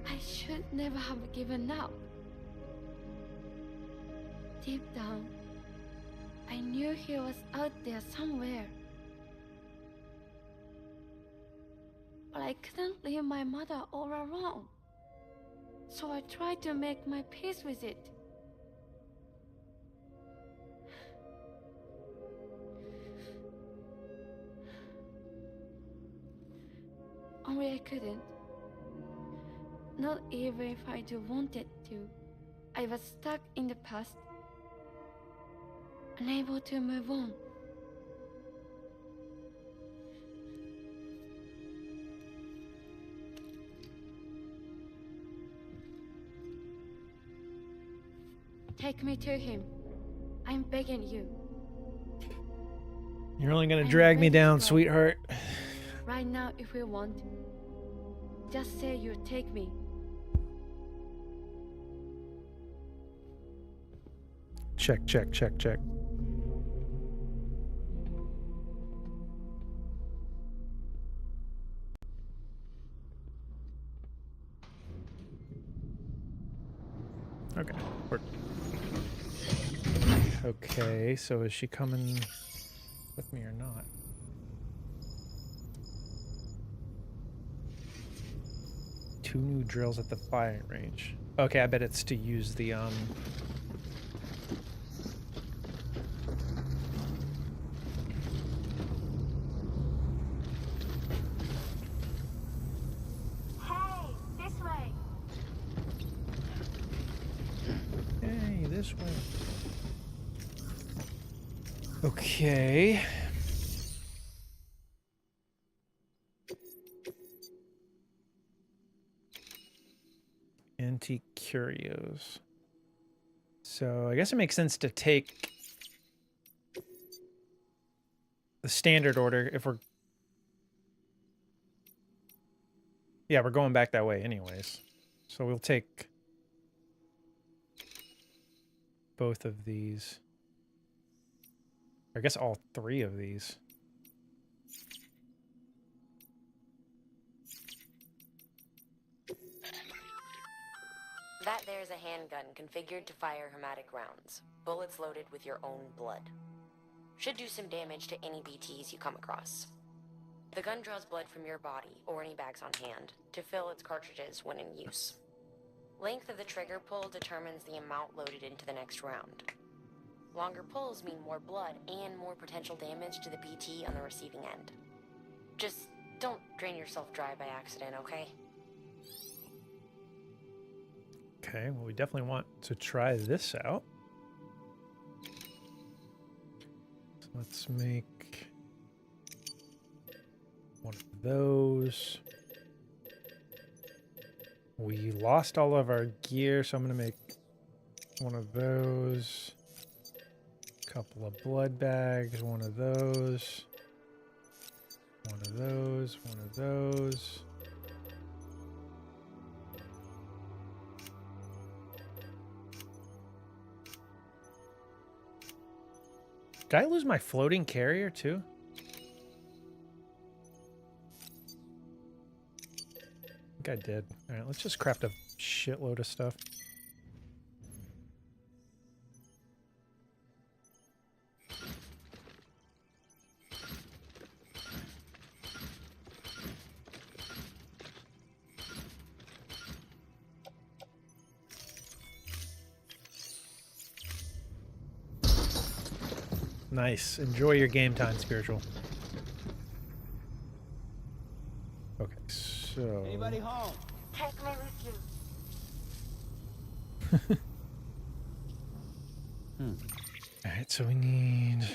I should never have given up. Deep down, I knew he was out there somewhere. But I couldn't leave my mother all alone. So I tried to make my peace with it. Only I couldn't. Not even if I do wanted to. I was stuck in the past, unable to move on. Take me to him. I'm begging you. You're only gonna I'm drag me ready to down, go. sweetheart. Right now, if you want. Just say you take me. Check, check, check, check. Okay. Okay, so is she coming with me or not? Two new drills at the firing range. Okay, I bet it's to use the Hey, this way. Hey, this way. Okay. Antique curios. So I guess it makes sense to take the standard order if we're... Yeah, we're going back that way anyways. So we'll take both of these. I guess all three of these. That there's a handgun configured to fire hermetic rounds. Bullets loaded with your own blood. Should do some damage to any BTs you come across. The gun draws blood from your body, or any bags on hand, to fill its cartridges when in use. Length of the trigger pull determines the amount loaded into the next round. Longer pulls mean more blood and more potential damage to the BT on the receiving end. Just don't drain yourself dry by accident, okay? Okay, well, we definitely want to try this out. So let's make one of those. We lost all of our gear, so I'm going to make one of those. Couple of blood bags, one of those. One of those, one of those. Did I lose my floating carrier too? I think I did. All right, let's just craft a shitload of stuff. Nice. Enjoy your game time, Spiritual. So. Anybody home? Take me with you. All right, so we need.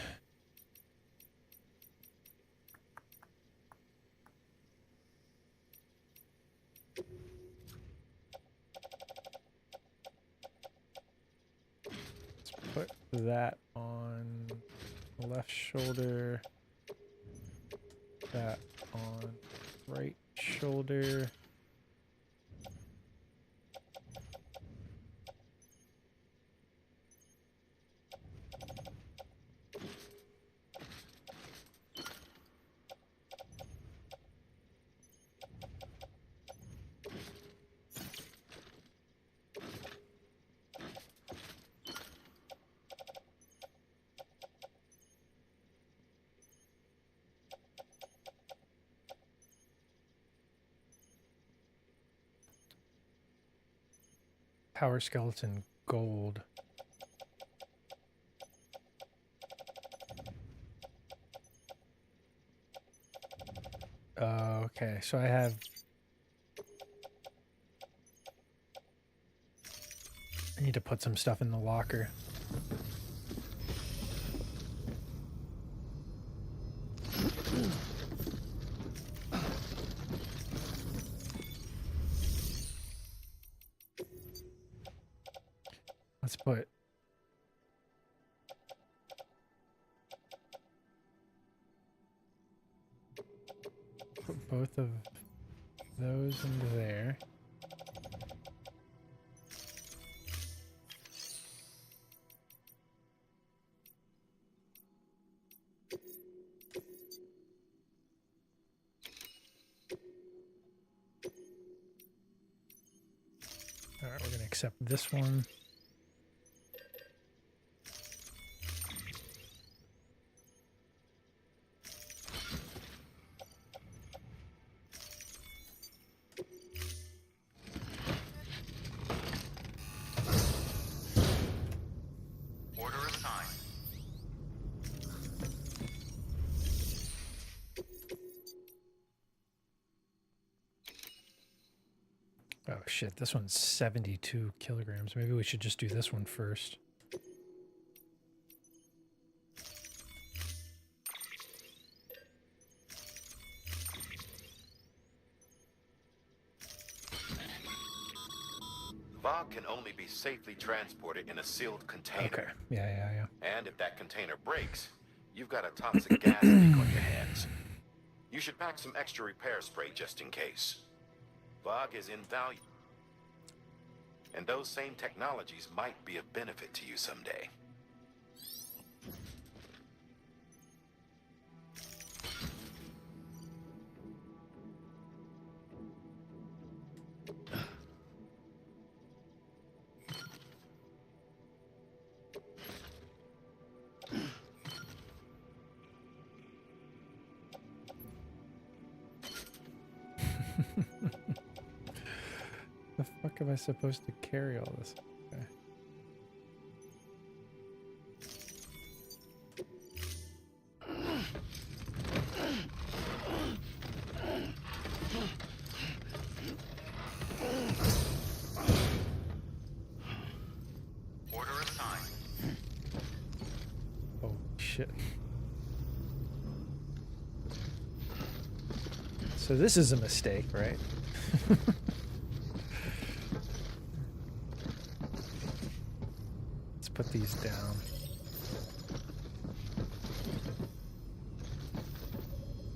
Let's put that on the left shoulder. That on right shoulder. Power skeleton gold. Okay, so I have. I need to put some stuff in the locker. Let's put both of those into there. All right, we're going to accept this one. Order assigned. Oh shit, this one's 72 kilograms. Maybe we should just do this one first. Vog can only be safely transported in a sealed container. Okay. Yeah. And if that container breaks, you've got a toxic gas leak on your hands. You should pack some extra repair spray just in case. Vog is invaluable. And those same technologies might be of benefit to you someday. The fuck am I supposed to carry all this? Okay. Order assigned. Oh shit. So this is a mistake, right? Let's put these down.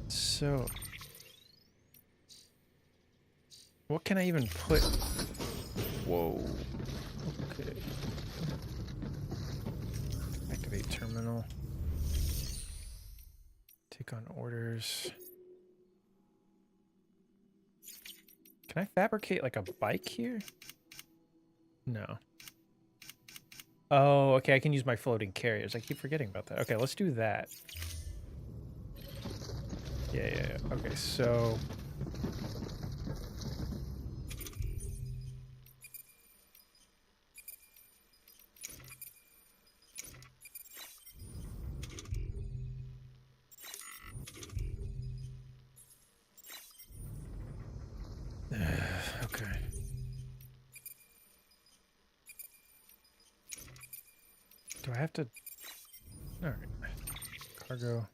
So, what can I even put? Whoa. Okay. Activate terminal. Take on orders. Can I fabricate like a bike here? No. Oh, okay, I can use my floating carriers. I keep forgetting about that. Okay, let's do that. Yeah. Okay, so... I have to... Alright. Cargo.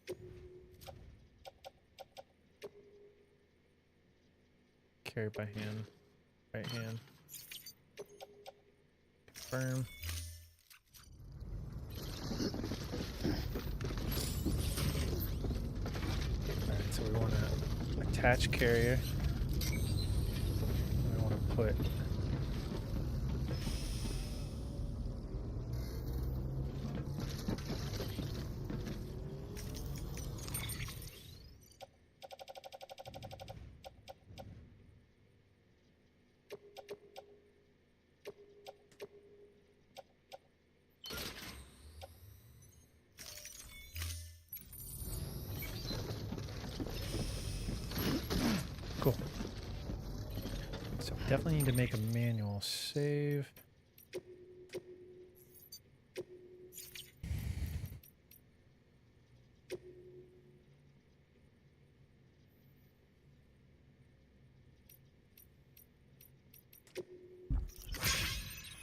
Carry by hand. Right hand. Confirm. Alright, so we want to attach carrier. We want to put... Cool. So definitely need to make a manual save.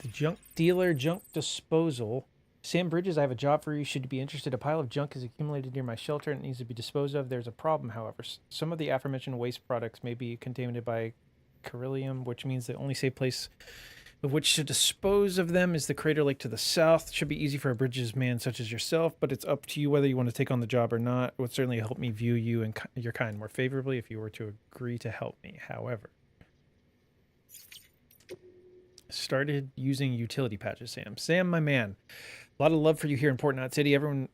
The junk dealer, junk disposal. Sam Bridges, I have a job for you. Should you be interested? A pile of junk has accumulated near my shelter and it needs to be disposed of. There's a problem, however. Some of the aforementioned waste products may be contaminated by beryllium, which means the only safe place of which to dispose of them is the crater lake to the south. Should be easy for a Bridges man such as yourself, but it's up to you whether you want to take on the job or not. It would certainly help me view you and your kind more favorably if you were to agree to help me. However, started using utility patches, Sam. Sam, my man. A lot of love for you here in Port Knot City. Everyone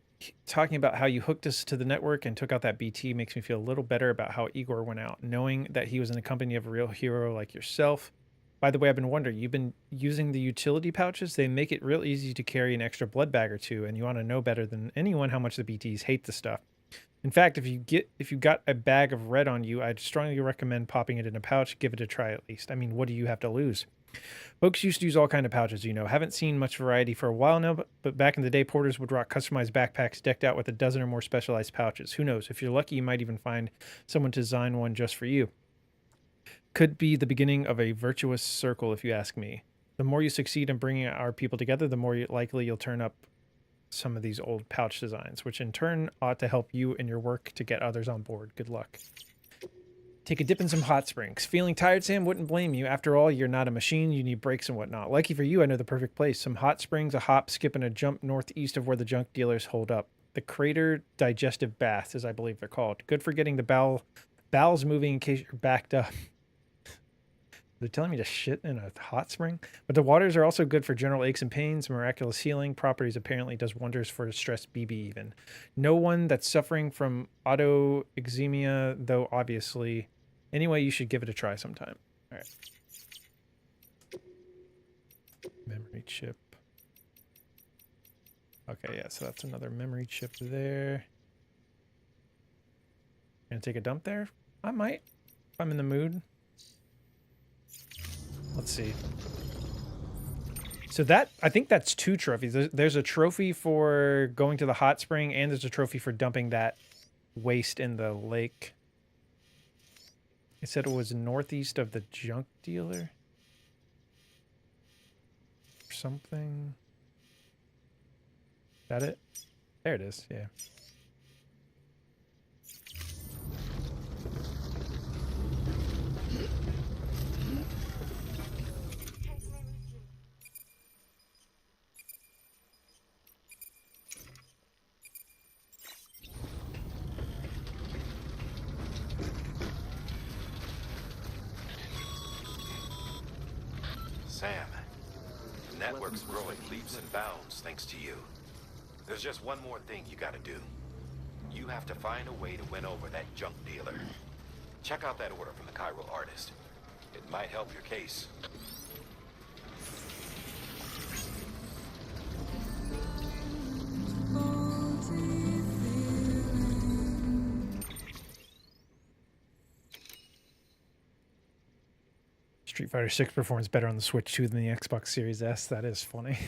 talking about how you hooked us to the network and took out that BT makes me feel a little better about how Igor went out, knowing that he was in the company of a real hero like yourself. By the way, I've been wondering, you've been using the utility pouches? They make it real easy to carry an extra blood bag or two, and you want to know better than anyone how much the BTs hate the stuff. In fact, if you got a bag of red on you, I'd strongly recommend popping it in a pouch. Give it a try at least. I mean, what do you have to lose? Folks used to use all kind of pouches, you know. Haven't seen much variety for a while now, but back in the day, porters would rock customized backpacks decked out with a dozen or more specialized pouches. Who knows? If you're lucky, you might even find someone to design one just for you. Could be the beginning of a virtuous circle, if you ask me. The more you succeed in bringing our people together, the more likely you'll turn up some of these old pouch designs, which in turn ought to help you in your work to get others on board. Good luck. Take a dip in some hot springs. Feeling tired, Sam? Wouldn't blame you. After all, you're not a machine. You need breaks and whatnot. Lucky for you, I know the perfect place. Some hot springs, a hop, skip, and a jump northeast of where the junk dealers hold up. The Crater Digestive Baths, as I believe they're called. Good for getting the bowels moving in case you're backed up. They're telling me to shit in a hot spring? But the waters are also good for general aches and pains. Miraculous healing properties apparently does wonders for a stressed BB even. No one that's suffering from autoexemia, though, obviously. Anyway, you should give it a try sometime. All right. Memory chip. Okay, yeah, so that's another memory chip there. Gonna take a dump there? I might, if I'm in the mood. Let's see. So that, I think that's 2 trophies. There's a trophy for going to the hot spring, and there's a trophy for dumping that waste in the lake. It said it was northeast of the junk dealer. Or something. Is that it? There it is, yeah. Sam, the network's growing leaps and bounds thanks to you. There's just one more thing you gotta do. You have to find a way to win over that junk dealer. Check out that order from the Cairo artist. It might help your case. Street Fighter 6 performs better on the Switch 2 than the Xbox Series S. That is funny.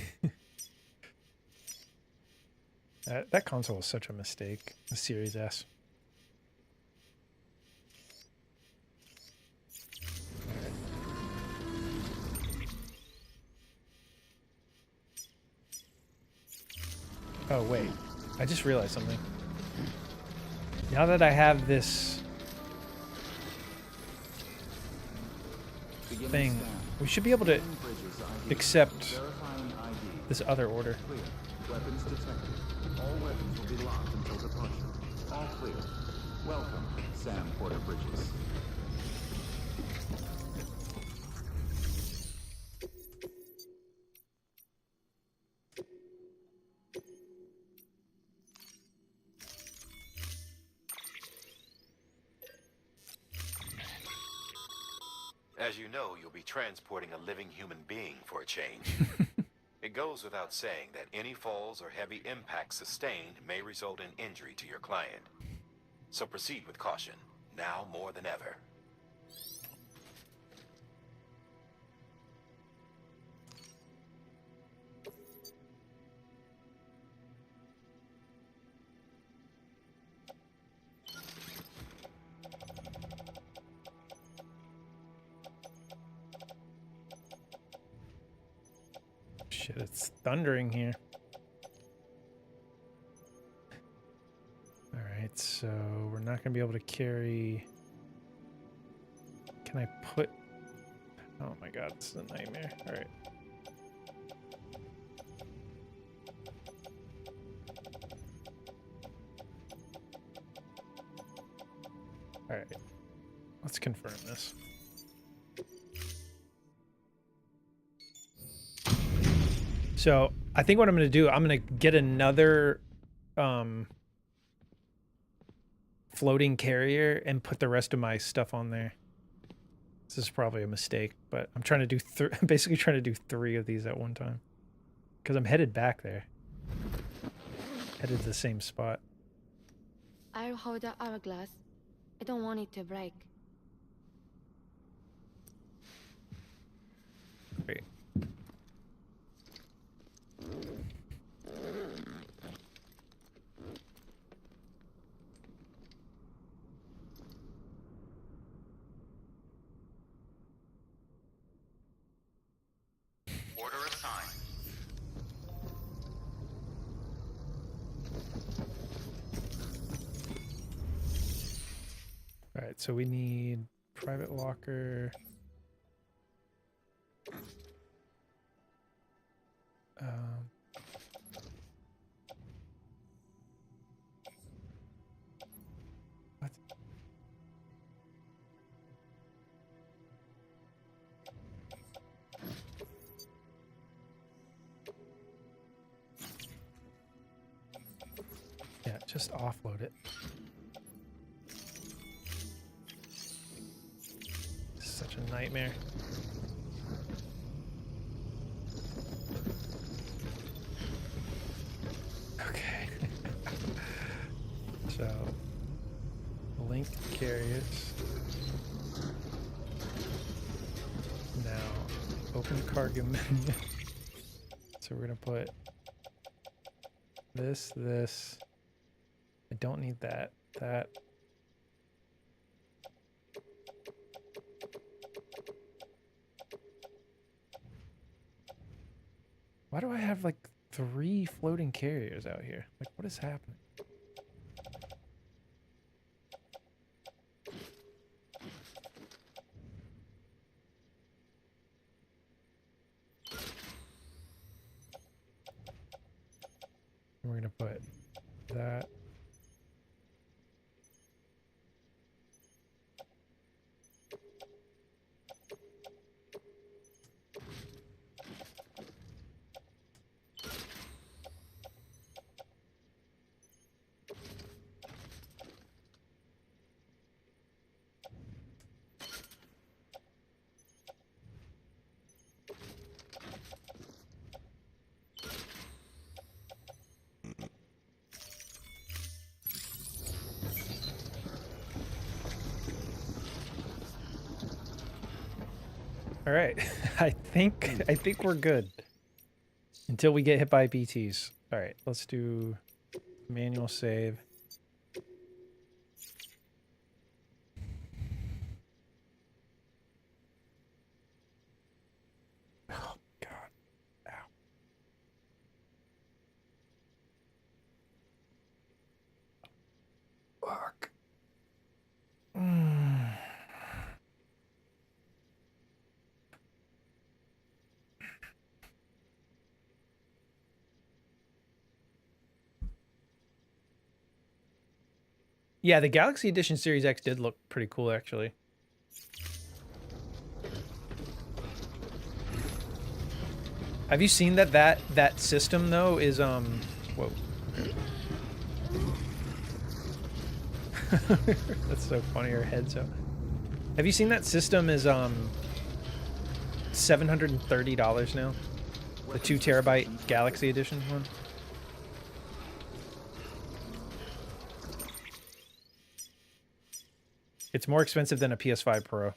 That console is such a mistake, the Series S. Oh, wait. I just realized something. Now that I have this thing, we should be able to accept this other order. Clear. Weapons detected. All weapons will be locked until departure. All clear. Welcome, Sam Porter Bridges. As you know, you'll be transporting a living human being for a change. It goes without saying that any falls or heavy impacts sustained may result in injury to your client. So proceed with caution, now more than ever. Shit, it's thundering here. Alright, so we're not going to be able to carry... Can I put... Oh my god, this is a nightmare. Alright. Alright. Let's confirm this. So I think what I'm going to do, I'm going to get another floating carrier and put the rest of my stuff on there. This is probably a mistake, but I'm trying to do basically trying to do 3 of these at one time because I'm headed back there. Headed to the same spot. I'll hold the hourglass. I don't want it to break. Great. Order assigned. All right, so we need private locker. What? Yeah, just offload it. Such a nightmare. Okay. So, link carriers. Now, open the cargo menu. So we're gonna put this. I don't need that. Why do I have like 3 floating carriers out here? Like, what is happening? We're gonna put that. All right, I think we're good until we get hit by BTs. All right, let's do manual save. Oh God! Ow. Yeah, the Galaxy Edition Series X did look pretty cool, actually. Have you seen that system though is whoa. That's so funny, her head's up. Have you seen that system is $730 now? The 2 terabyte Galaxy Edition one? It's more expensive than a PS5 Pro.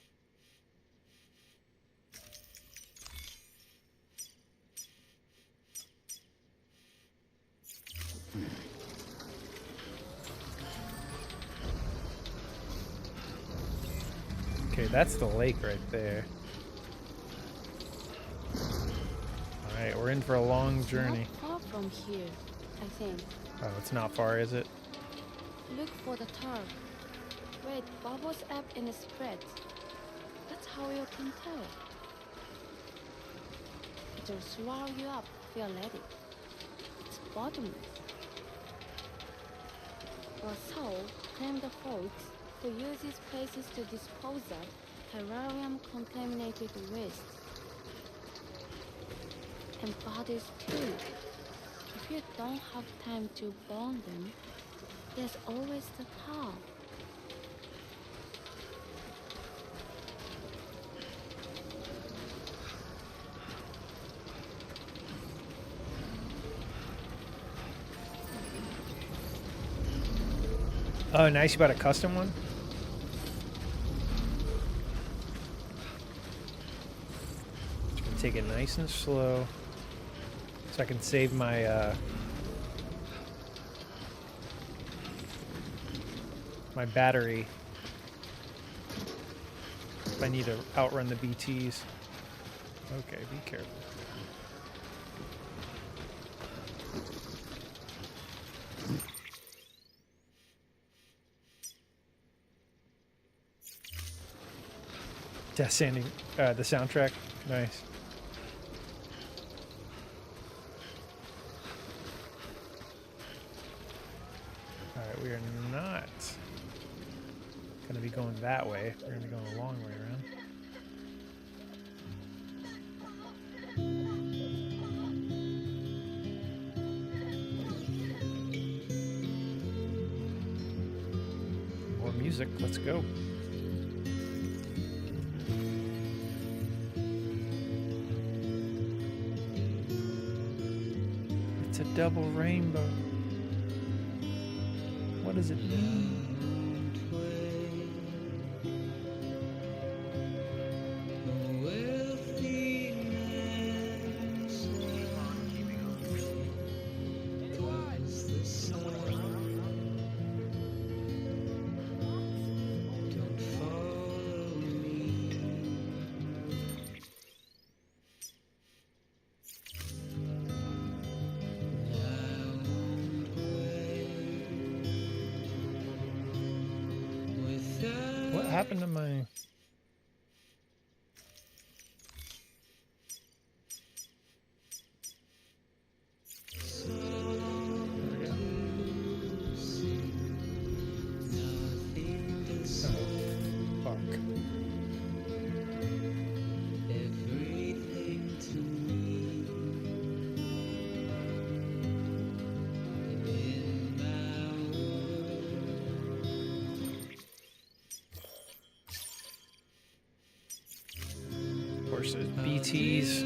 Okay, that's the lake right there. Alright, we're in for a long journey. Not far from here, I think. Oh, it's not far, is it? Look for the tarp. Wait, bubbles up and it spreads. That's how you can tell. It'll swallow you up if you let it. It's bottomless. Or so claim the folks who use these places to dispose of terrarium-contaminated waste. And bodies too. If you don't have time to burn them, there's always the tar. Oh, nice. You bought a custom one? Just gonna take it nice and slow so I can save my my battery if I need to outrun the BTs. Okay, be careful. Death Stranding, the soundtrack, nice. All right, we are not gonna be going that way. We're gonna be going a long way around. More music, let's go. It's a double rainbow. What does it mean? What happened to my... Of course, there's BTs.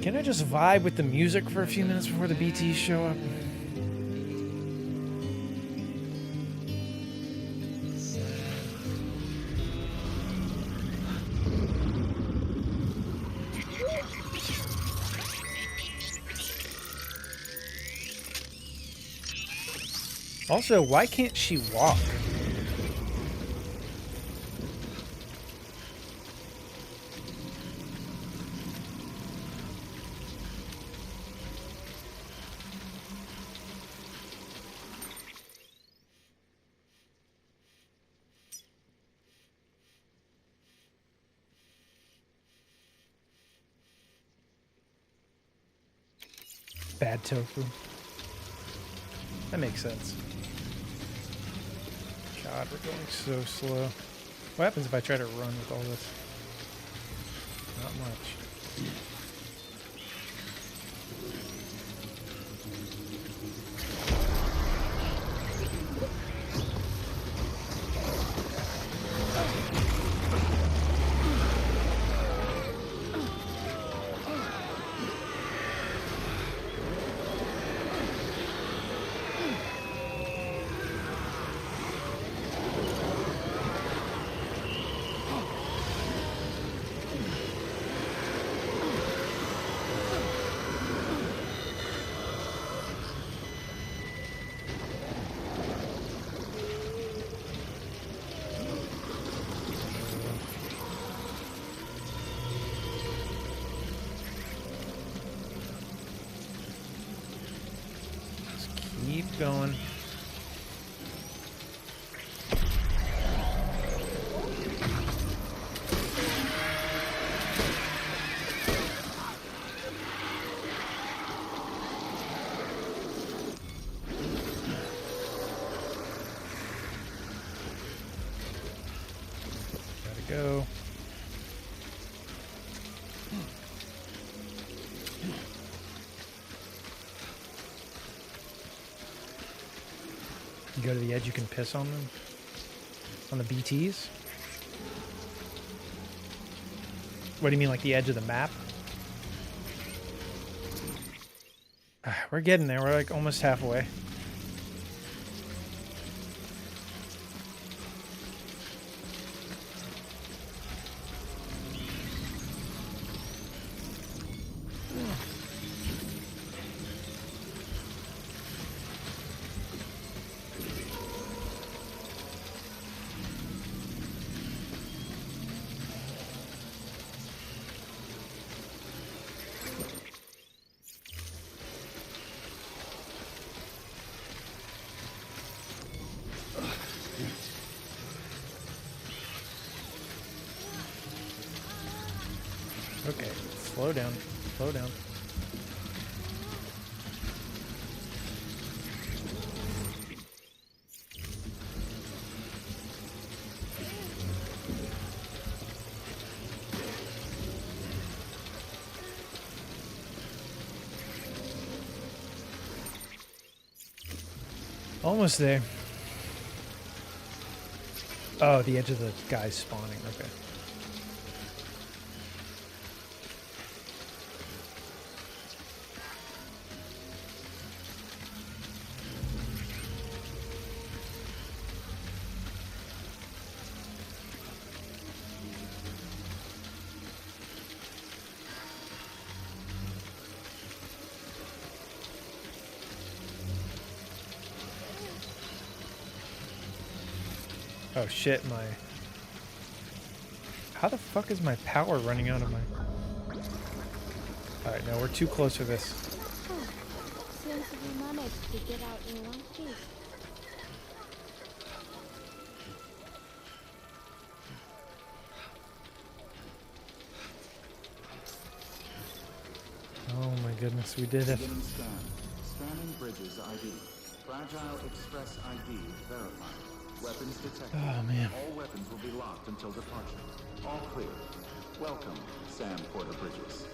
Can I just vibe with the music for a few minutes before the BTs show up? Also, why can't she walk? Bad tofu. That makes sense. God, we're going so slow. What happens if I try to run with all this? Not much. Keep going. Gotta go. You go to the edge, you can piss on them? On the BTs? What do you mean, like the edge of the map? We're getting there. We're like almost halfway. Okay, slow down, slow down. Almost there. Oh, the edge of the guys spawning, okay. Oh shit, how the fuck is my power running out of my... Alright, no, we're too close for this. Seems we managed to get out in one piece. Oh my goodness, we did it. Beginning scan. Scanning bridges ID. Fragile Express ID verified. Weapons detected. Oh man. All weapons will be locked until departure. All clear. Welcome, Sam Porter Bridges.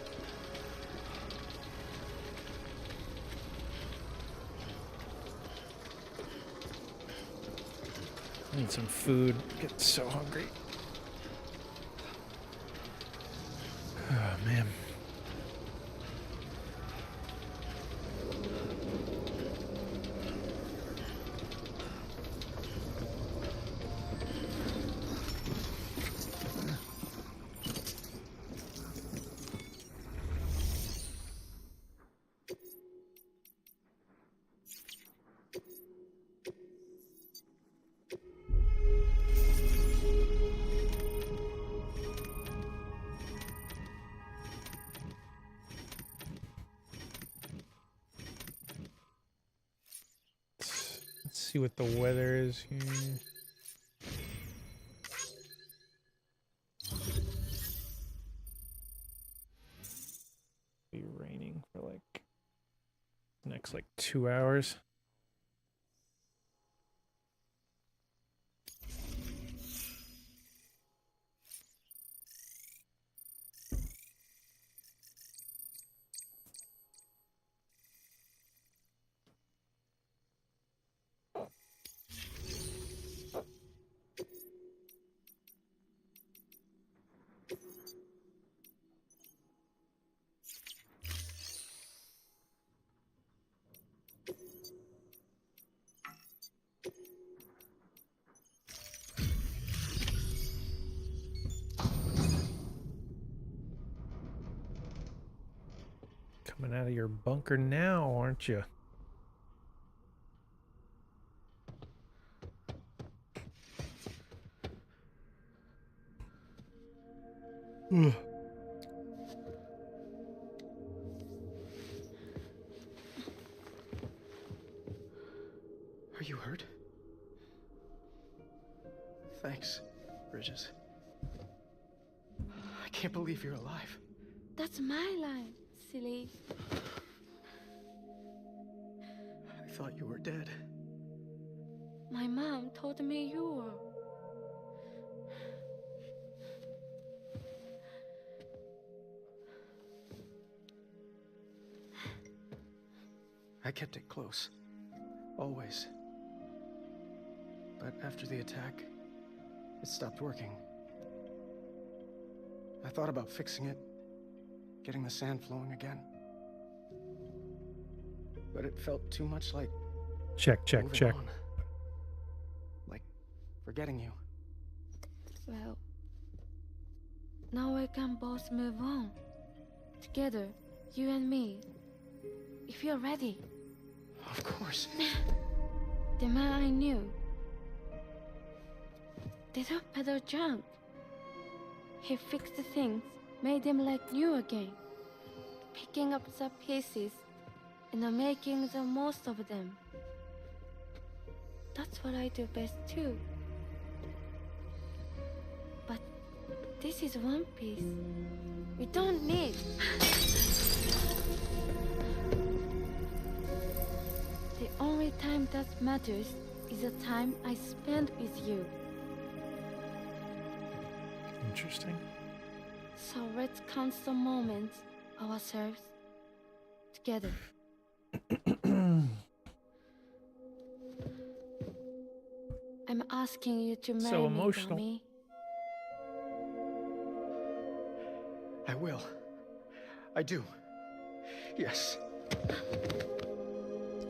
I need some food. I'm getting so hungry. Oh man. See what the weather is here. Be raining for like Next, like 2 hours. Coming out of your bunker now, aren't you? Ugh. Are you hurt? Thanks, Bridges. I can't believe you're alive. That's my line, silly. I thought you were dead. My mom told me you were. I kept it close. Always. But after the attack, it stopped working. I thought about fixing it, getting the sand flowing again. But it felt too much like Check. moving on. Like forgetting you. Well, now we can both move on. Together, you and me. If you're ready. Of course. The man I knew. They don't peddle junk. He fixed the things, made them like new again. Picking up the pieces and making the most of them. That's what I do best too. But this is one piece. We don't need. The only time that matters is the time I spend with you. Interesting. So let's count the moments ourselves together. I'm asking you to marry So me, emotional. Tommy. I will. I do. Yes.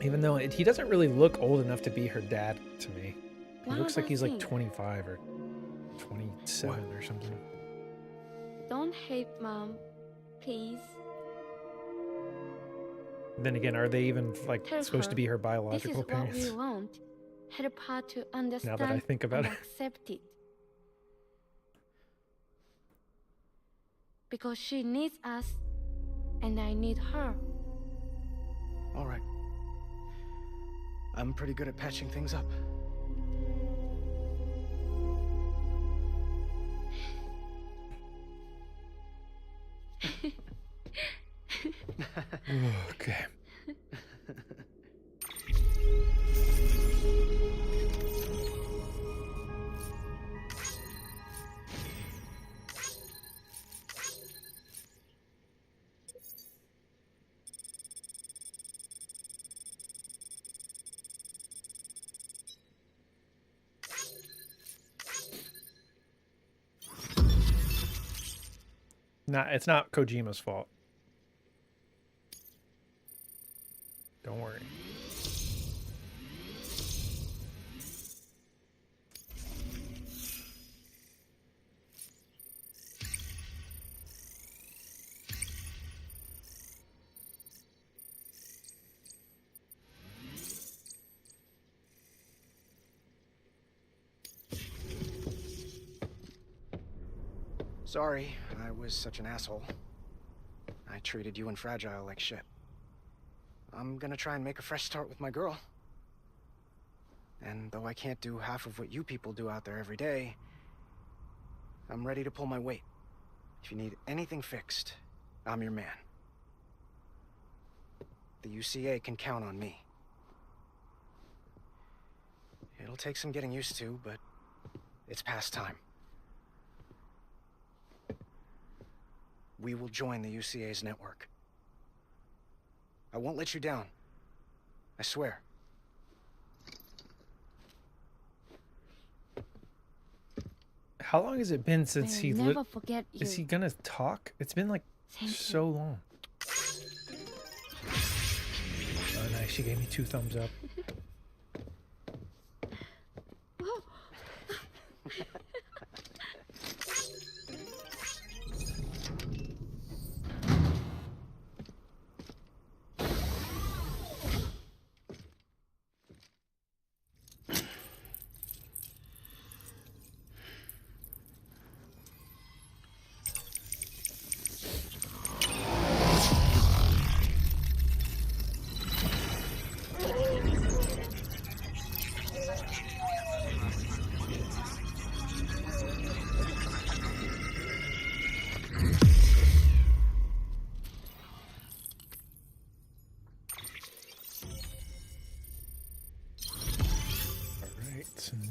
Even though he doesn't really look old enough to be her dad to me. He One looks like other he's like thing. 25 or 27 or something. Don't hate Mom, please. Then again, are they even like Tell supposed to her be her this is biological what parents? we want. Help her to understand Now that I think about and it. accept it. Because she needs us, and I need her. All right. I'm pretty good at patching things up. Okay. It's not Kojima's fault. Don't worry. Sorry, I was such an asshole. I treated you and Fragile like shit. I'm gonna try and make a fresh start with my girl. And though I can't do half of what you people do out there every day, I'm ready to pull my weight. If you need anything fixed, I'm your man. the UCA can count on me. It'll take some getting used to, but it's past time. We will join the UCA's network. I won't let you down. I swear. How long has it been since May I he never forget you. Is he gonna talk? It's been like so long. Oh, nice. She gave me 2 thumbs up.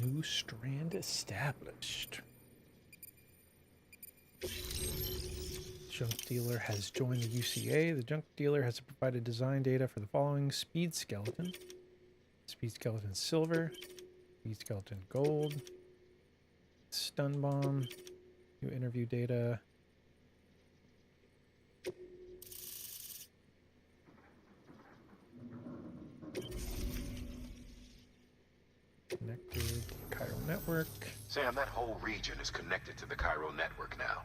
New strand established. Junk dealer has joined the UCA. The junk dealer has provided design data for the following: speed skeleton, speed skeleton silver, speed skeleton gold, stun bomb, new interview data. Connected Cairo network. Sam, that whole region is connected to the Cairo network now.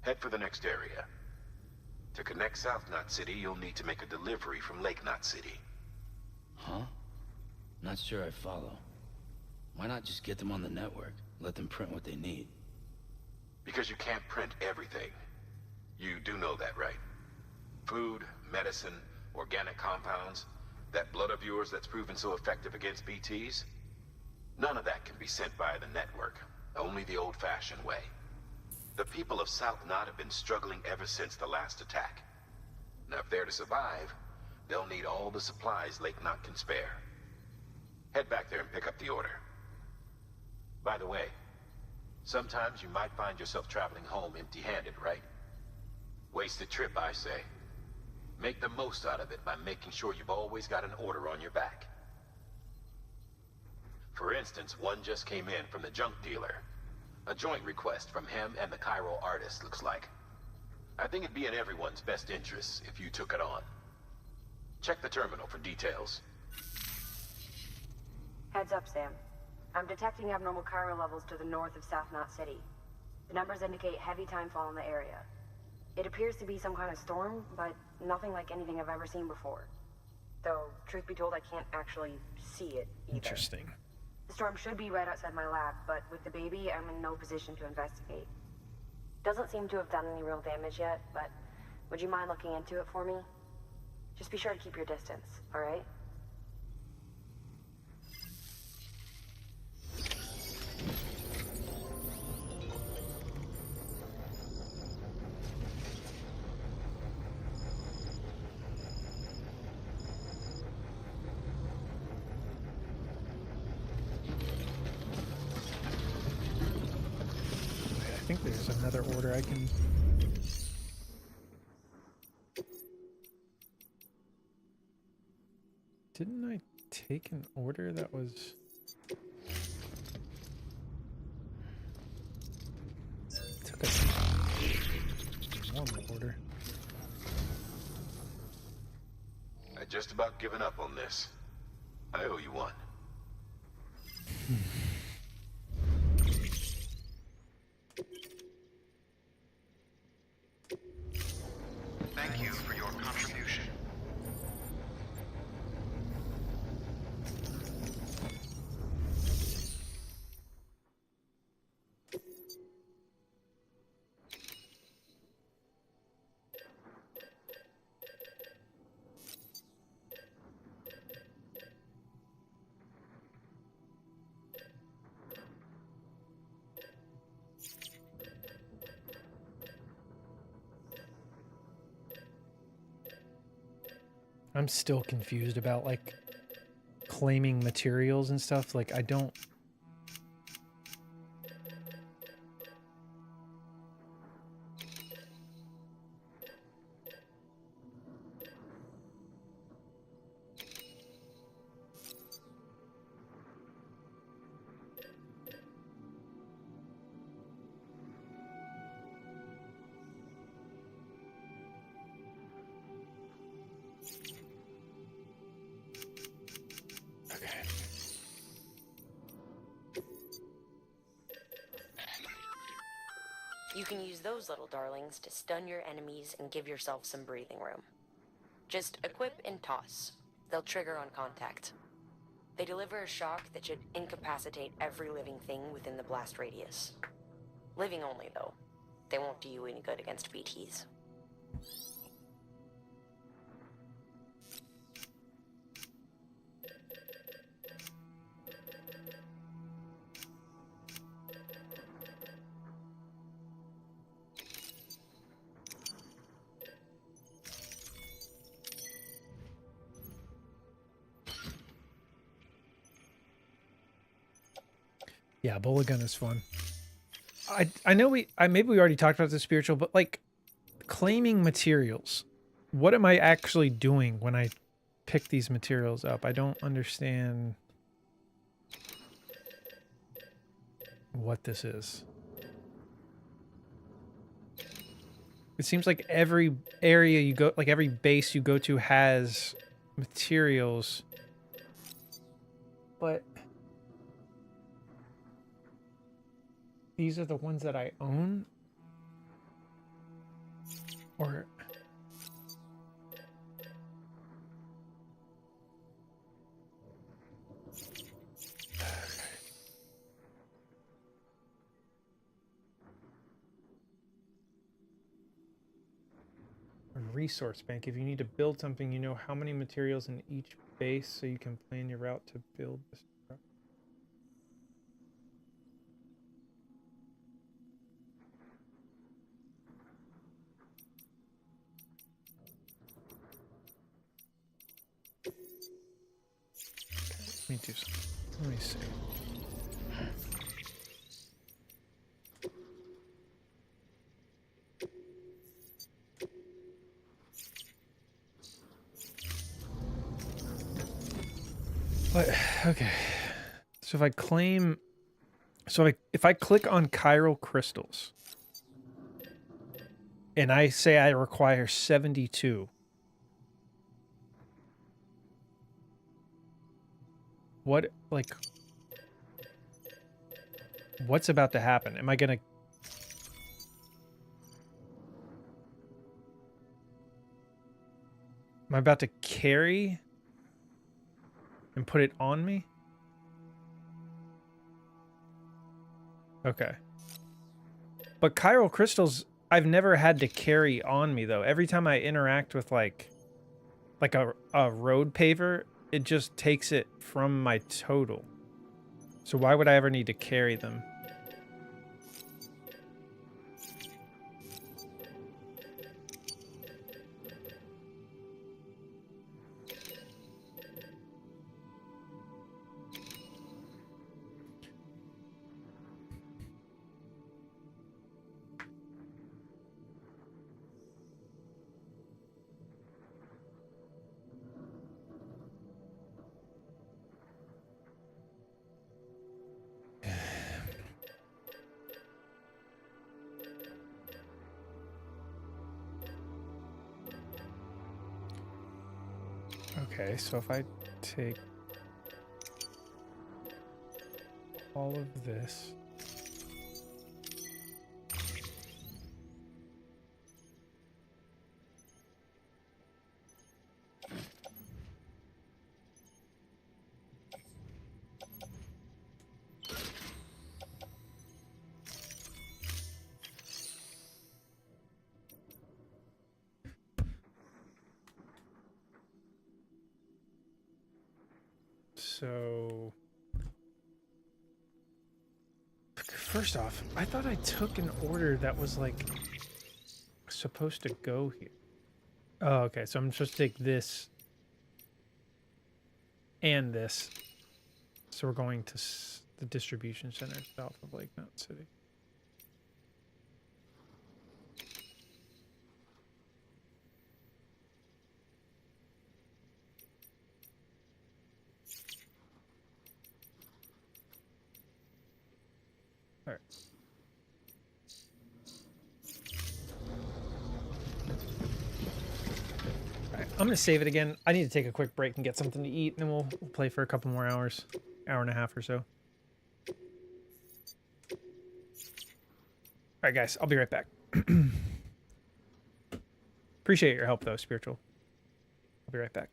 Head for the next area. To connect South Knot City, you'll need to make a delivery from Lake Knot City. Huh? Not sure I follow. Why not just get them on the network? Let them print what they need. Because you can't print everything. You do know that, right? Food, medicine, organic compounds, that blood of yours that's proven so effective against BTs? None of that can be sent via the network. Only the old-fashioned way. The people of South Knot have been struggling ever since the last attack. Now, if they're to survive, they'll need all the supplies Lake Knot can spare. Head back there and pick up the order. By the way, sometimes you might find yourself traveling home empty-handed, right? Wasted trip, I say. Make the most out of it by making sure you've always got an order on your back. For instance, one just came in from the junk dealer. A joint request from him and the Cairo artist, looks like. I think it'd be in everyone's best interest if you took it on. Check the terminal for details. Heads up, Sam. I'm detecting abnormal Cairo levels to the north of South Knot City. The numbers indicate heavy timefall in the area. It appears to be some kind of storm, but nothing like anything I've ever seen before. Though, truth be told, I can't actually see it either. Interesting. The storm should be right outside my lab, but with the baby, I'm in no position to investigate. Doesn't seem to have done any real damage yet, but would you mind looking into it for me? Just be sure to keep your distance, alright? I think there's another order I can... Didn't I take an order that was... Took a normal order. I'd just about given up on this. I owe you one. Thank you for your contribution. I'm still confused about like claiming materials and stuff. Like I don't. You can use those little darlings to stun your enemies and give yourself some breathing room. Just equip and toss. They'll trigger on contact. They deliver a shock that should incapacitate every living thing within the blast radius. Living only, though. They won't do you any good against BTs. Yeah, bullet gun is fun. I know maybe we already talked about the spiritual, but like claiming materials. What am I actually doing when I pick these materials up? I don't understand what this is. It seems like every area you go, like every base you go to has materials, but these are the ones that I own? Or... Resource bank. If you need to build something, you know how many materials in each base so you can plan your route to build this. Let me do something. Let me see. But okay. So if I claim, if I click on chiral crystals and I say I require 72, what, like, what's about to happen? Am I gonna... Am I about to carry and put it on me? Okay. But chiral crystals, I've never had to carry on me, though. Every time I interact with, like a road paver, it just takes it from my total. So why would I ever need to carry them? Okay, so if I take all of this, so first off, I thought I took an order that was like supposed to go here. Oh, okay, so I'm supposed to take this and this. So we're going to the distribution center south of Lake Mountain City. All right. All right, I'm gonna save it again. I need to take a quick break and get something to eat, and then we'll play for a couple more hours, hour and a half or so. All right, guys, I'll be right back. Appreciate your help, though, Spiritual. I'll be right back.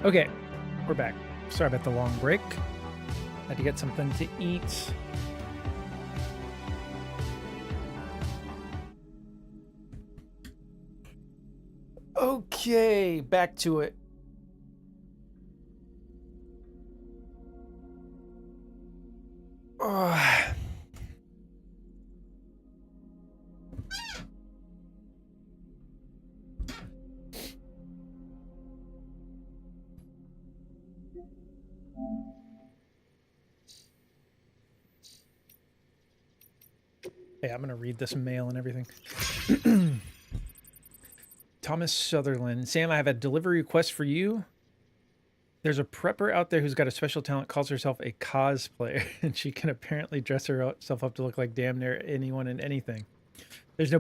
Okay, we're back. Sorry about the long break. Had to get something to eat. Okay, back to it. Ugh. Hey, I'm gonna read this mail and everything. Thomas Sutherland. Sam, I have a delivery request for you. There's a prepper out there who's got a special talent, calls herself a cosplayer, and she can apparently dress herself up to look like damn near anyone and anything. There's no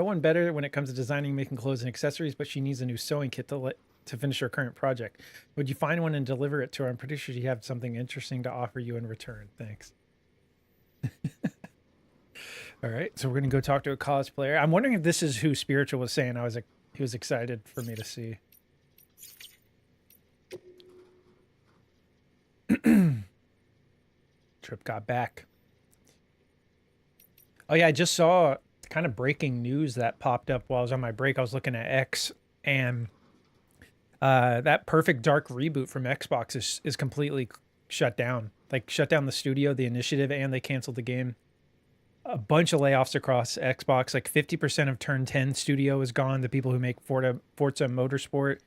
one better when it comes to designing, making clothes and accessories, but she needs a new sewing kit to finish her current project. Would you find one and deliver it to her? I'm pretty sure she'd have something interesting to offer you in return. Thanks. All right, so we're gonna go talk to a cosplayer. I'm wondering if this is who Spiritual was saying. He was excited for me to see. Trip got back. Oh yeah, I just saw kind of breaking news that popped up while I was on my break. I was looking at X, and that Perfect Dark reboot from Xbox is completely shut down. Like shut down the studio, the initiative, and they canceled the game. A bunch of layoffs across Xbox. Like 50% of Turn 10 studio is gone. The people who make Forza Motorsport,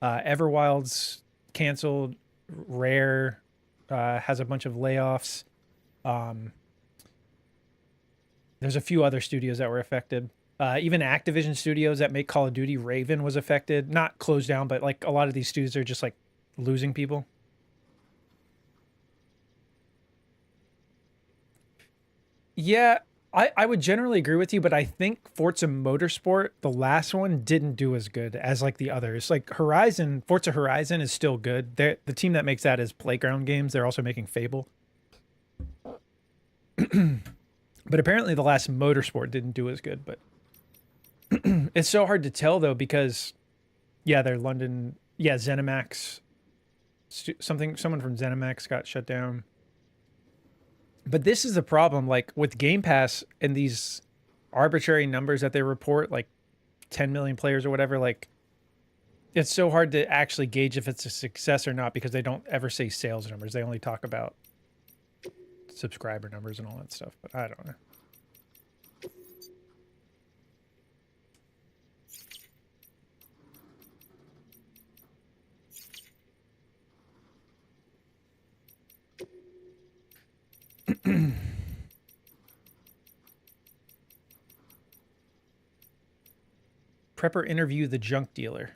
Everwild's canceled. Rare has a bunch of layoffs. There's a few other studios that were affected. Even Activision studios that make Call of Duty, Raven was affected. Not closed down, but like a lot of these studios are just like losing people. Yeah, I would generally agree with you, but I think Forza Motorsport, the last one, didn't do as good as like the others. Like Forza Horizon is still good. The team that makes that is Playground Games. They're also making Fable. But apparently the last Motorsport didn't do as good, but it's so hard to tell though, because yeah, they're London. Yeah, ZeniMax, someone from ZeniMax got shut down. But this is the problem, like with Game Pass and these arbitrary numbers that they report, like 10 million players or whatever, like it's so hard to actually gauge if it's a success or not because they don't ever say sales numbers. They only talk about subscriber numbers and all that stuff, but I don't know. Prepper interviewed the junk dealer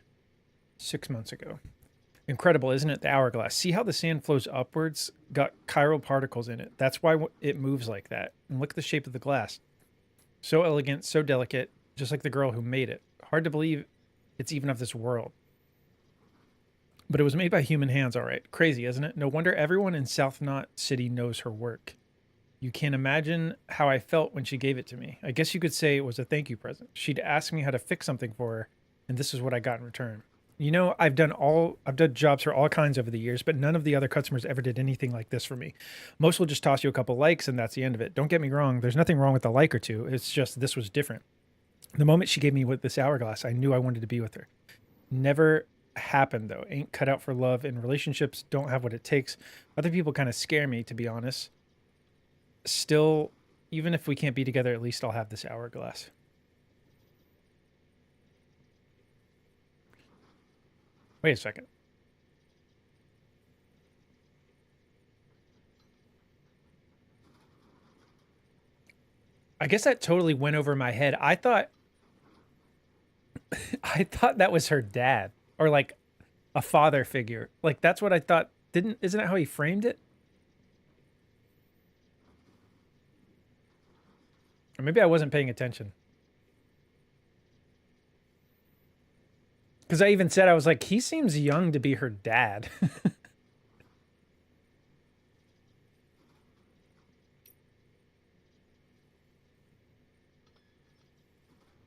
6 months ago. Incredible, isn't it? The hourglass. See how the sand flows upwards? Got chiral particles in it. That's why it moves like that. And look at the shape of the glass. So elegant, so delicate, just like the girl who made it. Hard to believe it's even of this world. But it was made by human hands, all right. Crazy, isn't it? No wonder everyone in South Knot City knows her work. You can't imagine how I felt when she gave it to me. I guess you could say it was a thank you present. She'd ask me how to fix something for her, and this is what I got in return. You know, I've done jobs for all kinds over the years, but none of the other customers ever did anything like this for me. Most will just toss you a couple likes and that's the end of it. Don't get me wrong, there's nothing wrong with a like or two. It's just this was different. The moment she gave me with this hourglass, I knew I wanted to be with her. Never happened though. Ain't cut out for love, and relationships don't have what it takes. Other people kind of scare me, to be honest. Still, even if we can't be together, at least I'll have this hourglass. Wait a second. I guess that totally went over my head. I thought that was her dad, or like a father figure. Like that's what I thought. Isn't that how he framed it? Or maybe I wasn't paying attention. Because I even said, I was like, he seems young to be her dad.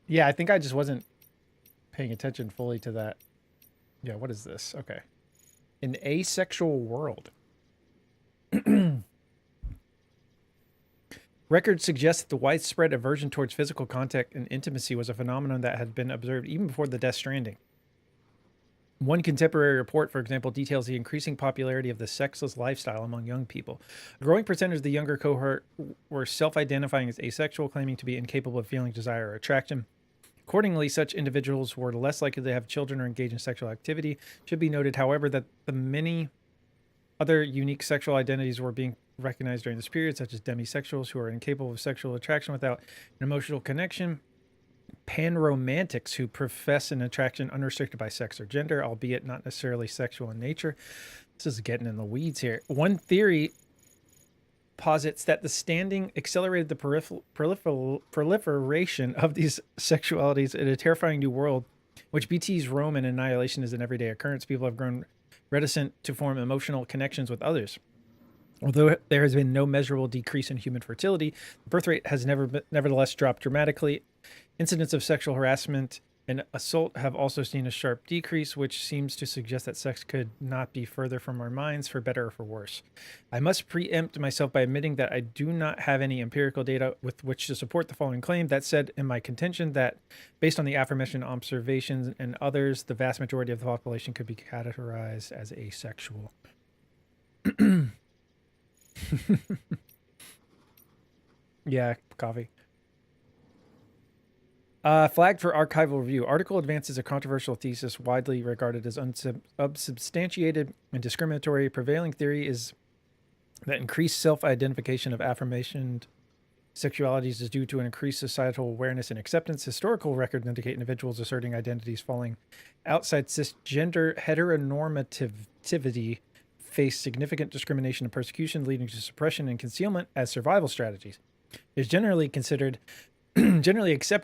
Yeah, I think I just wasn't paying attention fully to that. Yeah, what is this? Okay. An asexual world. Records suggest that the widespread aversion towards physical contact and intimacy was a phenomenon that had been observed even before the Death Stranding. One contemporary report, for example, details the increasing popularity of the sexless lifestyle among young people. A growing percentage of the younger cohort were self-identifying as asexual, claiming to be incapable of feeling desire or attraction. Accordingly, such individuals were less likely to have children or engage in sexual activity. It should be noted, however, that the many other unique sexual identities were being recognized during this period, such as demisexuals who are incapable of sexual attraction without an emotional connection, panromantics who profess an attraction unrestricted by sex or gender, albeit not necessarily sexual in nature. This is getting in the weeds here. One theory posits that the Stranding accelerated the proliferation of these sexualities in a terrifying new world, which BT's Rome and annihilation is an everyday occurrence. People have grown reticent to form emotional connections with others. Although there has been no measurable decrease in human fertility, the birth rate has nevertheless dropped dramatically. Incidents of sexual harassment and assault have also seen a sharp decrease, which seems to suggest that sex could not be further from our minds, for better or for worse. I must preempt myself by admitting that I do not have any empirical data with which to support the following claim. That said, in my contention that, based on the aforementioned observations and others, the vast majority of the population could be categorized as asexual. Yeah, coffee. Flagged for archival review. Article advances a controversial thesis widely regarded as unsubstantiated and discriminatory. Prevailing theory is that increased self-identification of aforementioned sexualities is due to an increased societal awareness and acceptance. Historical records indicate individuals asserting identities falling outside cisgender heteronormativity face significant discrimination and persecution, leading to suppression and concealment as survival strategies. It is generally accepted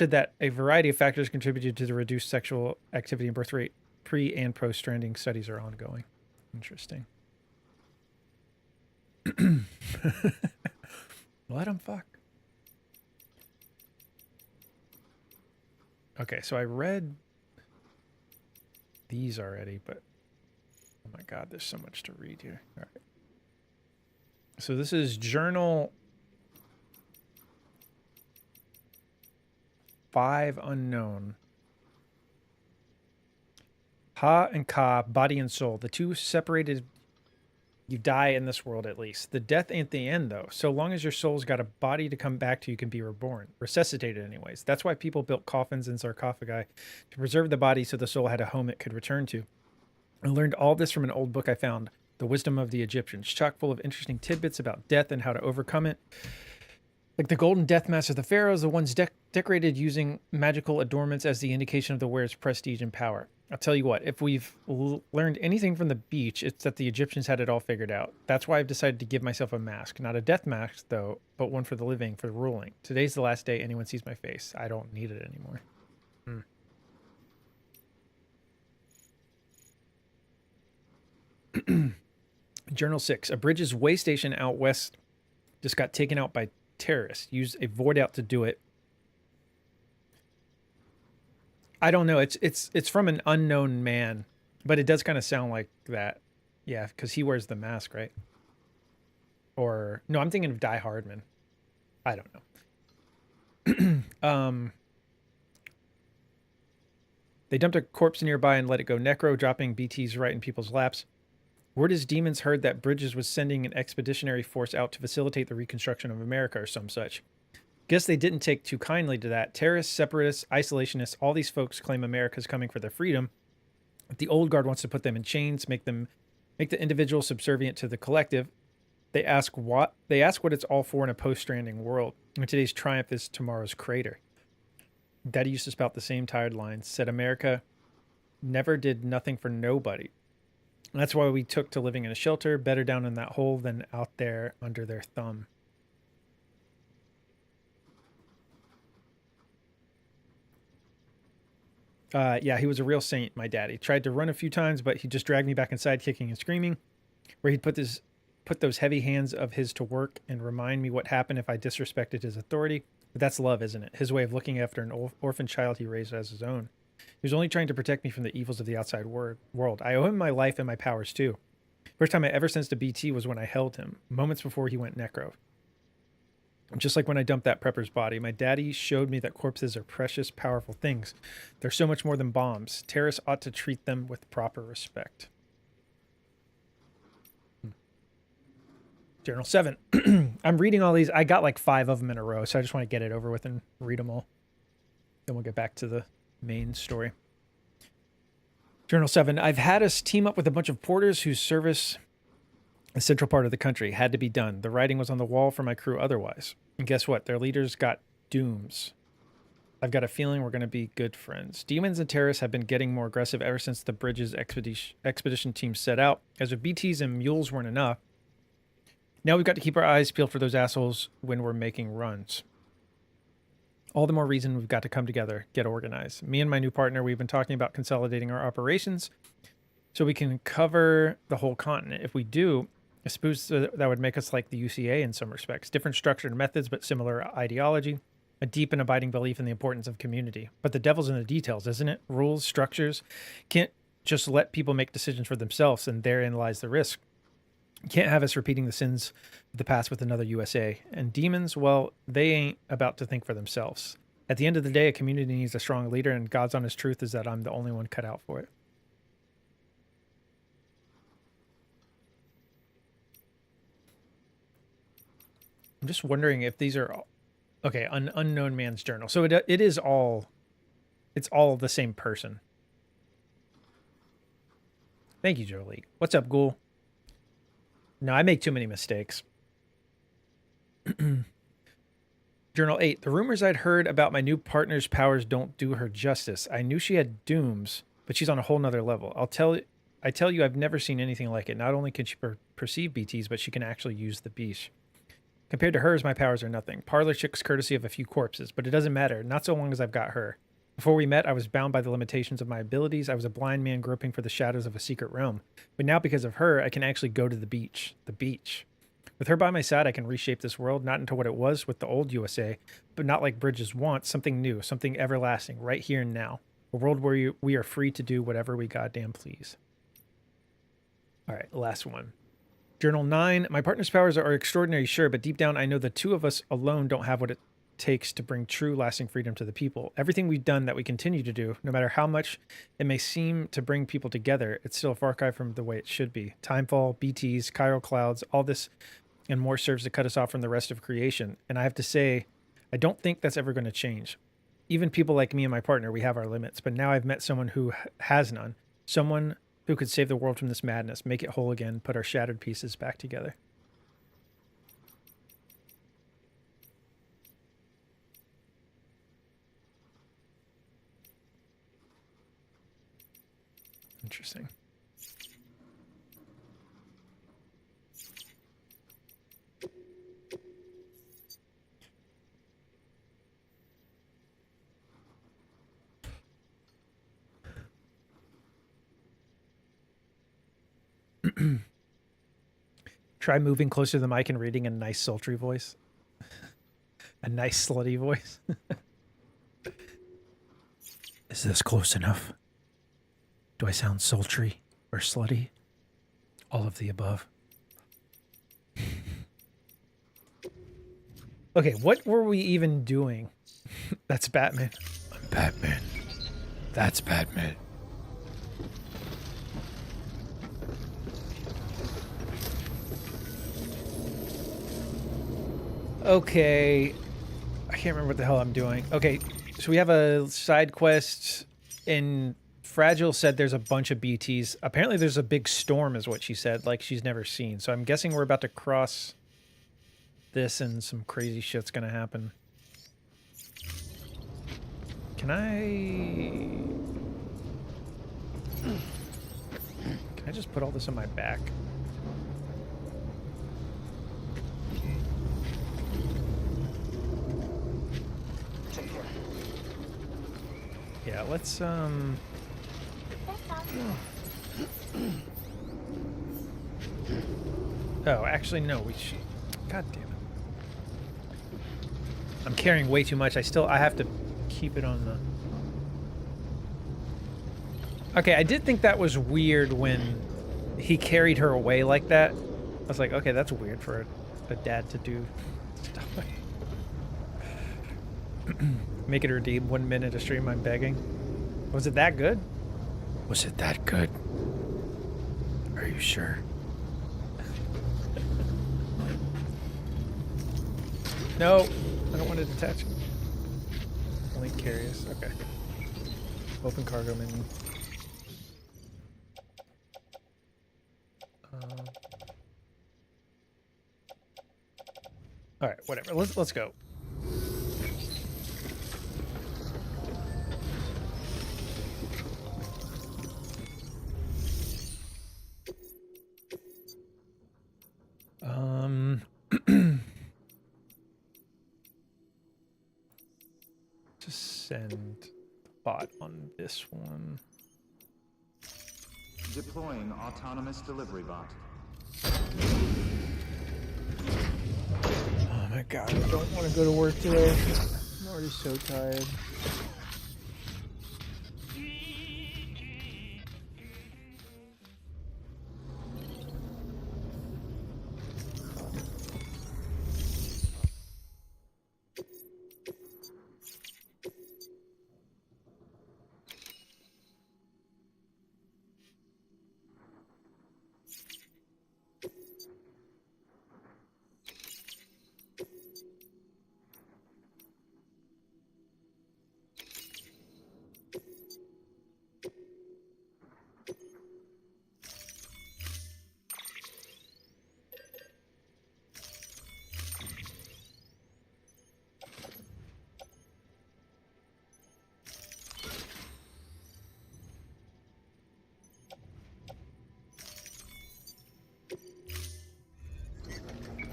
that a variety of factors contributed to the reduced sexual activity and birth rate. Pre- and post-Stranding studies are ongoing. Interesting. Let them fuck. Okay, so I read these already, but oh my god, there's so much to read here. All right. So this is Journal 5 Unknown. Ha and Ka, body and soul. The two separated, you die in this world at least. The death ain't the end, though. So long as your soul's got a body to come back to, you can be reborn. Resuscitated, anyways. That's why people built coffins and sarcophagi, to preserve the body so the soul had a home it could return to. I learned all this from an old book I found, The Wisdom of the Egyptians, chock full of interesting tidbits about death and how to overcome it. Like the golden death masks of the pharaohs, the ones decorated using magical adornments as the indication of the wearer's prestige and power. I'll tell you what, if we've learned anything from the beach, it's that the Egyptians had it all figured out. That's why I've decided to give myself a mask. Not a death mask, though, but one for the living, for the ruling. Today's the last day anyone sees my face. I don't need it anymore. Journal 6. A bridge's way station out west just got taken out by terrorists. Used a void out to do it. I don't know. It's from an unknown man, but it does kind of sound like that. Yeah, because he wears the mask, right? Or no, I'm thinking of Die Hardman. I don't know. They dumped a corpse nearby and let it go necro, dropping BTs right in people's laps. Word is demons heard that Bridges was sending an expeditionary force out to facilitate the reconstruction of America or some such. Guess they didn't take too kindly to that. Terrorists, separatists, isolationists, all these folks claim America's coming for their freedom. The old guard wants to put them in chains, make the individual subservient to the collective. They ask what it's all for in a post-Stranding world. And today's triumph is tomorrow's crater. Daddy used to spout the same tired lines. Said America never did nothing for nobody. And that's why we took to living in a shelter, better down in that hole than out there under their thumb. Yeah, he was a real saint, my daddy. Tried to run a few times, but he just dragged me back inside, kicking and screaming, where he'd put those heavy hands of his to work and remind me what happened if I disrespected his authority. But that's love, isn't it? His way of looking after an orphan child he raised as his own. He was only trying to protect me from the evils of the outside world. I owe him my life and my powers too. First time I ever sensed a BT was when I held him, moments before he went necro. Just like when I dumped that prepper's body, my daddy showed me that corpses are precious, powerful things. They're so much more than bombs. Terrorists ought to treat them with proper respect. Journal 7. I'm reading all these. I got like 5 of them in a row, so I just want to get it over with and read them all. Then we'll get back to the main story. Journal 7. I've had us team up with a bunch of porters who service a central part of the country. Had to be done. The writing was on the wall for my crew otherwise. And guess what? Their leaders got dooms. I've got a feeling we're going to be good friends. Demons and terrorists have been getting more aggressive ever since the Bridges expedition team set out. As if BTs and mules weren't enough, now we've got to keep our eyes peeled for those assholes when we're making runs. All the more reason we've got to come together, get organized. Me and my new partner, we've been talking about consolidating our operations so we can cover the whole continent. If we do, I suppose that would make us like the UCA in some respects. Different structured methods, but similar ideology. A deep and abiding belief in the importance of community. But the devil's in the details, isn't it? Rules, structures. Can't just let people make decisions for themselves, and therein lies the risk. Can't have us repeating the sins of the past with another USA. And demons, well, they ain't about to think for themselves. At the end of the day, a community needs a strong leader, and God's honest truth is that I'm the only one cut out for it. I'm just wondering if these are... Okay, unknown man's journal. So it is all... It's all the same person. Thank you, Jolie. What's up, Ghoul? No, I make too many mistakes. Journal 8. The rumors I'd heard about my new partner's powers don't do her justice. I knew she had dooms, but she's on a whole nother level. I tell you, I've never seen anything like it. Not only can she perceive BTs, but she can actually use the beast. Compared to hers, my powers are nothing. Parlor chick's courtesy of a few corpses, but it doesn't matter. Not so long as I've got her. Before we met, I was bound by the limitations of my abilities. I was a blind man groping for the shadows of a secret realm. But now, because of her, I can actually go to the beach. The beach. With her by my side, I can reshape this world, not into what it was with the old USA, but not like Bridges wants, something new, something everlasting, right here and now. A world where we are free to do whatever we goddamn please. All right, last one. Journal 9. My partner's powers are extraordinary, sure, but deep down, I know the two of us alone don't have what it takes to bring true lasting freedom to the people. Everything we've done that we continue to do, no matter how much it may seem to bring people together, it's still a far cry from the way it should be. Timefall, BTs, chiral clouds, all this and more serves to cut us off from the rest of creation. And I have to say, I don't think that's ever going to change. Even people like me and my partner, we have our limits, but now I've met someone who has none. Someone who could save the world from this madness, make it whole again, put our shattered pieces back together. Interesting. Try moving closer to the mic and reading a nice sultry voice. A nice slutty voice. Is this close enough? Do I sound sultry or slutty? All of the above. Okay, what were we even doing? That's Batman. I'm Batman. That's Batman. Okay. I can't remember what the hell I'm doing. Okay, so we have a side quest, and Fragile said there's a bunch of BTs. Apparently there's a big storm is what she said, like she's never seen. So I'm guessing we're about to cross this and some crazy shit's gonna happen. Can I just put all this on my back? Yeah, let's Oh, actually no, we should. God damn it. I'm carrying way too much. I have to keep it on the Okay, I did think that was weird when he carried her away like that. I was like, okay, that's weird for a dad to do stuff like Make it redeem 1 minute of stream, I'm begging. Was it that good? Was it that good? Are you sure? No, I don't want to detach. Only curious. Okay. Open cargo menu. All right, whatever. Let's go. Just send the bot on this one. Deploying autonomous delivery bot. Oh my god, I don't want to go to work today. I'm already so tired.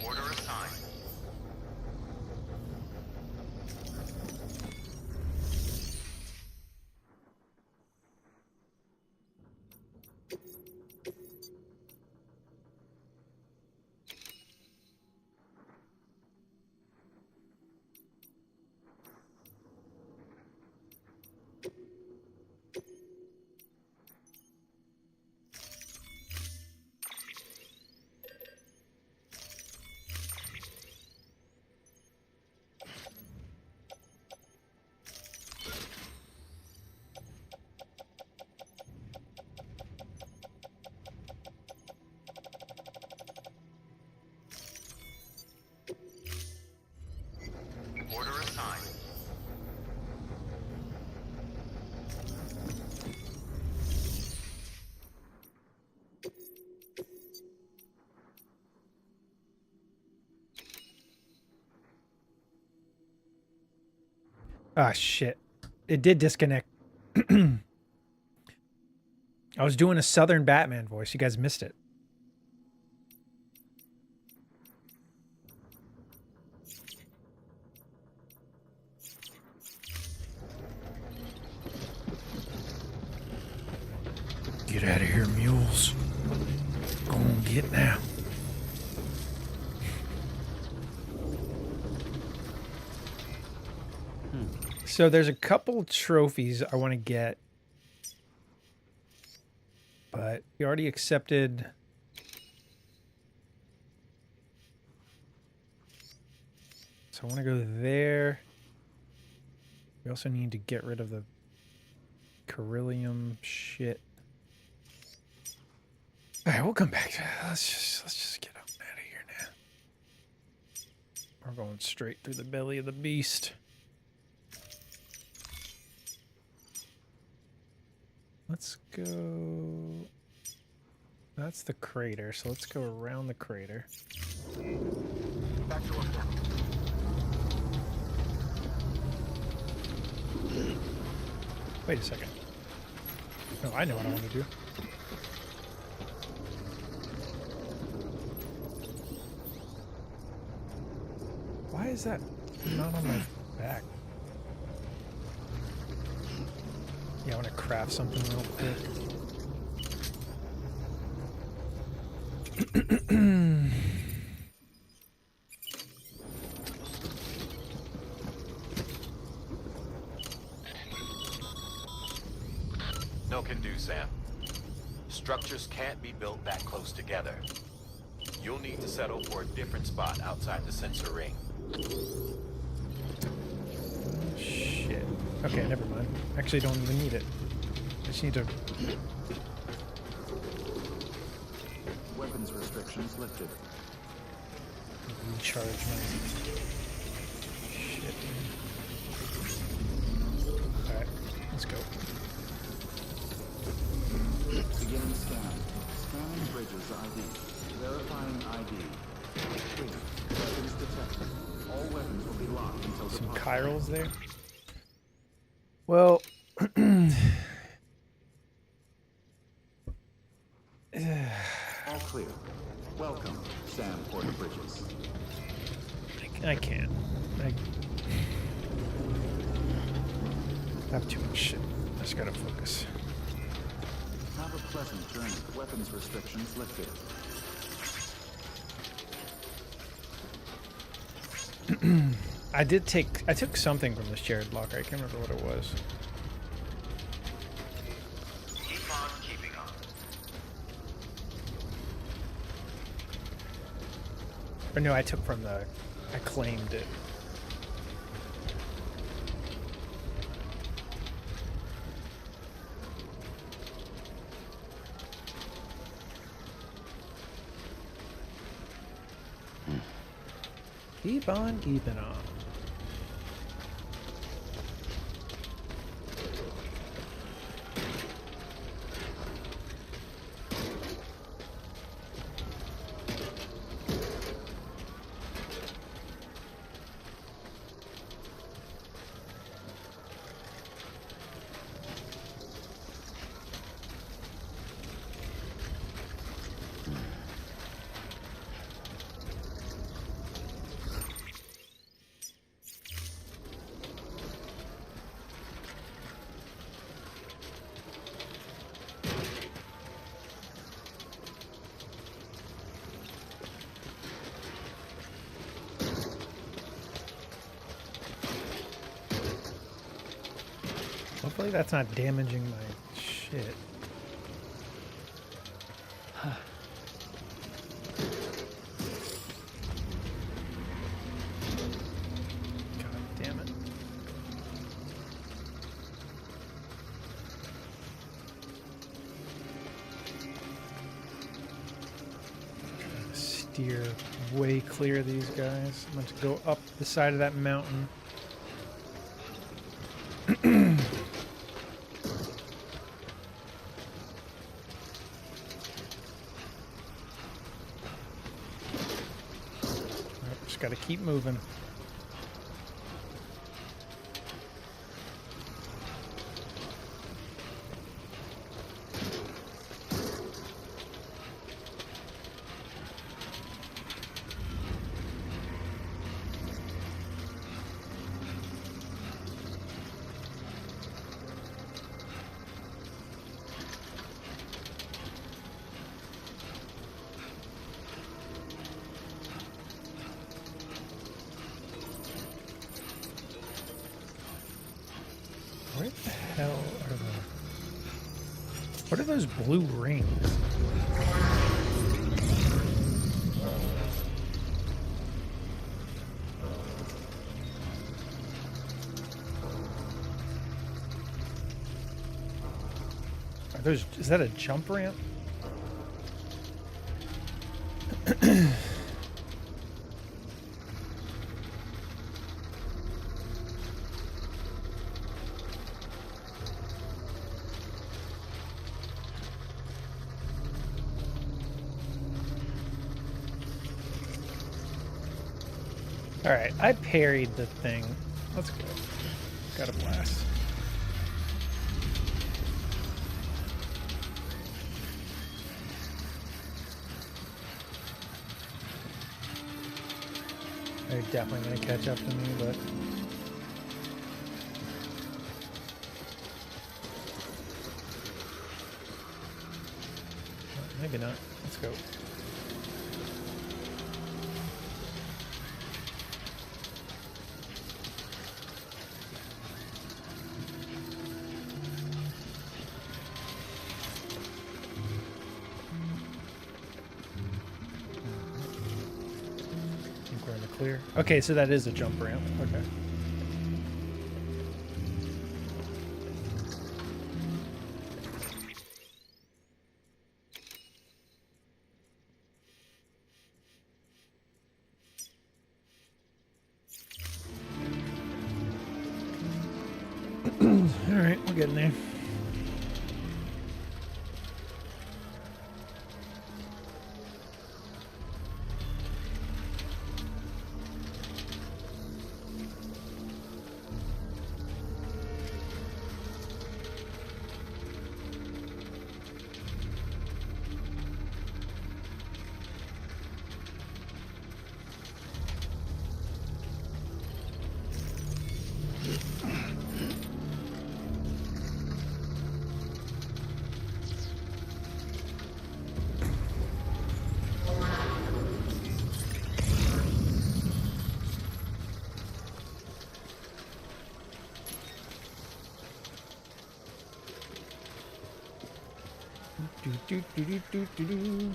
Order assigned. Order assigned. Ah, shit. It did disconnect. I was doing a Southern Batman voice. You guys missed it. Get out of here, mules. Go on, get now. So there's a couple trophies I want to get, but we already accepted. So I want to go there. We also need to get rid of the Carillium shit. All right, we'll come back to that. Let's just get out of here now. We're going straight through the belly of the beast. Let's go. That's the crater, so let's go around the crater. Back to work now. Wait a second. No, I know what I want to do. Why is that not on my back? Yeah, I want to craft something real quick. Sentinel can do, Sam. Structures can't be built that close together. You'll need to settle for a different spot outside the sensor ring. Shit. Okay, never mind. Actually, don't even need it. I just need to... Weapons restrictions lifted. recharge my... Shit. Alright, let's go. Beginning scan. Scanning Bridges ID. Verifying ID. Clear. Weapons detected. All weapons will be locked until Some departure. chirals there. Well... All clear. Welcome, Sam Porter Bridges. I can't. I have too much shit. I just gotta focus. Have a pleasant journey. Weapons restrictions lifted. I took something from this shared locker. I can't remember what it was. Keep on keeping on. Or no, I took from the... I claimed it. Keep on keeping on. Hopefully that's not damaging my shit. God damn it. Trying to steer way clear of these guys. I'm going to go up the side of that mountain. Just gotta keep moving. Where the hell are the... What are those blue rings? Are those... Is that a jump ramp? Alright, I parried the thing. Let's go. Got a blast. They're definitely going to catch up to me, but... Maybe not. Let's go. clear. Okay, so that is a jump ramp. Okay. All right, we're getting there. Do.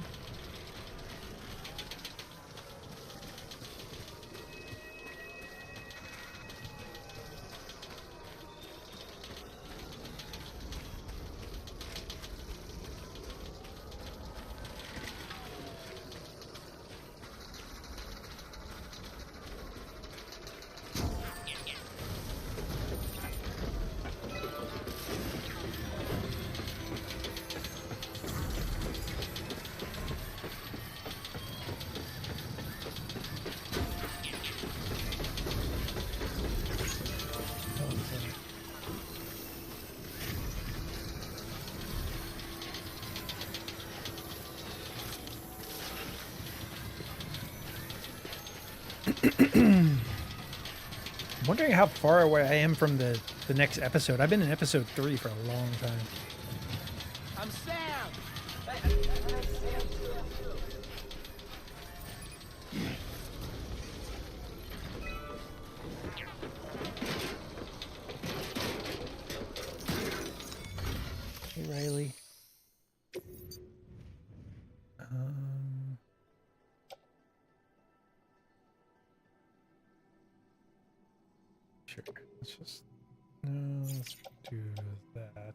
I'm wondering how far away I am from the next episode. I've been in episode 3 for a long time. I'm Sam! Hey, Riley. Sure. Let's just let's do that.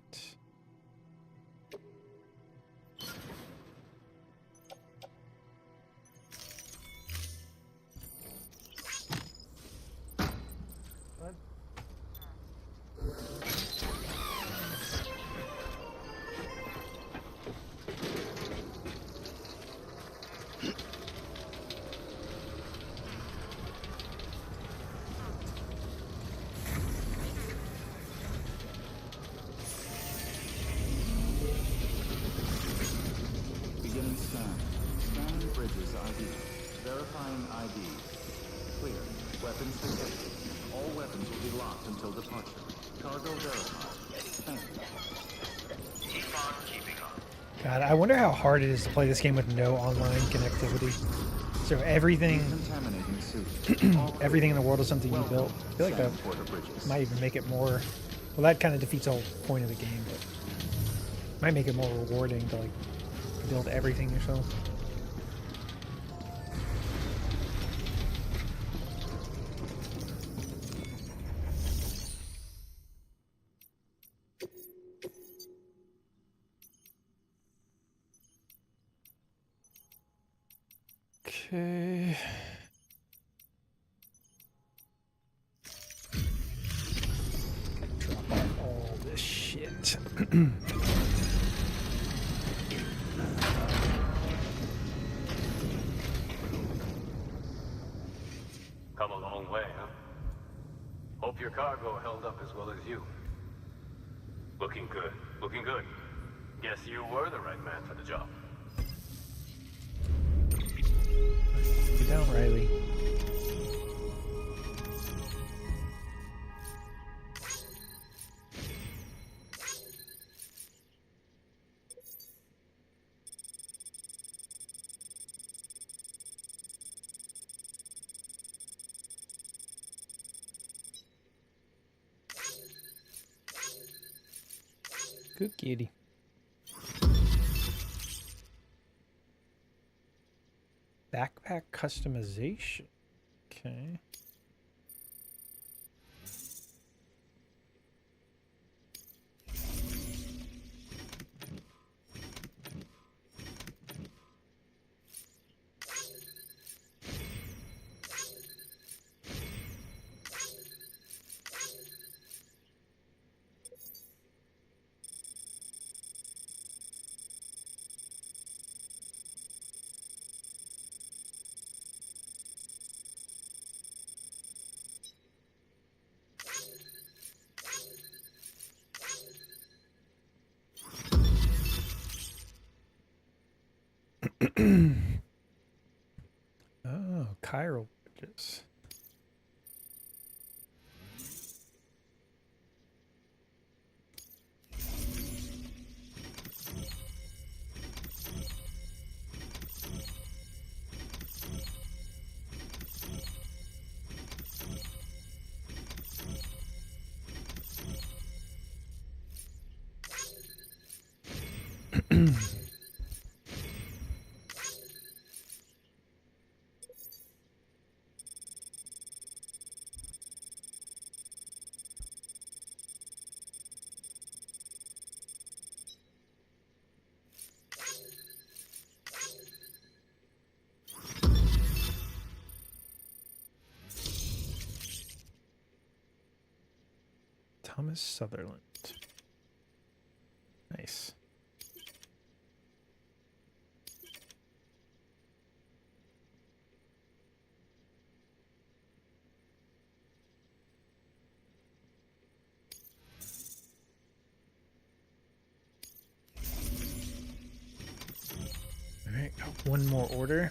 Beginning scan. Scanning bridges ID. Verifying ID. Clear. Weapons detected. All weapons will be locked until departure. Cargo verified. Thank you. Keep on keeping on. God, I wonder how hard it is to play this game with no online connectivity. So everything, Contaminating suit. everything in the world is something you built. I feel like that might even make it more. Well, that kind of defeats the whole point of the game, but might make it more rewarding to like build everything yourself. Okay. Drop off all this shit. Come a long way, huh? Hope your cargo held up as well as you. Looking good. Looking good. Guess you were the right man for the job. Get down, Riley. Good kitty. Backpack customization. Okay. Okay. Oh, chiral bridges. Thomas Sutherland. Nice. All right, got one more order.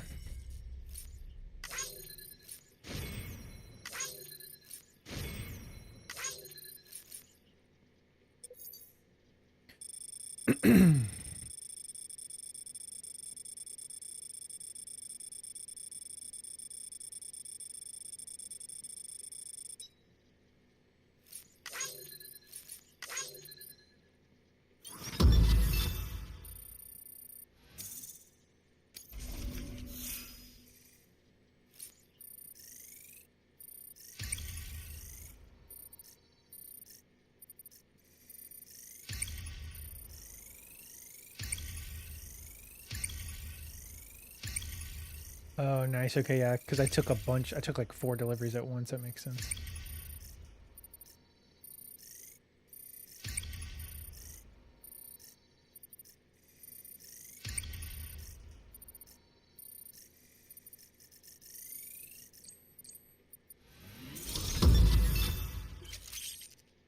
Oh, nice. Okay, yeah, because I took a bunch. I took like 4 deliveries at once. That makes sense.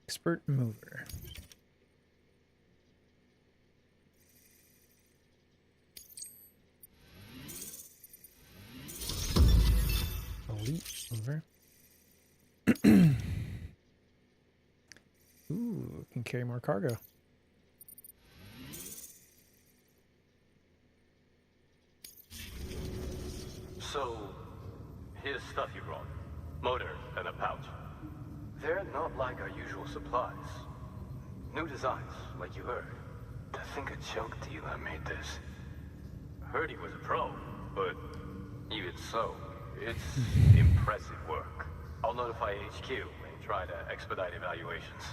Expert mover. Elite mover. Ooh, can carry more cargo. So, here's stuff you brought. Motor and a pouch. They're not like our usual supplies. New designs, like you heard. To think a junk dealer made this. Heard he was a pro, but even so, it's impressive work. I'll notify HQ and try to expedite evaluations.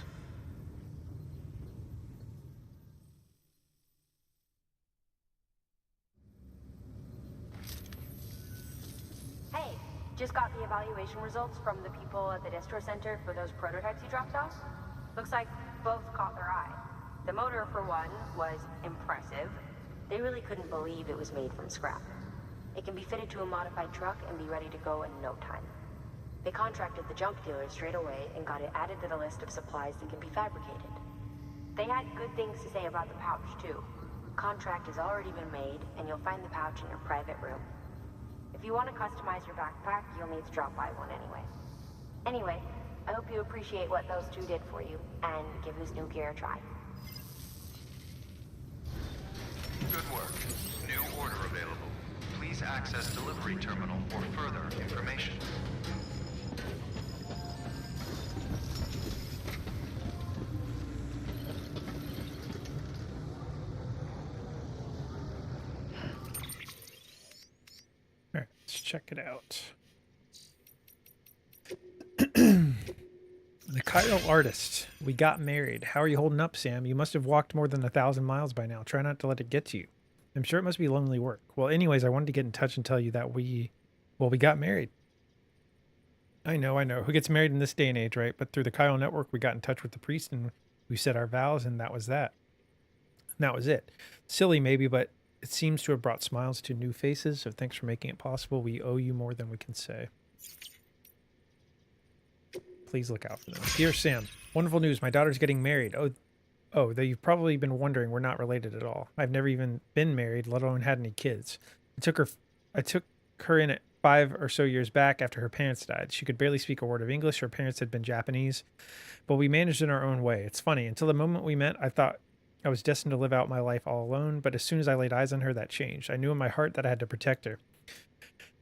Hey, just got the evaluation results from the people at the distro center for those prototypes you dropped off. Looks like both caught their eye. The motor, for one, was impressive. They really couldn't believe it was made from scrap. It can be fitted to a modified truck and be ready to go in no time. They contracted the junk dealer straight away and got it added to the list of supplies that can be fabricated. They had good things to say about the pouch, too. Contract has already been made, and you'll find the pouch in your private room. If you want to customize your backpack, you'll need to drop by one anyway. Anyway, I hope you appreciate what those two did for you, and give this new gear a try. Good work. New order available. Please access delivery terminal for further information. All right, let's check it out. The Chiral artist. We got married. How are you holding up, Sam? You must have walked more than 1,000 miles by now. Try not to let it get to you. I'm sure it must be lonely work. Well, anyways, I wanted to get in touch and tell you that we got married. I know. Who gets married in this day and age, right? But through the Chiral network, we got in touch with the priest and we said our vows, and that was that. And that was it. Silly, maybe, but it seems to have brought smiles to new faces, so thanks for making it possible. We owe you more than we can say. Please look out for them. Dear Sam, wonderful news. My daughter's getting married. Oh, though you've probably been wondering, we're not related at all. I've never even been married, let alone had any kids. I took her in at 5 or so years back after her parents died. She could barely speak a word of English. Her parents had been Japanese, but we managed in our own way. It's funny. Until the moment we met, I thought I was destined to live out my life all alone, but as soon as I laid eyes on her, that changed. I knew in my heart that I had to protect her.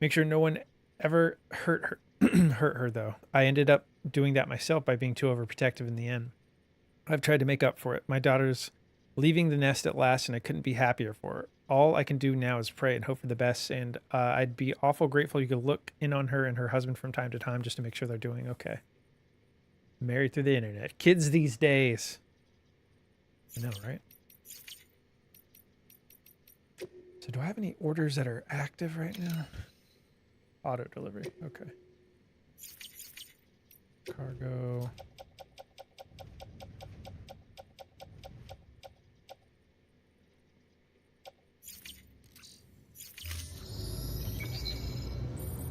Make sure no one ever hurt her. Hurt her, though. I ended up doing that myself by being too overprotective in the end. I've tried to make up for it. My daughter's leaving the nest at last, and I couldn't be happier for her. All I can do now is pray and hope for the best, and I'd be awful grateful you could look in on her and her husband from time to time just to make sure they're doing okay. Married through the internet. Kids these days. I know, right? So do I have any orders that are active right now? Auto delivery. Okay. Cargo.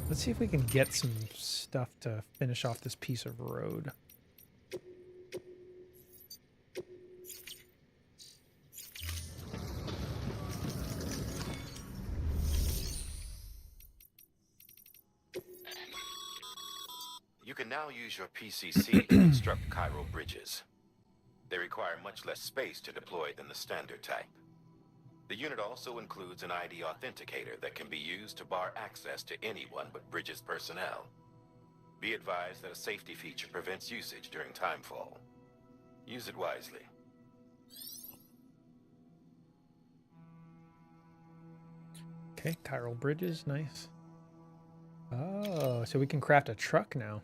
Let's see if we can get some stuff to finish off this piece of road. You can now use your PCC to construct chiral bridges. They require much less space to deploy than the standard type. The unit also includes an ID authenticator that can be used to bar access to anyone but Bridges personnel. Be advised that a safety feature prevents usage during timefall. Use it wisely. Okay, chiral bridges, nice. Oh, so we can craft a truck now.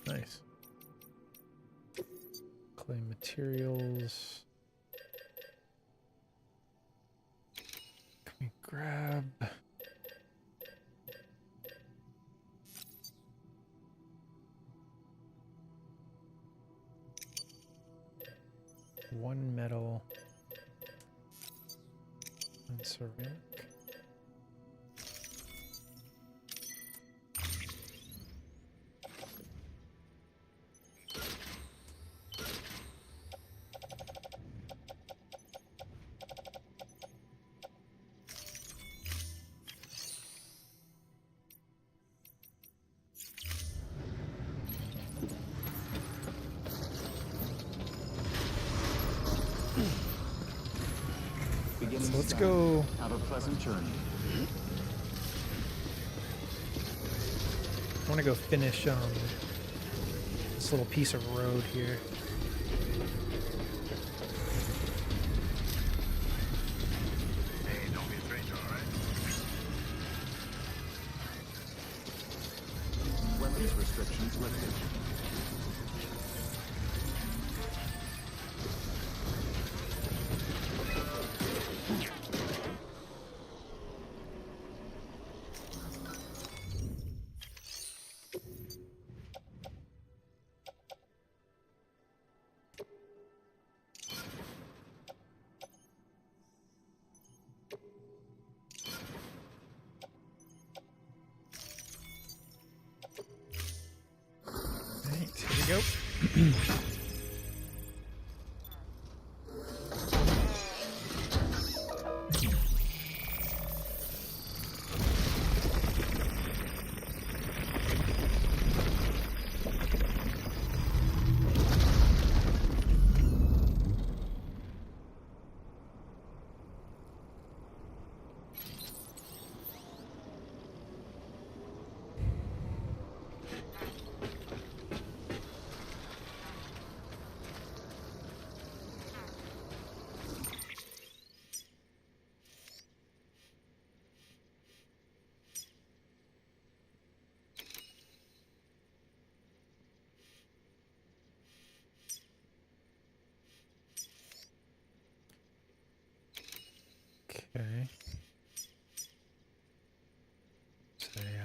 Nice. Clay materials. Can we grab... one metal and ceramic. So let's go. Have a pleasant journey. I want to go finish this little piece of road here. Hey, don't be a stranger, all right? Weapons restrictions lifted. Go.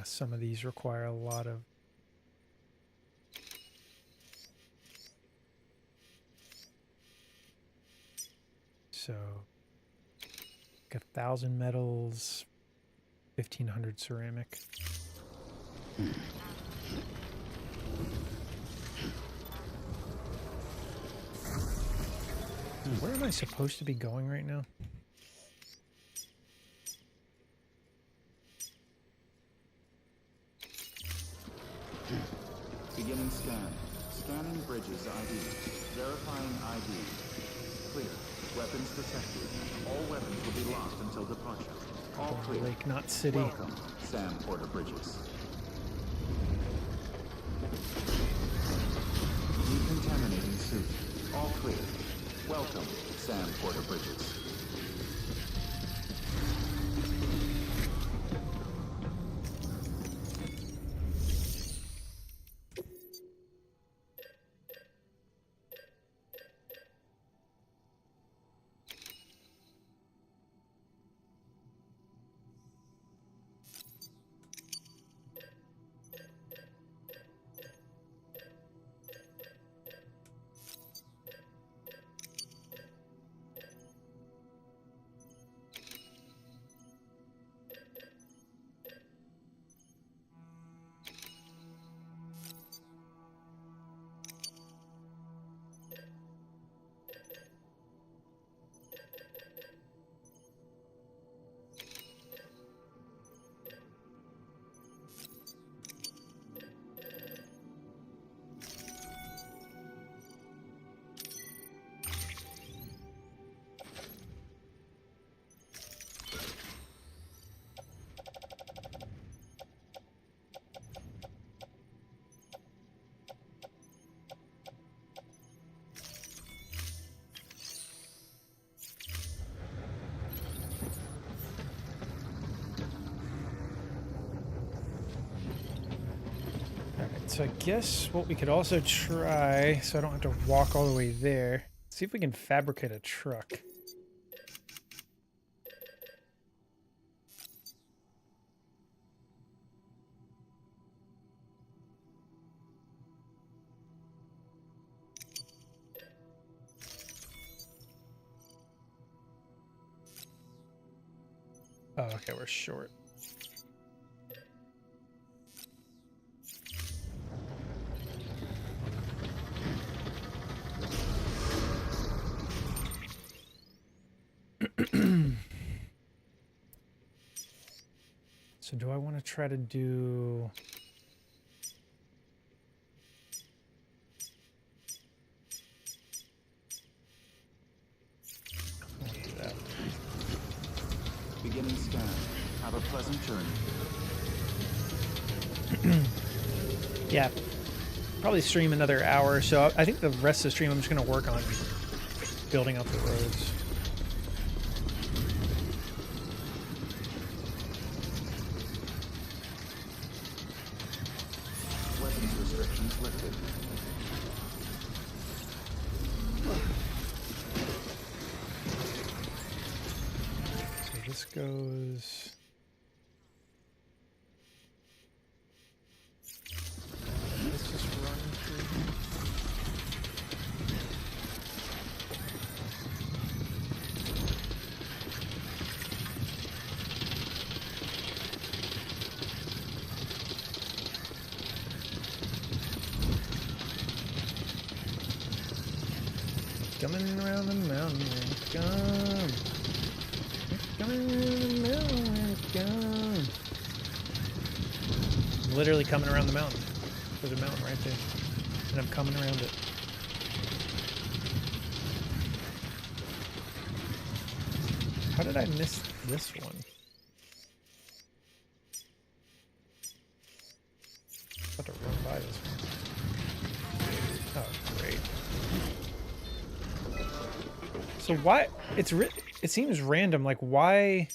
Yeah, some of these require a lot of... So, 1,000 metals, 1,500 ceramic. Where am I supposed to be going right now? Beginning scan. Scanning bridges ID. Verifying ID. Clear. Weapons detected. All weapons will be locked until departure. All clear. Lake, not city. Welcome, Sam Porter Bridges. Decontaminating suit. All clear. Welcome, Sam Porter Bridges. So I guess what we could also try, so I don't have to walk all the way there, see if we can fabricate a truck. Oh, okay, we're short. So do I want to try to do... I'll do that. Beginning scan. Have a pleasant journey. Yeah, probably stream another hour. So I think the rest of the stream I'm just going to work on building up the roads. Weapons restrictions lifted. So this goes... Let's just run through. Coming around the mountain, come. Coming around the mountain, come. Literally coming around the mountain. There's a mountain right there, and I'm coming around it. How did I miss this one? I'm about to run by this one. Oh, great. So why it seems random, like why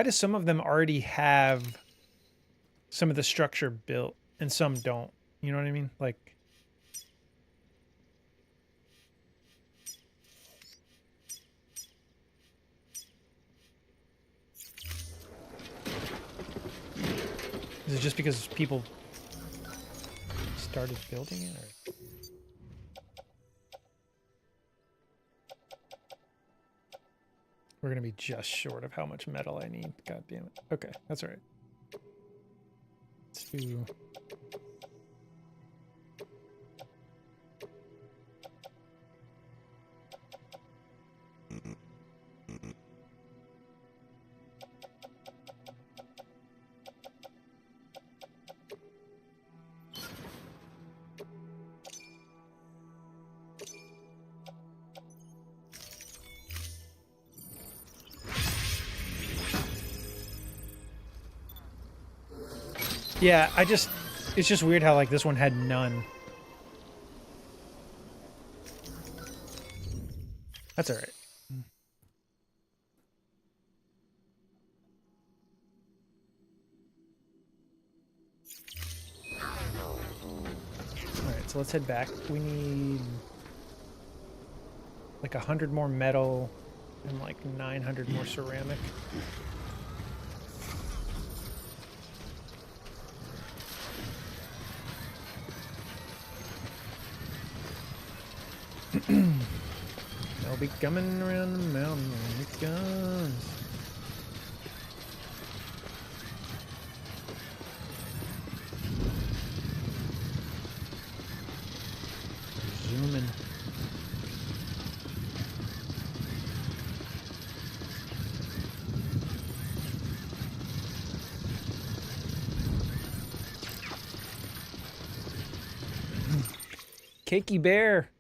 do some of them already have some of the structure built and some don't? You know what I mean? Like Is it just because people started building it? Or? We're going to be just short of how much metal I need. God damn it. Okay, that's all right. Let's do... Yeah, it's just weird how like this one had none. That's all right. All right, so let's head back. We need like 100 more metal and like 900 more ceramic. They'll be coming around the mountain when it comes. Zooming. Cakey Bear.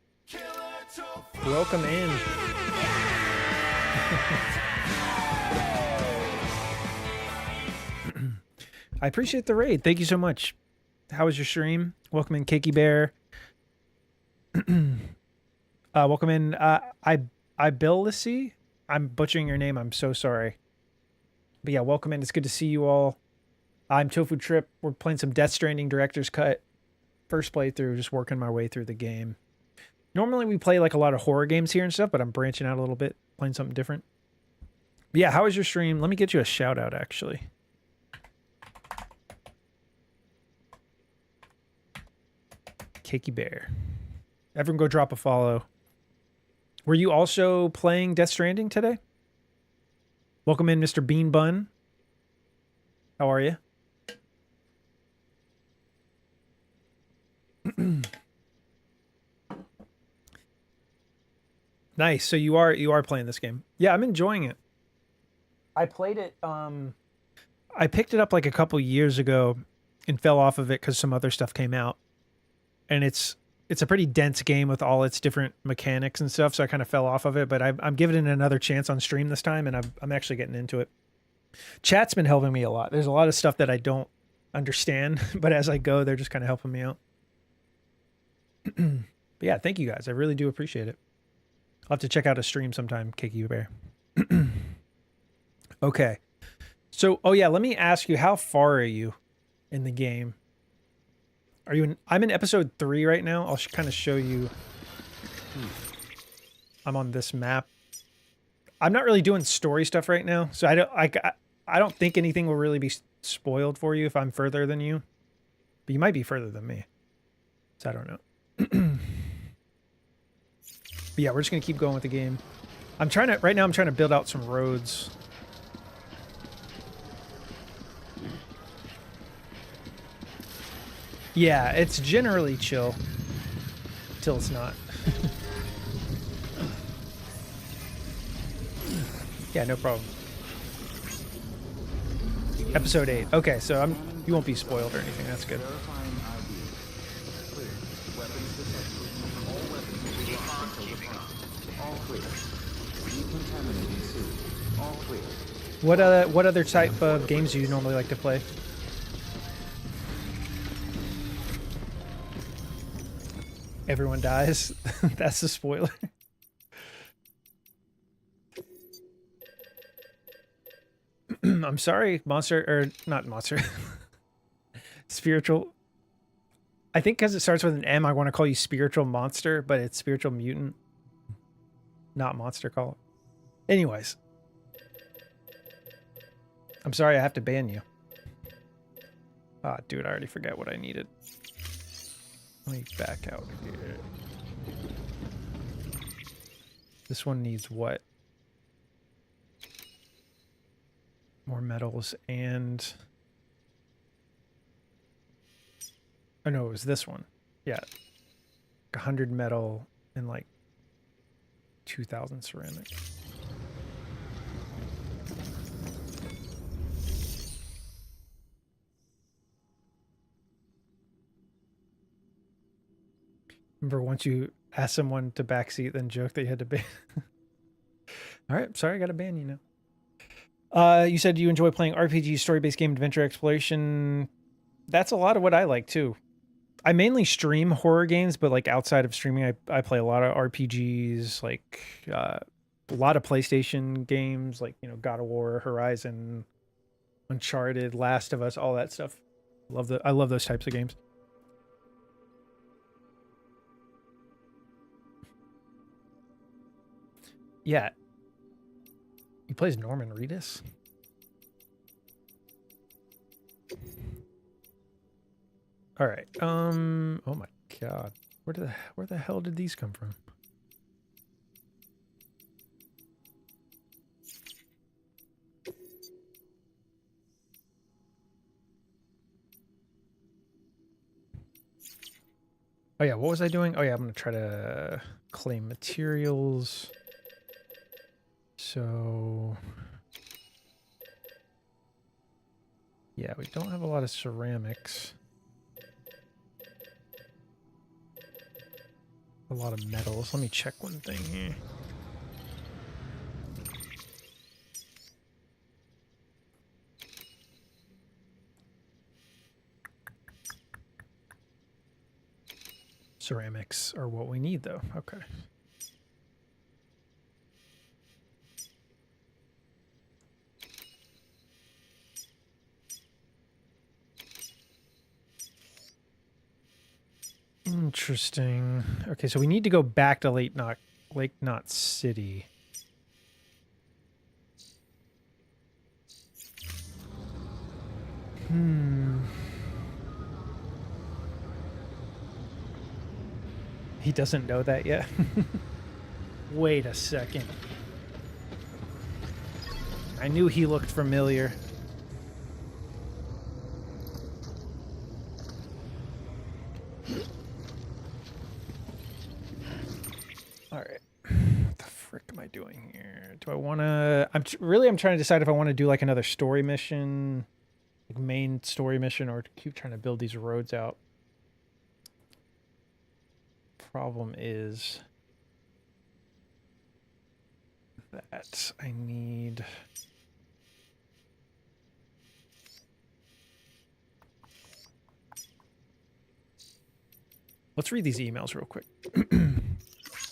Welcome in. I appreciate the raid. Thank you so much. How was your stream? Welcome in, Cakey Bear. Welcome in. I Bill Lissy. I'm butchering your name. I'm so sorry. But yeah, welcome in. It's good to see you all. I'm Tofu Trip. We're playing some Death Stranding Director's Cut. First playthrough, just working my way through the game. Normally we play like a lot of horror games here and stuff, but I'm branching out a little bit, playing something different. But yeah, how was your stream? Let me get you a shout out, actually. Cakey Bear. Everyone go drop a follow. Were you also playing Death Stranding today? Welcome in, Mr. Bean Bun. How are you? Nice. So you are playing this game. Yeah, I'm enjoying it. I played it I picked it up like a couple years ago and fell off of it cuz some other stuff came out. And it's a pretty dense game with all its different mechanics and stuff, so I kind of fell off of it, but I'm giving it another chance on stream this time, and I'm actually getting into it. Chat's been helping me a lot. There's a lot of stuff that I don't understand, but as I go, they're just kind of helping me out. But yeah, thank you guys. I really do appreciate it. I'll have to check out a stream sometime, Cakey Bear. Okay. So, oh yeah, let me ask you, how far are you in the game? Are you in... I'm in episode 3 right now. I'll kind of show you. I'm on this map. I'm not really doing story stuff right now, so I don't think anything will really be spoiled for you if I'm further than you. But you might be further than me. So I don't know. But yeah, we're just going to keep going with the game. Right now I'm trying to build out some roads. Yeah, it's generally chill. Till it's not. Yeah, no problem. Episode 8. Okay, so you won't be spoiled or anything. That's good. What other type of games do you normally like to play? Everyone dies. That's the spoiler. I'm sorry, monster, or not monster. Spiritual. I think because it starts with an M, I want to call you spiritual monster, but it's spiritual mutant. Not monster call. Anyways. I'm sorry I have to ban you. Ah, dude, I already forgot what I needed. Let me back out here. This one needs what? More metals and... Oh no, it was this one. Yeah. 100 metal and like 2,000 ceramic. Remember once you asked someone to backseat, then joke that you had to ban. All right, sorry, I got to ban you now. You said you enjoy playing RPG, story-based game, adventure, exploration. That's a lot of what I like too. I mainly stream horror games, but like outside of streaming, I play a lot of RPGs, like a lot of PlayStation games, like, you know, God of War, Horizon, Uncharted, Last of Us, all that stuff. I love those types of games. Yeah. He plays Norman Reedus. All right. Oh my God. Where the hell did these come from? Oh yeah, what was I doing? Oh yeah, I'm gonna try to claim materials. So yeah, we don't have a lot of ceramics. A lot of metals. Let me check one thing here. Ceramics are what we need though. Okay. Interesting. Okay, so we need to go back to Lake Knot City. He doesn't know that yet. Wait a second. I knew he looked familiar. All right. What the frick am I doing here? Do I want to... I'm trying to decide if I want to do like another story mission, like main story mission, or keep trying to build these roads out. Problem is that I need... Let's read these emails real quick.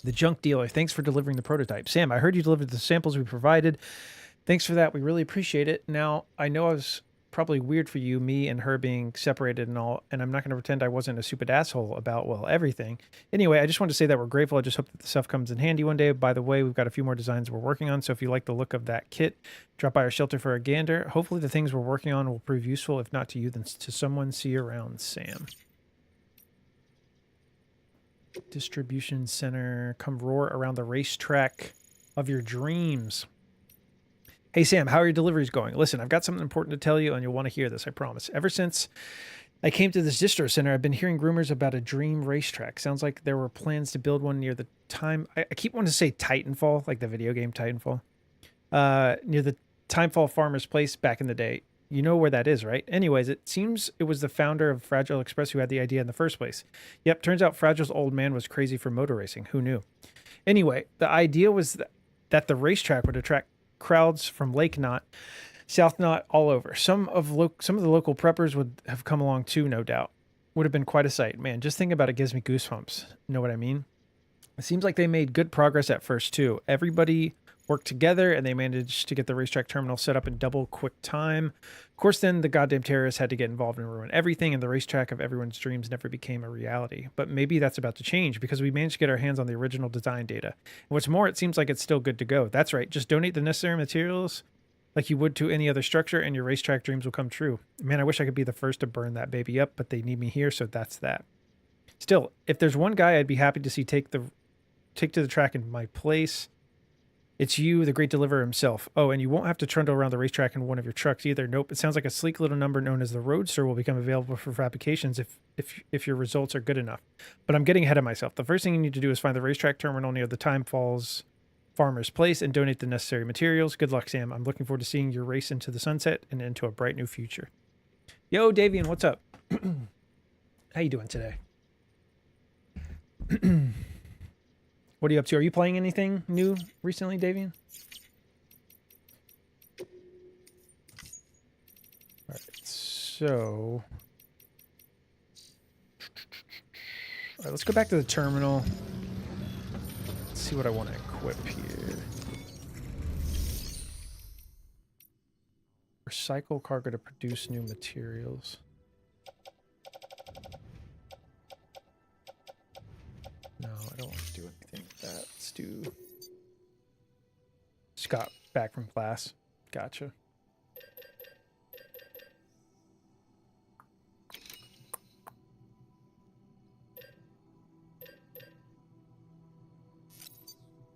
The junk dealer, thanks for delivering the prototype. Sam, I heard you delivered the samples we provided. Thanks for that. We really appreciate it. Now, I know I was probably weird for you, me and her being separated and all, and I'm not going to pretend I wasn't a stupid asshole about, well, everything. Anyway, I just want to say that we're grateful. I just hope that the stuff comes in handy one day. By the way, we've got a few more designs we're working on, so if you like the look of that kit, drop by our shelter for a gander. Hopefully the things we're working on will prove useful, if not to you, then to someone. See you around, Sam. Distribution center, come roar around the racetrack of your dreams. Hey Sam, how are your deliveries going? Listen, I've got something important to tell you and you'll want to hear this, I promise. Ever since I came to this distro center, I've been hearing rumors about a dream racetrack. Sounds like there were plans to build one near the time... I keep wanting to say Titanfall, like the video game Titanfall. Near the Timefall Farmer's Place back in the day. You know where that is, right? Anyways, it seems it was the founder of Fragile Express who had the idea in the first place. Yep, turns out Fragile's old man was crazy for motor racing. Who knew? Anyway, the idea was that the racetrack would attract crowds from Lake Knot, South Knot, all over. Some of the local preppers would have come along too, no doubt. Would have been quite a sight. Man, just thinking about it gives me goosebumps. Know what I mean? It seems like they made good progress at first too. Everybody worked together and they managed to get the racetrack terminal set up in double quick time. Of course, then the goddamn terrorists had to get involved and ruin everything, and the racetrack of everyone's dreams never became a reality. But maybe that's about to change because we managed to get our hands on the original design data. And what's more, it seems like it's still good to go. That's right. Just donate the necessary materials like you would to any other structure, and your racetrack dreams will come true. Man, I wish I could be the first to burn that baby up, but they need me here, so that's that. Still, if there's one guy I'd be happy to see take to the track in my place, it's you, the great deliverer himself. Oh, and you won't have to trundle around the racetrack in one of your trucks either. Nope, it sounds like a sleek little number known as the Roadster will become available for applications if your results are good enough. But I'm getting ahead of myself. The first thing you need to do is find the racetrack terminal near the Time Falls Farmer's Place and donate the necessary materials. Good luck, Sam. I'm looking forward to seeing your race into the sunset and into a bright new future. Yo, Davian, what's up? How you doing today? What are you up to? Are you playing anything new recently, Davian? All right, so... All right, let's go back to the terminal. Let's see what I want to equip here. Recycle cargo to produce new materials. No, I don't want to do anything with that. Let's do... Scott, back from class. Gotcha.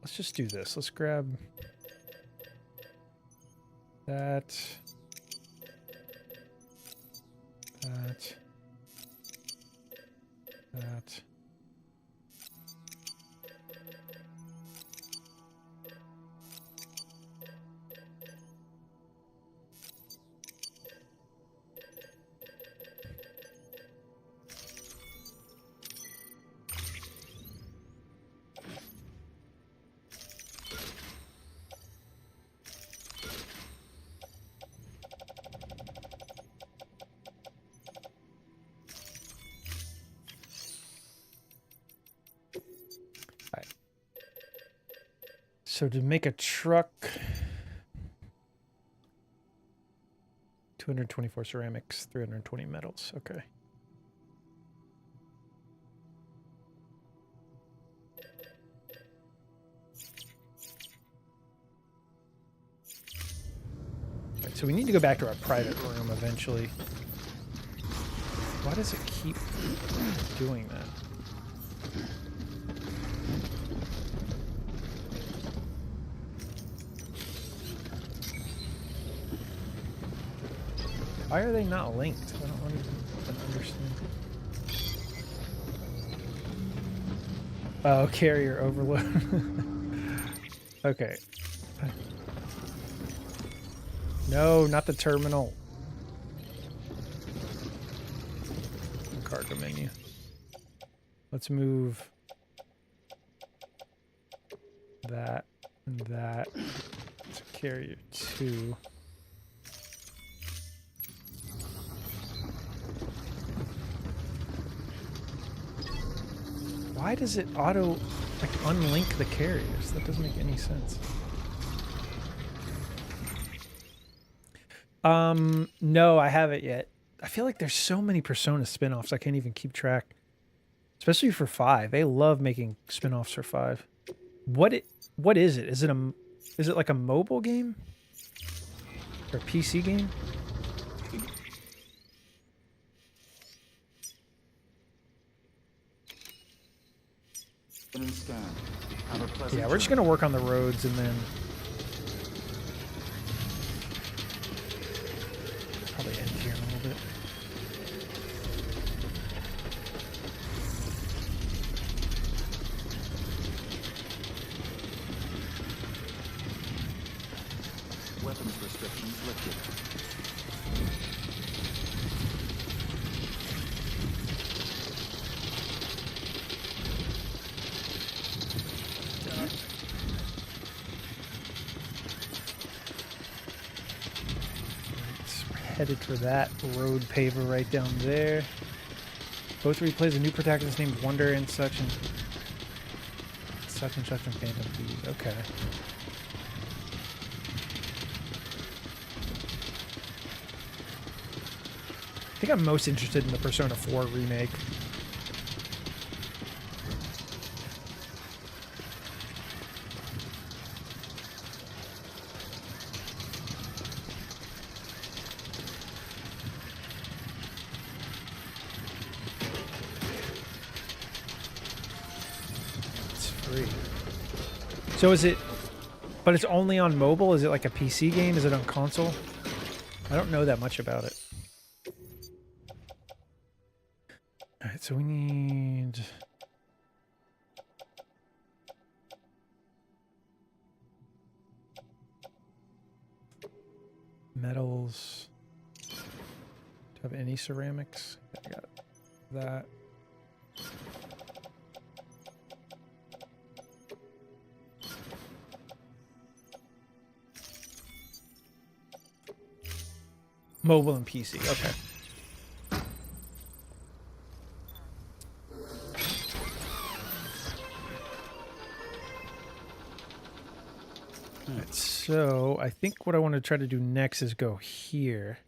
Let's just do this. Let's grab that. That. So to make a truck, 224 ceramics, 320 metals. Okay. Right, so we need to go back to our private room eventually. Why does it keep doing that? Why are they not linked? I don't even understand. Oh, carrier overload. Okay. No, not the terminal. Cargo menu. Let's move that and that to carrier 2. Why does it auto, like, unlink the carriers? That doesn't make any sense. No, I haven't yet. I feel like there's so many Persona spin-offs I can't even keep track. Especially for 5. They love making spin-offs for 5. What is it? Is it like a mobile game? Or a PC game? Yeah, we're just gonna work on the roads and then probably end here in a little bit. Weapons restrictions lifted. Headed for that road paver right down there. Both replays a new protagonist named Wonder and such and such and Phantom Feed. Okay. I think I'm most interested in the Persona 4 remake. free. So is it, but it's only on mobile? Is it like a PC game? Is it on console? I don't know that much about it. All right, so we need... metals. Do you have any ceramics? I got that. Mobile and PC, okay. Alright, so I think what I want to try to do next is go here.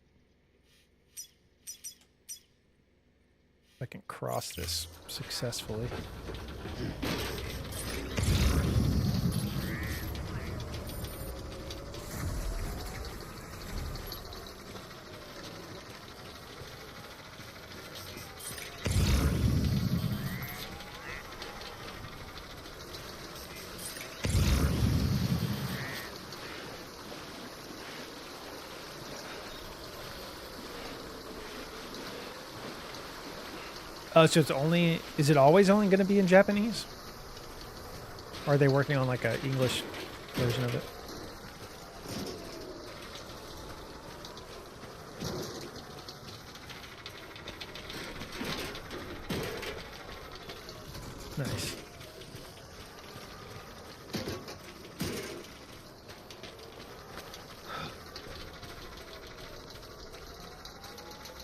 If I can cross this successfully. So it's only, is it always only going to be in Japanese? Or are they working on like a English version of it? Nice.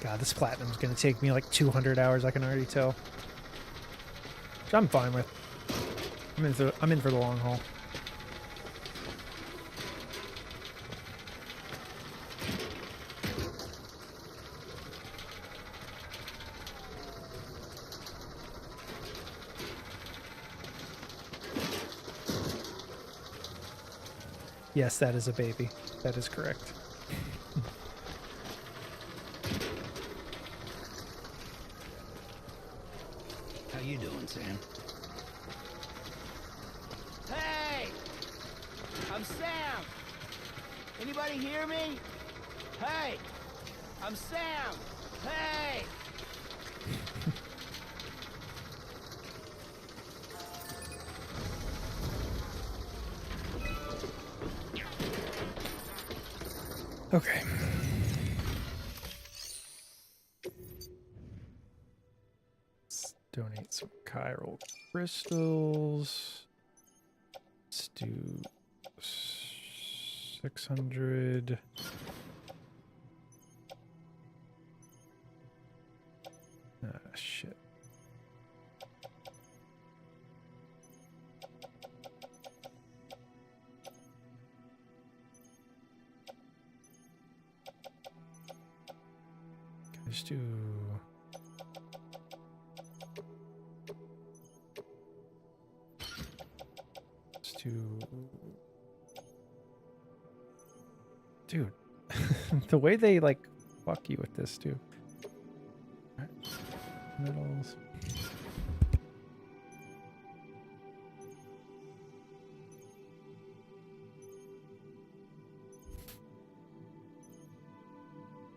God, this platinum's gonna take me like 200 hours, I can already tell. Which I'm fine with. I'm in for the long haul. Yes, that is a baby. That is correct. How you doing, Sam? Hey! I'm Sam! Anybody hear me? Hey! I'm Sam! Hey! Okay. Let's donate some chiral crystals. Let's do 600. Ah, shit. Let's do... let's do... Dude, the way they like fuck you with this too. All right. Metals.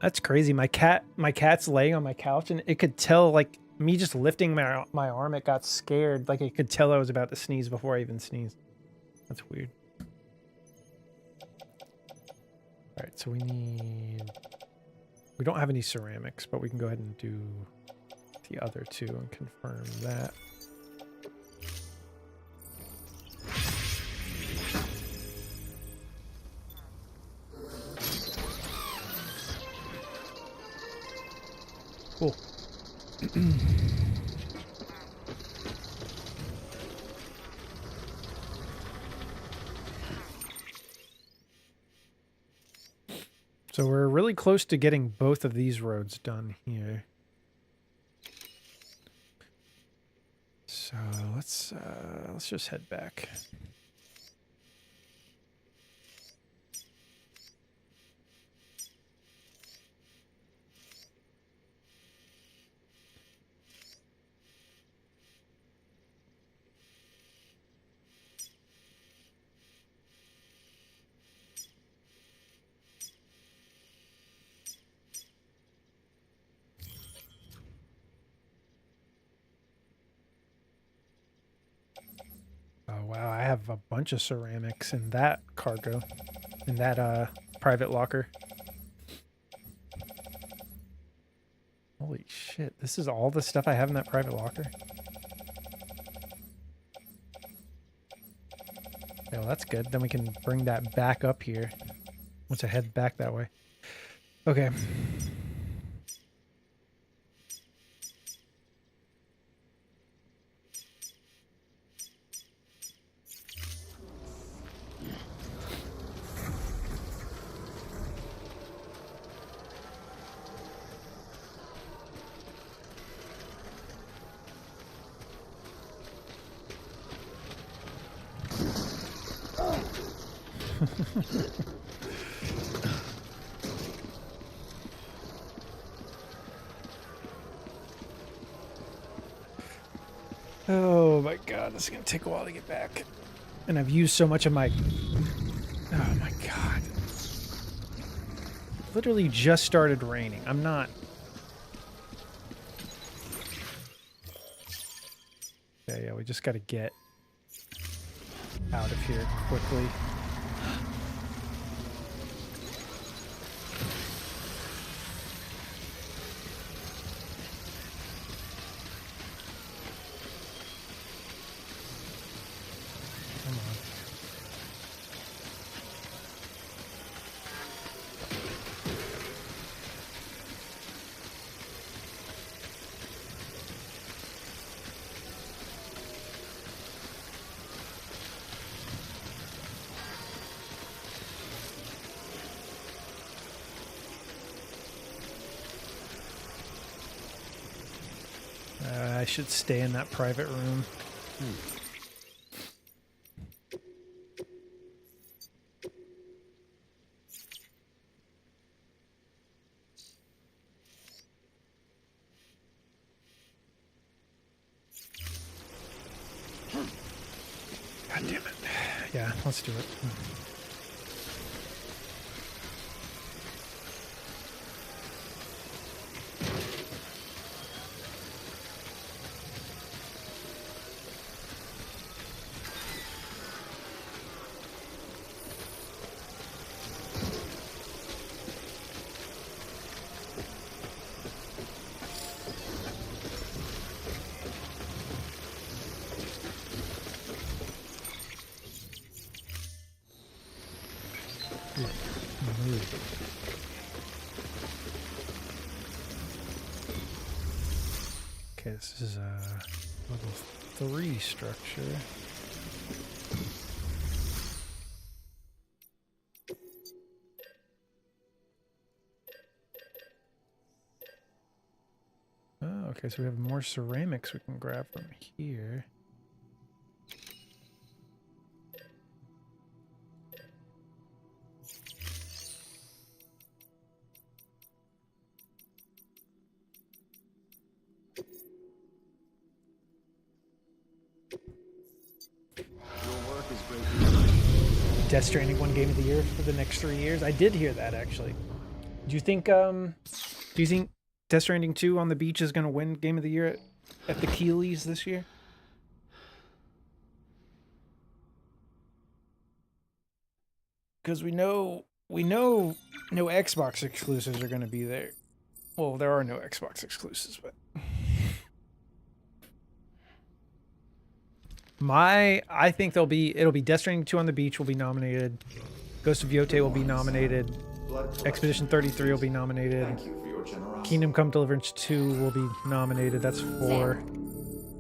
That's crazy. My cat's laying on my couch and it could tell, like, me just lifting my arm, it got scared. Like, it could tell I was about to sneeze before I even sneezed. That's weird. All right, so we don't have any ceramics, but we can go ahead and do the other two and confirm that. Cool. So we're really close to getting both of these roads done here. So let's just head back. have a bunch of ceramics in that cargo, in that private locker. Holy shit, this is all the stuff I have in that private locker? Oh, that's good. Then we can bring that back up here once I head back that way. Okay. Oh my god, this is gonna take a while to get back. And I've used so much of my... Oh my god. Literally just started raining. I'm not... Yeah, we just gotta get out of here quickly. I should stay in that private room. God damn it. Yeah, let's do it. Okay, this is a level 3 structure. Oh, okay, so we have more ceramics we can grab from here. Death Stranding won Game of the Year for the next 3 years. I did hear that, actually. Do you think Death Stranding 2 on the beach is going to win Game of the Year at the Keeleys this year? Because we know no Xbox exclusives are going to be there. Well, there are no Xbox exclusives, but I think it'll be Death Stranding 2 on the beach will be nominated. Ghost of Yotei will be nominated. Expedition 33 will be nominated. Kingdom Come Deliverance 2 will be nominated. That's 4.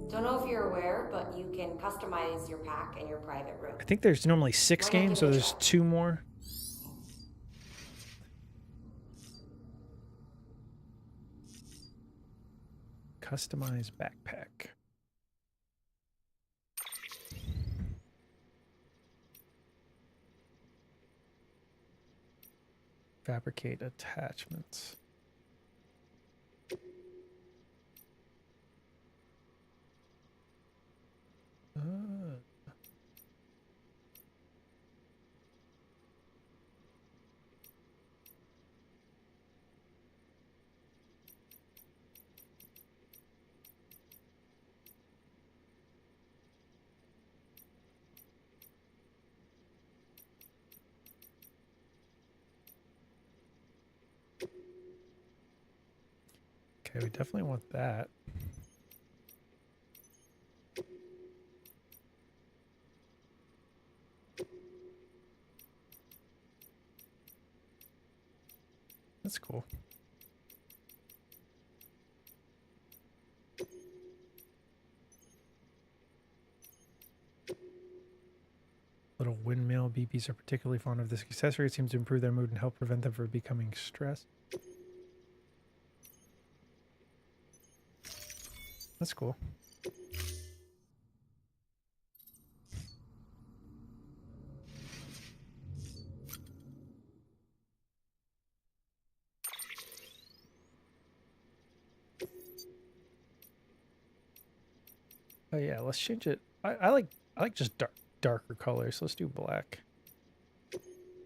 Don't know if you're aware, but you can customize your pack in your private room. I think there's normally 6 games, so there's 2 more. Customize backpack. Fabricate attachments. Okay, we definitely want that. That's cool. Little windmill BBs are particularly fond of this accessory. It seems to improve their mood and help prevent them from becoming stressed. That's cool. Oh yeah, let's change it. I like just darker colors. Let's do black.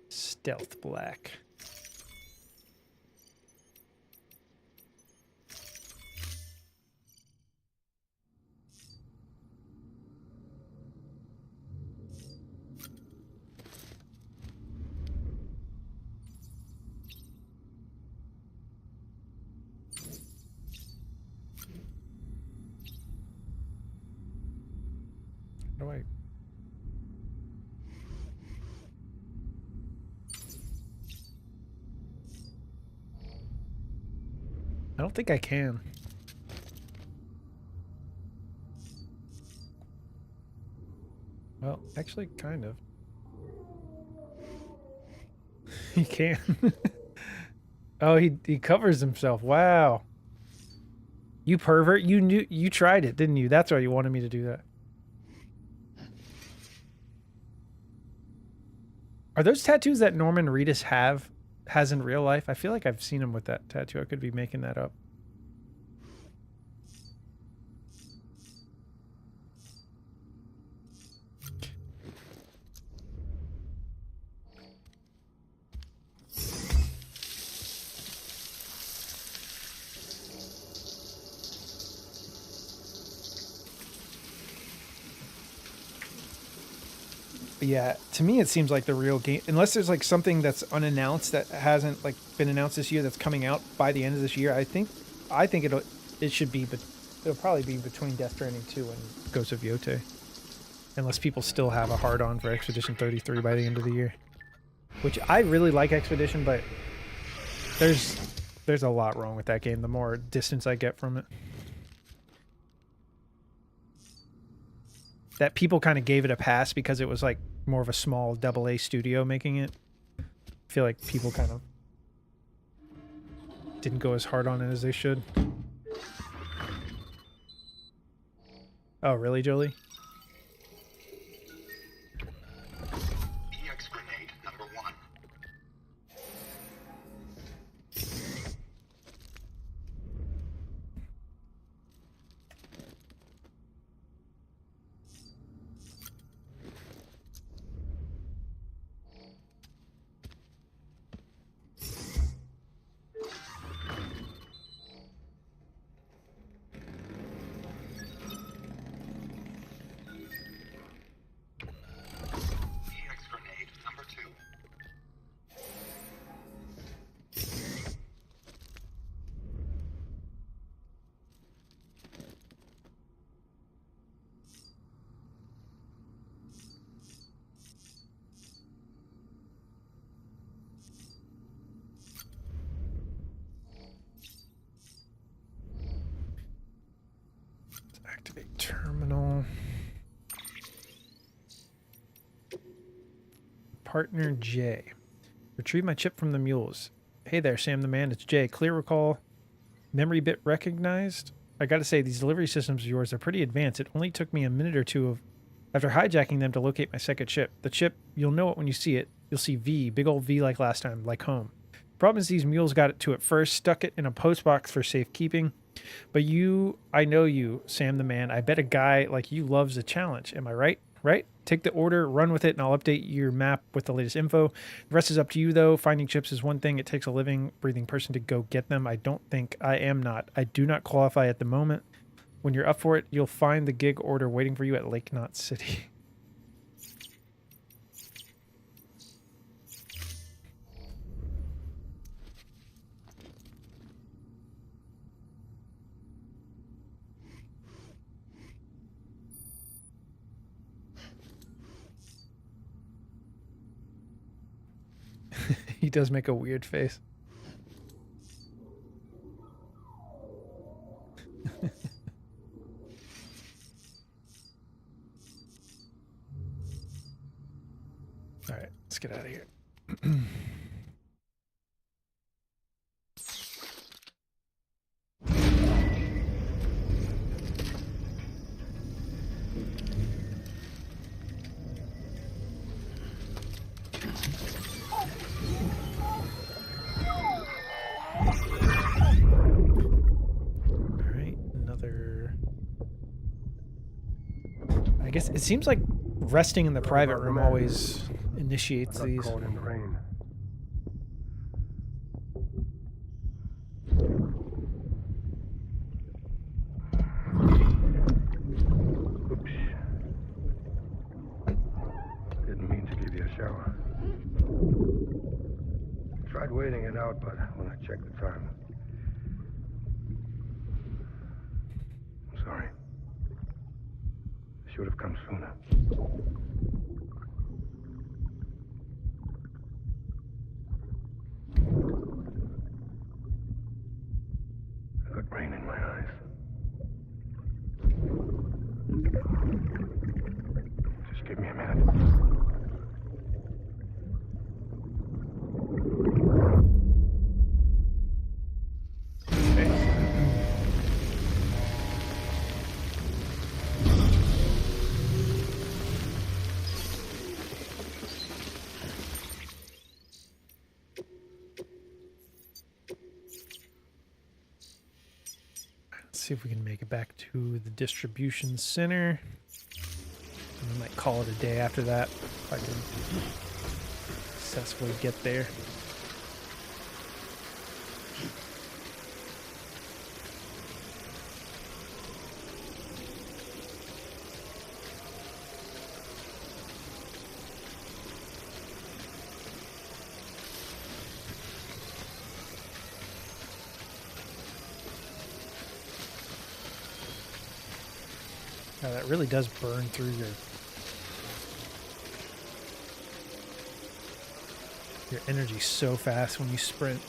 Stealth black. How do I? I don't think I can. Well, actually, kind of. He can. Oh, he covers himself. Wow. You pervert. You tried it, didn't you? That's why you wanted me to do that. Are those tattoos that Norman Reedus has in real life? I feel like I've seen him with that tattoo. I could be making that up. But yeah, to me it seems like the real game, unless there's like something that's unannounced that hasn't like been announced this year that's coming out by the end of this year. I think it should be, but it'll probably be between Death Stranding 2 and Ghost of Yotei, unless people still have a hard on for Expedition 33 by the end of the year. Which I really like Expedition, but there's a lot wrong with that game the more distance I get from it. That people kind of gave it a pass because it was like more of a small AA studio making it. I feel like people kind of didn't go as hard on it as they should. Oh, really, Jolie? EX grenade number 1. EX grenade number 2. Let's activate terminal. Partner J. Retrieve my chip from the mules. Hey there, Sam the man. It's Jay. Clear recall. Memory bit recognized. I gotta say, these delivery systems of yours are pretty advanced. It only took me a minute or two after hijacking them to locate my second chip. The chip, you'll know it when you see it. You'll see V, big old V like last time, like home. Problem is these mules got it to it first, stuck it in a post box for safekeeping. But I know you, Sam the man. I bet a guy like you loves a challenge. Am I right? Right? Take the order, run with it, and I'll update your map with the latest info. The rest is up to you, though. Finding chips is one thing. It takes a living, breathing person to go get them. I don't think I am not. I do not qualify at the moment. When you're up for it, you'll find the gig order waiting for you at Lake Knot City. He does make a weird face. All right, let's get out of here. I guess it seems like resting in the private room always initiates these. Caught in the rain. Oops. Didn't mean to give you a shower. Tried waiting it out, but when I checked the time. I'm sorry. Should have come sooner. I got rain in my eyes. Just give me a minute. See if we can make it back to the distribution center. And we might call it a day after that if I can successfully get there. Yeah, that really does burn through your energy so fast when you sprint.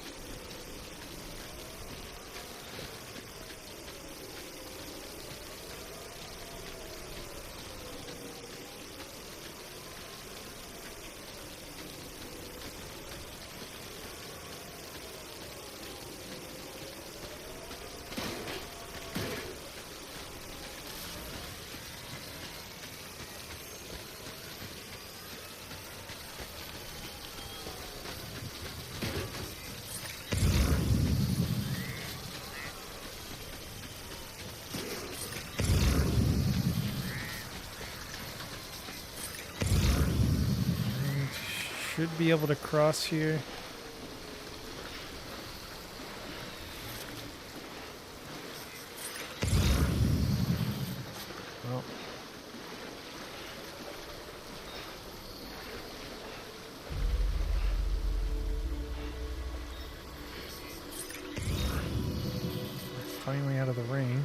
Should be able to cross here. Well. Finally out of the rain.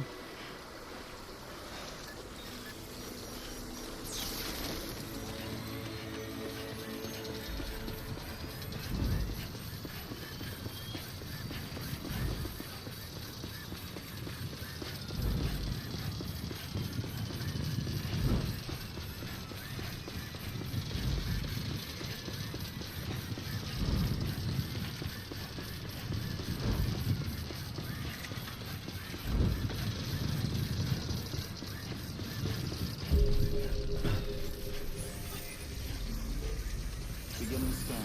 Beginning scan.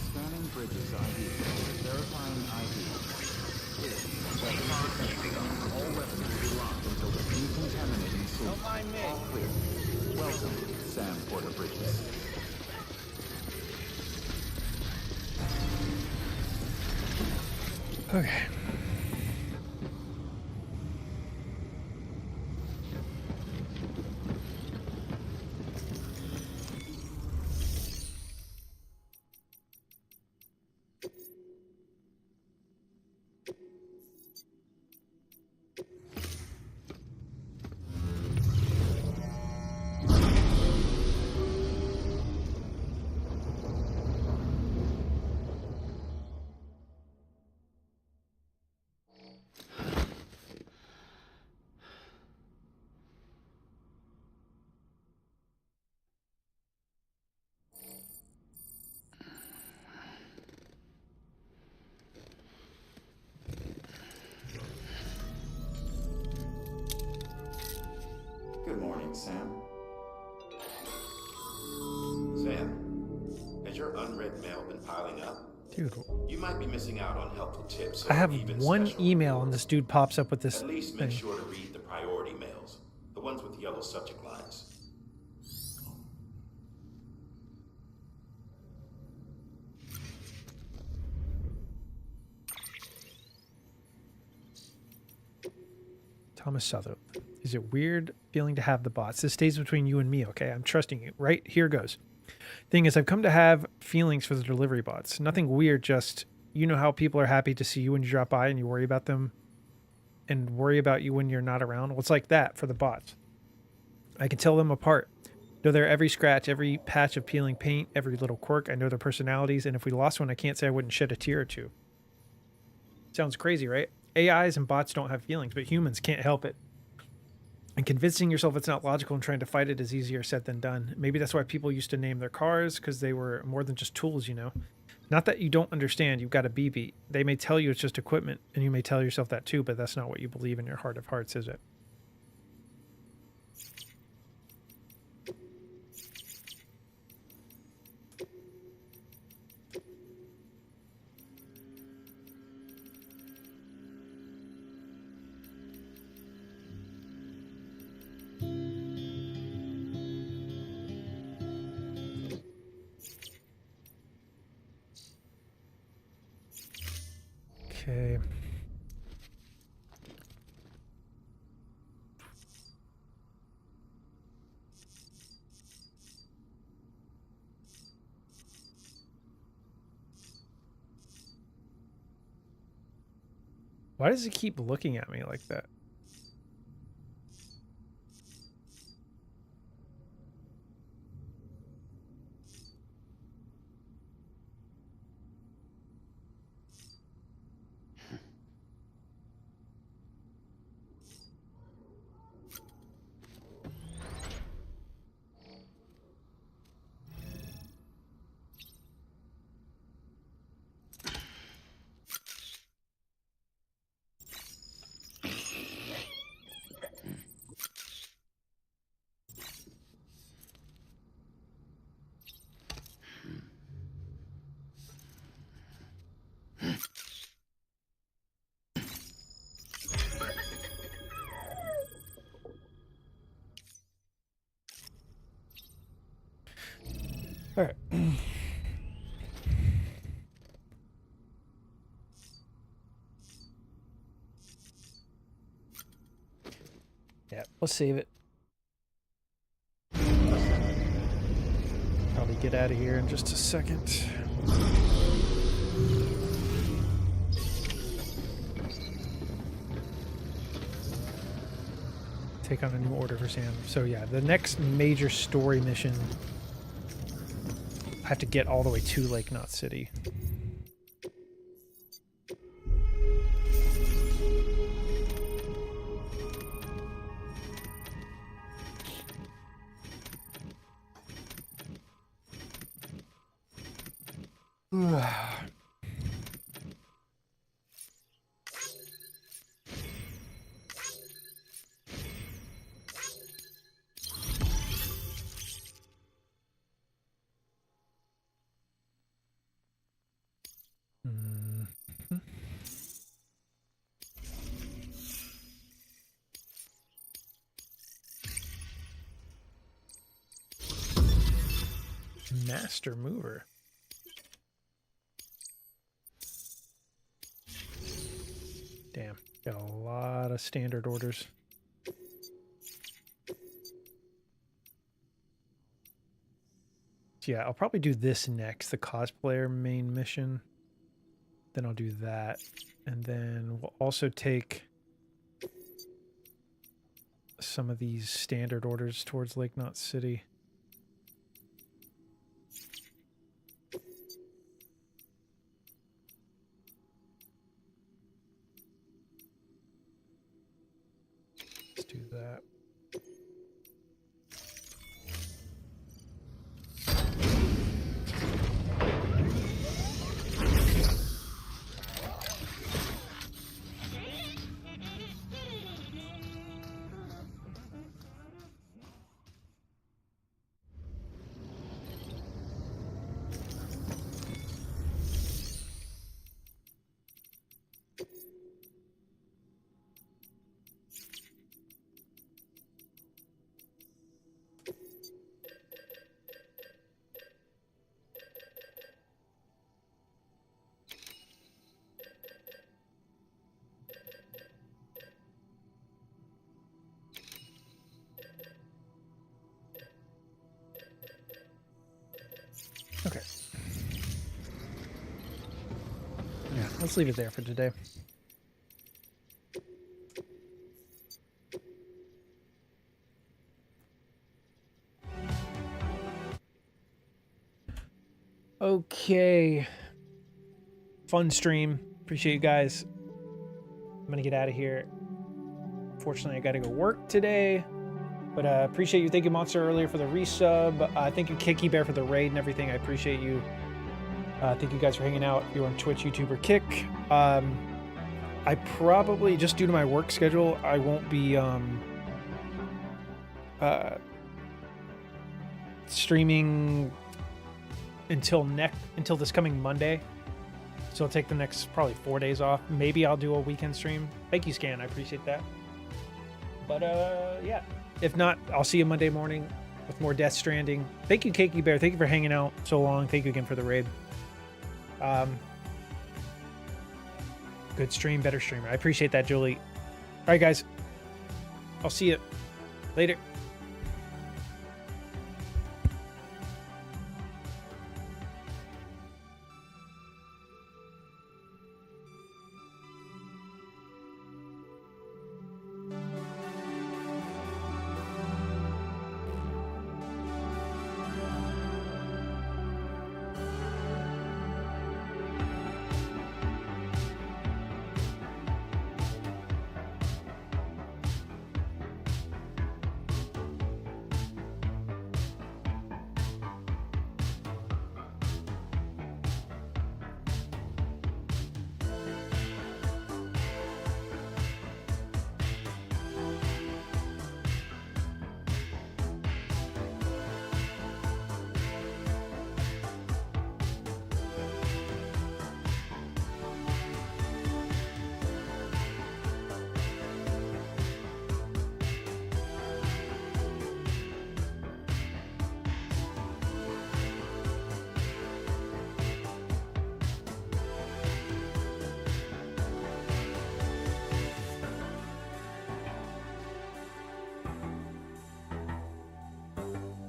Scanning bridges ID. Verifying ID. Clear. Weapons detected. All weapons will be locked until the decontaminating suit. Don't mind me. All clear. Welcome, Sam Porter Bridges. Okay. Good morning, Sam. Sam, has your unread mail been piling up? Dude, you might be missing out on helpful tips. I have even one special email rewards. and this dude pops up with this At least make thing. sure to read the priority mails, the ones with yellow subject lines. Thomas Sutherland. Is it weird feeling to have the bots? This stays between you and me, okay? I'm trusting you. Right? Here goes. Thing is, I've come to have feelings for the delivery bots. Nothing weird, just, you know how people are happy to see you when you drop by and you worry about them and worry about you when you're not around? Well, it's like that for the bots. I can tell them apart. Know their every scratch, every patch of peeling paint, every little quirk. I know their personalities, and if we lost one, I can't say I wouldn't shed a tear or two. Sounds crazy, right? AIs and bots don't have feelings, but humans can't help it. And convincing yourself it's not logical and trying to fight it is easier said than done. Maybe that's why people used to name their cars, because they were more than just tools, you know? Not that you don't understand, you've got a BB. They may tell you it's just equipment, and you may tell yourself that too, but that's not what you believe in your heart of hearts, is it? Okay. Why does it keep looking at me like that? All right. Yeah, let's save it. Probably get out of here in just a second. Take on a new order for Sam. So yeah, the next major story mission, I have to get all the way to Lake Knot City. Master mover. Damn, got a lot of standard orders. So yeah, I'll probably do this next, the cosplayer main mission. Then I'll do that. And then we'll also take some of these standard orders towards Lake Knot City. Let's do that. let's leave it there for today. Okay. Fun stream. Appreciate you guys. I'm gonna get out of here. Fortunately, I gotta go work today. But appreciate you. Thank you, Monster, earlier for the resub. Thank you, Kicky Bear, for the raid and everything. I appreciate you. Thank you guys for hanging out. If you're on Twitch, YouTube, or Kick. I probably, just due to my work schedule, I won't be streaming until this coming Monday. So I'll take the next probably 4 days off. Maybe I'll do a weekend stream. Thank you, Scan. I appreciate that. But yeah. If not, I'll see you Monday morning with more Death Stranding. Thank you, Cakey Bear. Thank you for hanging out so long. Thank you again for the raid. Good stream, better streamer. I appreciate that, Julie. All right, guys. I'll see you later.